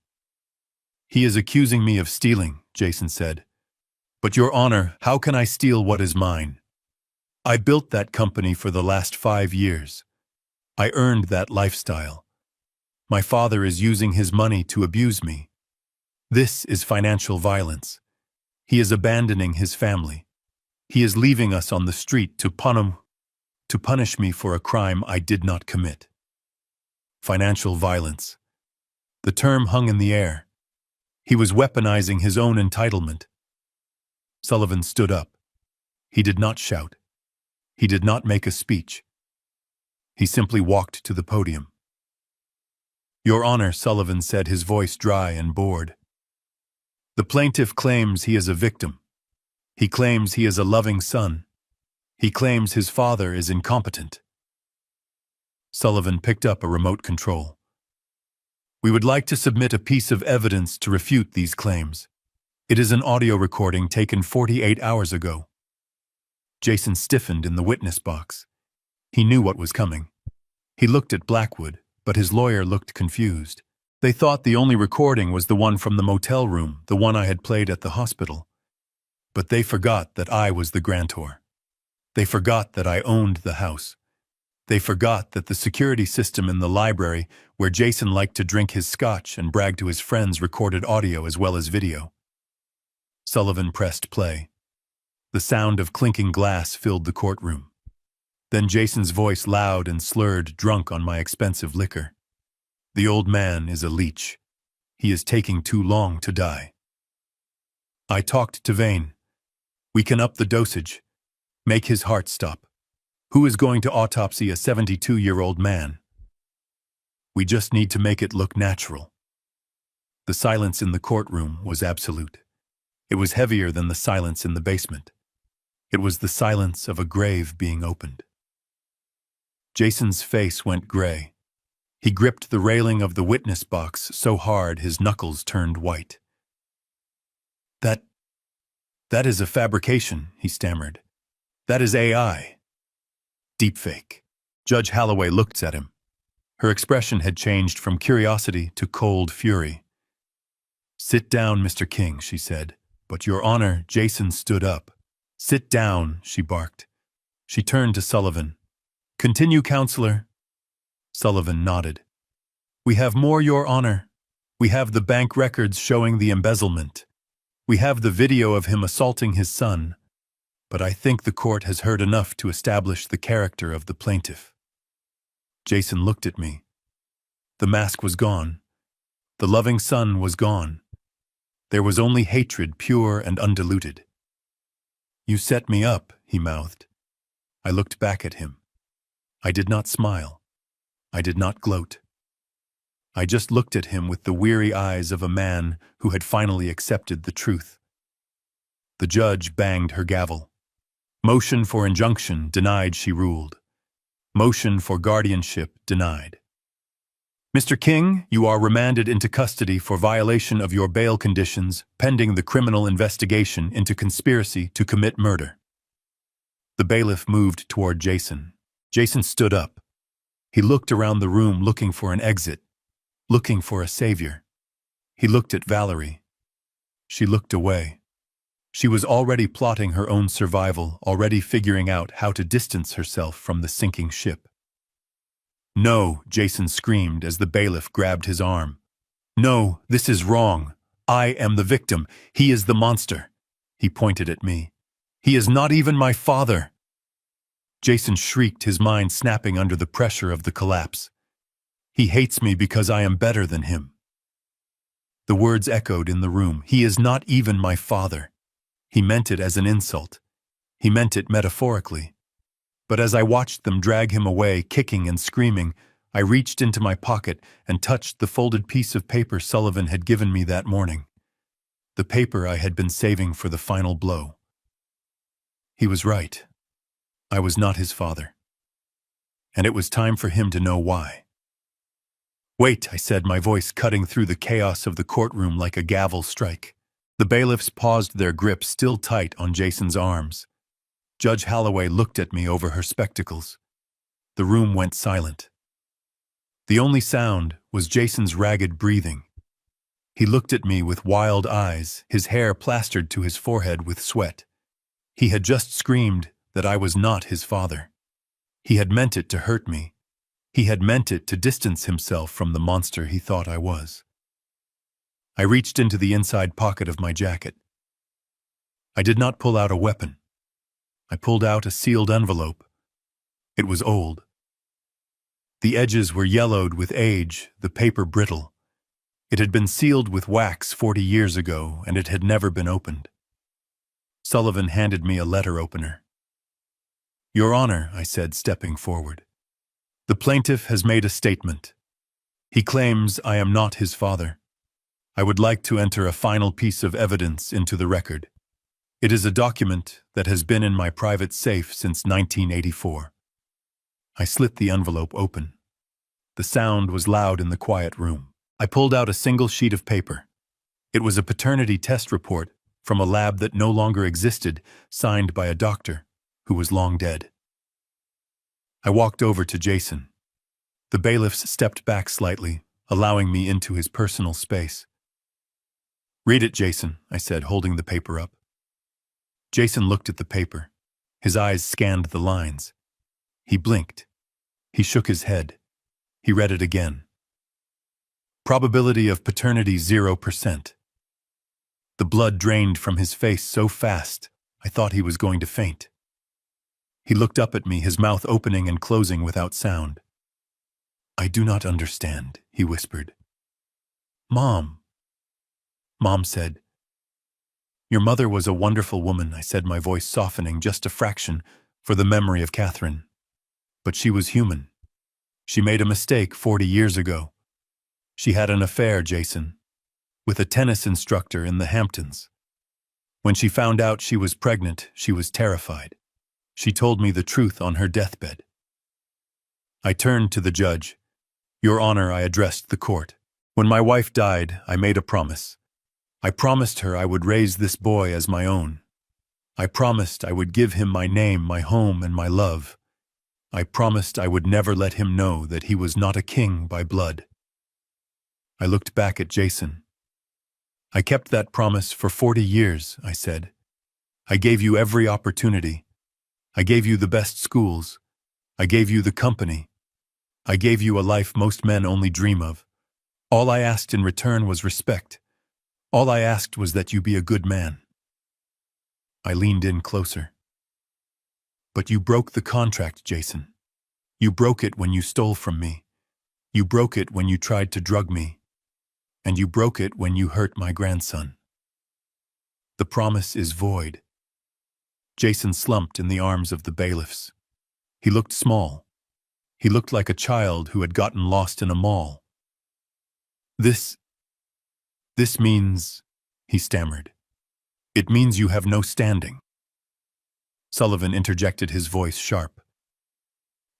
He is accusing me of stealing, Jason said. But Your Honor, how can I steal what is mine? I built that company for the last 5 years. I earned that lifestyle. My father is using his money to abuse me. This is financial violence. He is abandoning his family. He is leaving us on the street to punish me for a crime I did not commit. Financial violence. The term hung in the air. He was weaponizing his own entitlement. Sullivan stood up. He did not shout. He did not make a speech. He simply walked to the podium. Your Honor, Sullivan said, his voice dry and bored. The plaintiff claims he is a victim. He claims he is a loving son. He claims his father is incompetent. Sullivan picked up a remote control. We would like to submit a piece of evidence to refute these claims. It is an audio recording taken 48 hours ago. Jason stiffened in the witness box. He knew what was coming. He looked at Blackwood, but his lawyer looked confused. They thought the only recording was the one from the motel room, the one I had played at the hospital. But they forgot that I was the grantor. They forgot that I owned the house. They forgot that the security system in the library, where Jason liked to drink his scotch and brag to his friends, recorded audio as well as video. Sullivan pressed play. The sound of clinking glass filled the courtroom. Then Jason's voice, loud and slurred, drunk on my expensive liquor. The old man is a leech. He is taking too long to die. I talked to Vane. We can up the dosage. Make his heart stop. Who is going to autopsy a 72-year-old man? We just need to make it look natural. The silence in the courtroom was absolute. It was heavier than the silence in the basement. It was the silence of a grave being opened. Jason's face went gray. He gripped the railing of the witness box so hard his knuckles turned white. That is a fabrication, he stammered. That is AI. Deepfake. Judge Holloway looked at him. Her expression had changed from curiosity to cold fury. Sit down, Mr. King, she said. But Your Honor, Jason stood up. Sit down, she barked. She turned to Sullivan. Continue, counselor. Sullivan nodded. We have more, Your Honor. We have the bank records showing the embezzlement. We have the video of him assaulting his son. But I think the court has heard enough to establish the character of the plaintiff. Jason looked at me. The mask was gone. The loving son was gone. There was only hatred, pure and undiluted. You set me up, he mouthed. I looked back at him. I did not smile. I did not gloat. I just looked at him with the weary eyes of a man who had finally accepted the truth. The judge banged her gavel. Motion for injunction denied, she ruled. Motion for guardianship denied. Mr. King, you are remanded into custody for violation of your bail conditions pending the criminal investigation into conspiracy to commit murder. The bailiff moved toward Jason. Jason stood up. He looked around the room looking for an exit, looking for a savior. He looked at Valerie. She looked away. She was already plotting her own survival, already figuring out how to distance herself from the sinking ship. No, Jason screamed as the bailiff grabbed his arm. No, this is wrong. I am the victim. He is the monster. He pointed at me. He is not even my father. Jason shrieked, his mind snapping under the pressure of the collapse. He hates me because I am better than him. The words echoed in the room. He is not even my father. He meant it as an insult. He meant it metaphorically. But as I watched them drag him away, kicking and screaming, I reached into my pocket and touched the folded piece of paper Sullivan had given me that morning. The paper I had been saving for the final blow. He was right. I was not his father. And it was time for him to know why. "Wait," I said, my voice cutting through the chaos of the courtroom like a gavel strike. The bailiffs paused, their grip still tight on Jason's arms. Judge Holloway looked at me over her spectacles. The room went silent. The only sound was Jason's ragged breathing. He looked at me with wild eyes, his hair plastered to his forehead with sweat. He had just screamed that I was not his father. He had meant it to hurt me. He had meant it to distance himself from the monster he thought I was. I reached into the inside pocket of my jacket. I did not pull out a weapon. I pulled out a sealed envelope. It was old. The edges were yellowed with age, the paper brittle. It had been sealed with wax 40 years ago, and it had never been opened. Sullivan handed me a letter opener. "Your Honor," I said, stepping forward. "The plaintiff has made a statement. He claims I am not his father. I would like to enter a final piece of evidence into the record. It is a document that has been in my private safe since 1984. I slit the envelope open. The sound was loud in the quiet room. I pulled out a single sheet of paper. It was a paternity test report from a lab that no longer existed, signed by a doctor who was long dead. I walked over to Jason. The bailiffs stepped back slightly, allowing me into his personal space. "Read it, Jason," I said, holding the paper up. Jason looked at the paper. His eyes scanned the lines. He blinked. He shook his head. He read it again. "Probability of paternity 0%. The blood drained from his face so fast, I thought he was going to faint. He looked up at me, his mouth opening and closing without sound. "I do not understand," he whispered. "Mom." Mom said. "Your mother was a wonderful woman," I said, my voice softening just a fraction for the memory of Catherine. "But she was human. She made a mistake 40 years ago. She had an affair, Jason, with a tennis instructor in the Hamptons. When she found out she was pregnant, she was terrified. She told me the truth on her deathbed." I turned to the judge. "Your Honor," I addressed the court. "When my wife died, I made a promise. I promised her I would raise this boy as my own. I promised I would give him my name, my home, and my love. I promised I would never let him know that he was not a king by blood." I looked back at Jason. "I kept that promise for 40 years, I said. "I gave you every opportunity. I gave you the best schools. I gave you the company. I gave you a life most men only dream of. All I asked in return was respect. All I asked was that you be a good man." I leaned in closer. "But you broke the contract, Jason. You broke it when you stole from me. You broke it when you tried to drug me. And you broke it when you hurt my grandson. The promise is void." Jason slumped in the arms of the bailiffs. He looked small. He looked like a child who had gotten lost in a mall. This means," he stammered. "It means you have no standing." Sullivan interjected, his voice sharp.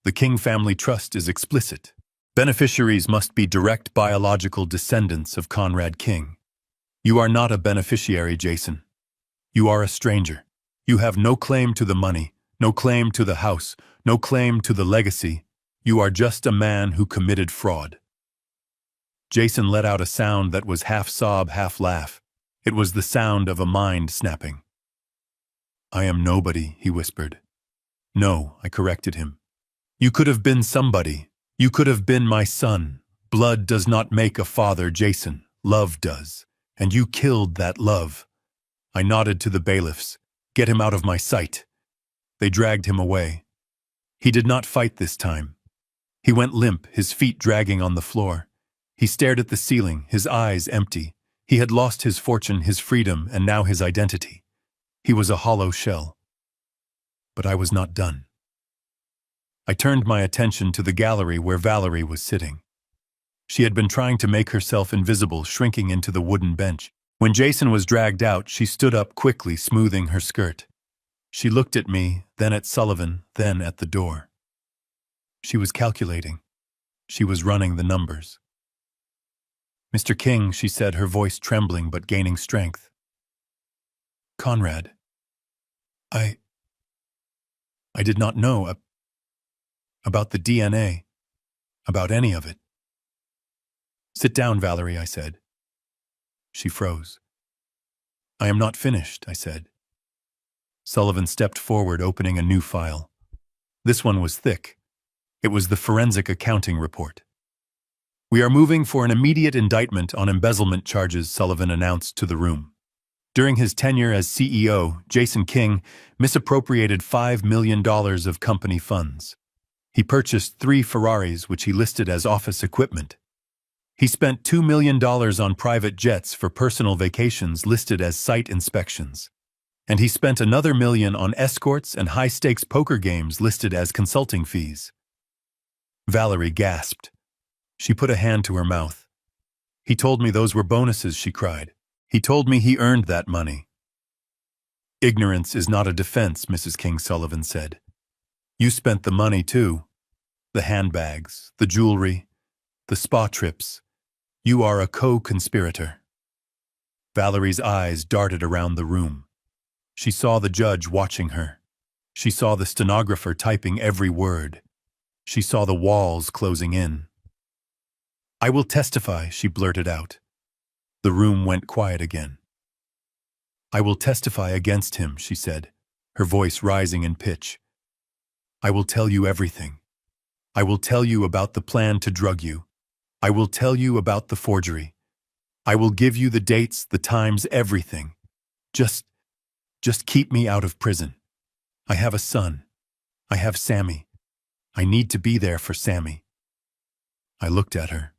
"The King Family Trust is explicit. Beneficiaries must be direct biological descendants of Conrad King. You are not a beneficiary, Jason. You are a stranger. You have no claim to the money, no claim to the house, no claim to the legacy. You are just a man who committed fraud." Jason let out a sound that was half sob, half laugh. It was the sound of a mind snapping. "I am nobody," he whispered. "No," I corrected him. "You could have been somebody. You could have been my son. Blood does not make a father, Jason. Love does. And you killed that love." I nodded to the bailiffs. "Get him out of my sight." They dragged him away. He did not fight this time. He went limp, his feet dragging on the floor. He stared at the ceiling, his eyes empty. He had lost his fortune, his freedom, and now his identity. He was a hollow shell. But I was not done. I turned my attention to the gallery where Valerie was sitting. She had been trying to make herself invisible, shrinking into the wooden bench. When Jason was dragged out, she stood up quickly, smoothing her skirt. She looked at me, then at Sullivan, then at the door. She was calculating. She was running the numbers. "Mr. King," she said, her voice trembling but gaining strength. "Conrad, I did not know about the DNA, about any of it." "Sit down, Valerie," I said. She froze. "I am not finished," I said. Sullivan stepped forward, opening a new file. This one was thick. It was the forensic accounting report. "We are moving for an immediate indictment on embezzlement charges," Sullivan announced to the room. During his tenure as CEO, Jason King misappropriated $5 million of company funds. He purchased 3 Ferraris, which he listed as office equipment. He spent $2 million on private jets for personal vacations listed as site inspections. And he spent another $1 million on escorts and high-stakes poker games listed as consulting fees. Valerie gasped. She put a hand to her mouth. "He told me those were bonuses," she cried. "He told me he earned that money." "Ignorance is not a defense," Mrs. King Sullivan said. "You spent the money too. The handbags, the jewelry, the spa trips. You are a co-conspirator." Valerie's eyes darted around the room. She saw the judge watching her. She saw the stenographer typing every word. She saw the walls closing in. "I will testify," she blurted out. The room went quiet again. "I will testify against him," she said, her voice rising in pitch. "I will tell you everything. I will tell you about the plan to drug you. I will tell you about the forgery. I will give you the dates, the times, everything. Just keep me out of prison. I have a son. I have Sammy. I need to be there for Sammy." I looked at her.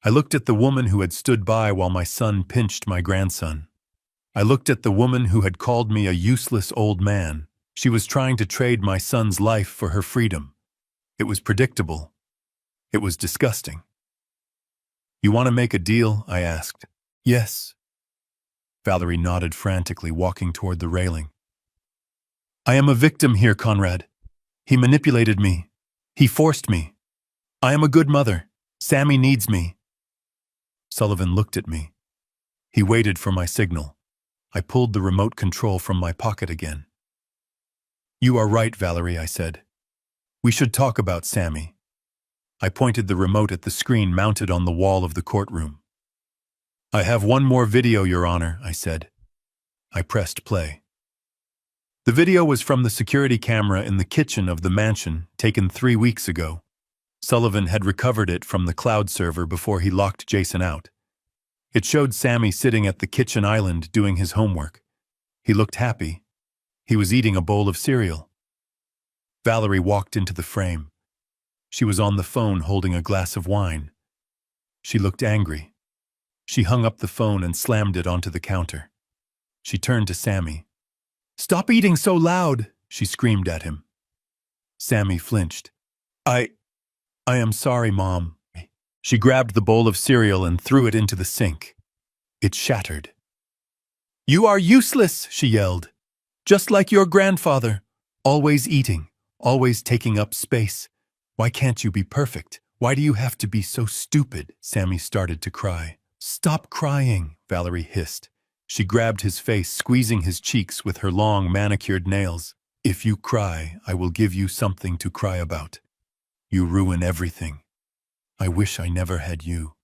I looked at the woman who had stood by while my son pinched my grandson. I looked at the woman who had called me a useless old man. She was trying to trade my son's life for her freedom. It was predictable. It was disgusting. "You want to make a deal?" I asked. "Yes." Valerie nodded frantically, walking toward the railing. "I am a victim here, Conrad. He manipulated me. He forced me. I am a good mother. Sammy needs me." Sullivan looked at me. He waited for my signal. I pulled the remote control from my pocket again. "You are right, Valerie," I said. "We should talk about Sammy." I pointed the remote at the screen mounted on the wall of the courtroom. "I have one more video, Your Honor," I said. I pressed play. The video was from the security camera in the kitchen of the mansion, taken 3 weeks ago. Sullivan had recovered it from the cloud server before he locked Jason out. It showed Sammy sitting at the kitchen island doing his homework. He looked happy. He was eating a bowl of cereal. Valerie walked into the frame. She was on the phone holding a glass of wine. She looked angry. She hung up the phone and slammed it onto the counter. She turned to Sammy. "Stop eating so loud," she screamed at him. Sammy flinched. I am sorry, Mom." She grabbed the bowl of cereal and threw it into the sink. It shattered. "You are useless," she yelled. "Just like your grandfather. Always eating, always taking up space. Why can't you be perfect? Why do you have to be so stupid?" Sammy started to cry. "Stop crying," Valerie hissed. She grabbed his face, squeezing his cheeks with her long, manicured nails. "If you cry, I will give you something to cry about. You ruin everything. I wish I never had you."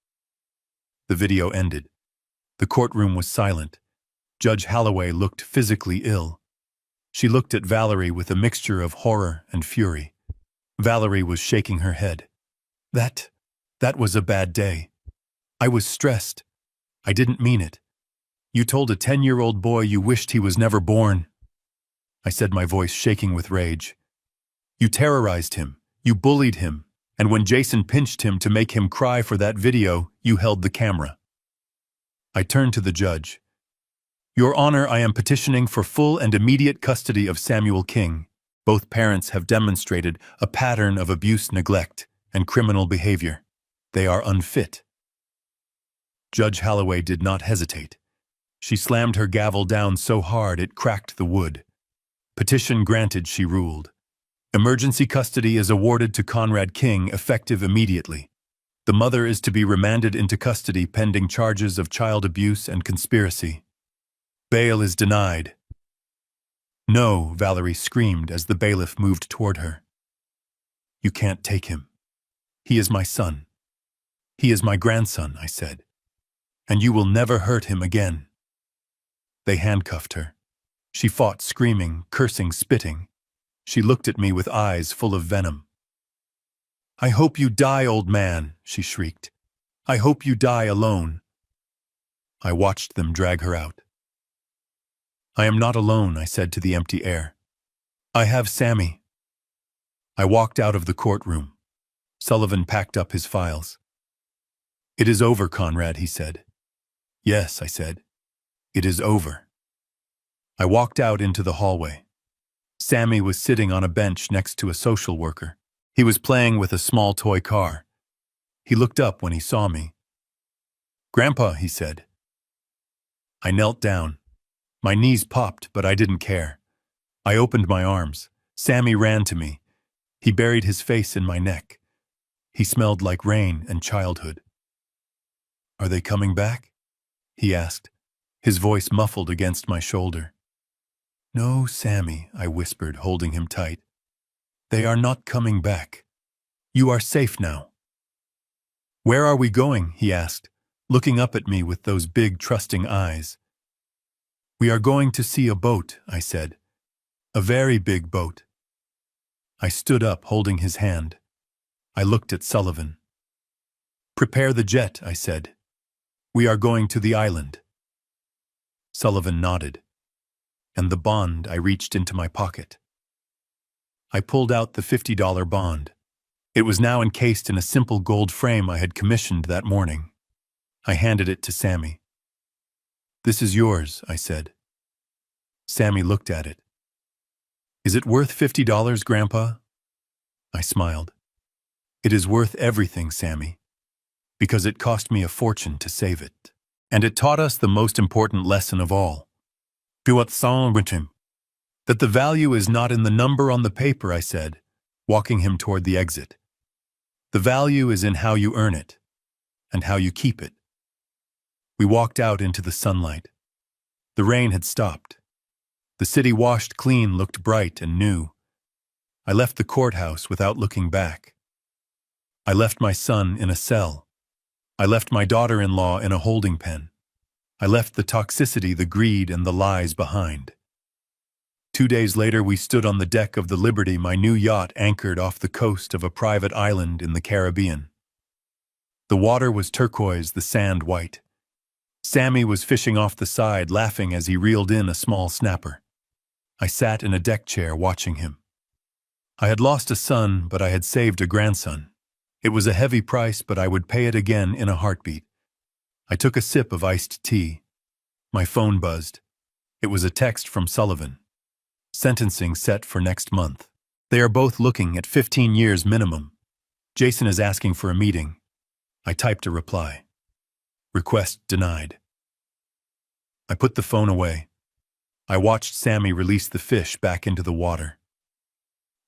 The video ended. The courtroom was silent. Judge Holloway looked physically ill. She looked at Valerie with a mixture of horror and fury. Valerie was shaking her head. That was a bad day. I was stressed. I didn't mean it. You told a 10-year-old boy you wished he was never born." I said, my voice shaking with rage. "You terrorized him. You bullied him. And when Jason pinched him to make him cry for that video, you held the camera." I turned to the judge. Your Honor, I am petitioning for full and immediate custody of Samuel King. Both parents have demonstrated a pattern of abuse, neglect, and criminal behavior. They are unfit. Judge Holloway did not hesitate. She slammed her gavel down so hard it cracked the wood. Petition granted, she ruled. Emergency custody is awarded to Conrad King, effective immediately. The mother is to be remanded into custody pending charges of child abuse and conspiracy. Bail is denied. No, Valerie screamed as the bailiff moved toward her. You can't take him. He is my son. He is my grandson, I said. And you will never hurt him again. They handcuffed her. She fought, screaming, cursing, spitting. She looked at me with eyes full of venom. I hope you die, old man, she shrieked. I hope you die alone. I watched them drag her out. I am not alone, I said to the empty air. I have Sammy. I walked out of the courtroom. Sullivan packed up his files. It is over, Conrad, he said. Yes, I said. It is over. I walked out into the hallway. Sammy was sitting on a bench next to a social worker. He was playing with a small toy car. He looked up when he saw me. Grandpa, he said. I knelt down. My knees popped, but I didn't care. I opened my arms. Sammy ran to me. He buried his face in my neck. He smelled like rain and childhood. Are they coming back? He asked, his voice muffled against my shoulder. No, Sammy, I whispered, holding him tight. They are not coming back. You are safe now. Where are we going? He asked, looking up at me with those big, trusting eyes. We are going to see a boat, I said. A very big boat. I stood up, holding his hand. I looked at Sullivan. Prepare the jet, I said. We are going to the island. Sullivan nodded. And the bond, I reached into my pocket. I pulled out the $50 bond. It was now encased in a simple gold frame I had commissioned that morning. I handed it to Sammy. This is yours, I said. Sammy looked at it. Is it worth $50, Grandpa? I smiled. It is worth everything, Sammy, because it cost me a fortune to save it. And it taught us the most important lesson of all. That the value is not in the number on the paper, I said, walking him toward the exit. The value is in how you earn it, and how you keep it. We walked out into the sunlight. The rain had stopped. The city, washed clean, looked bright and new. I left the courthouse without looking back. I left my son in a cell. I left my daughter-in-law in a holding pen. I left the toxicity, the greed, and the lies behind. 2 days later, we stood on the deck of the Liberty, my new yacht anchored off the coast of a private island in the Caribbean. The water was turquoise, the sand white. Sammy was fishing off the side, laughing as he reeled in a small snapper. I sat in a deck chair watching him. I had lost a son, but I had saved a grandson. It was a heavy price, but I would pay it again in a heartbeat. I took a sip of iced tea. My phone buzzed. It was a text from Sullivan. Sentencing set for next month. They are both looking at 15 years minimum. Jason is asking for a meeting. I typed a reply. Request denied. I put the phone away. I watched Sammy release the fish back into the water.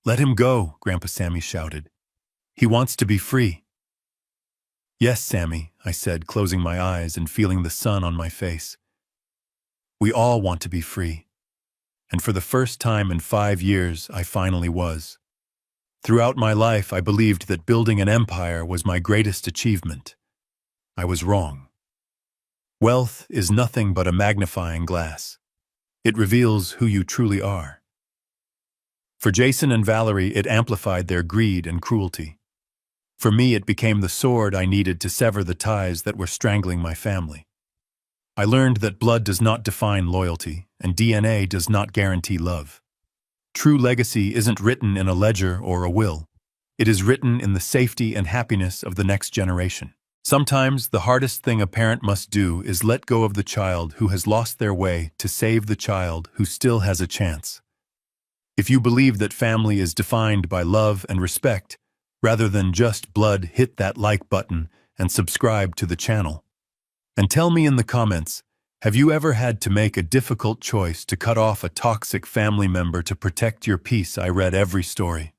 Let him go, Grandpa Sammy shouted. He wants to be free. Yes, Sammy, I said, closing my eyes and feeling the sun on my face. We all want to be free. And for the first time in 5 years, I finally was. Throughout my life, I believed that building an empire was my greatest achievement. I was wrong. Wealth is nothing but a magnifying glass. It reveals who you truly are. For Jason and Valerie, it amplified their greed and cruelty. For me, it became the sword I needed to sever the ties that were strangling my family. I learned that blood does not define loyalty, and DNA does not guarantee love. True legacy isn't written in a ledger or a will. It is written in the safety and happiness of the next generation. Sometimes the hardest thing a parent must do is let go of the child who has lost their way to save the child who still has a chance. If you believe that family is defined by love and respect, rather than just blood, hit that like button and subscribe to the channel. And tell me in the comments, have you ever had to make a difficult choice to cut off a toxic family member to protect your peace? I read every story.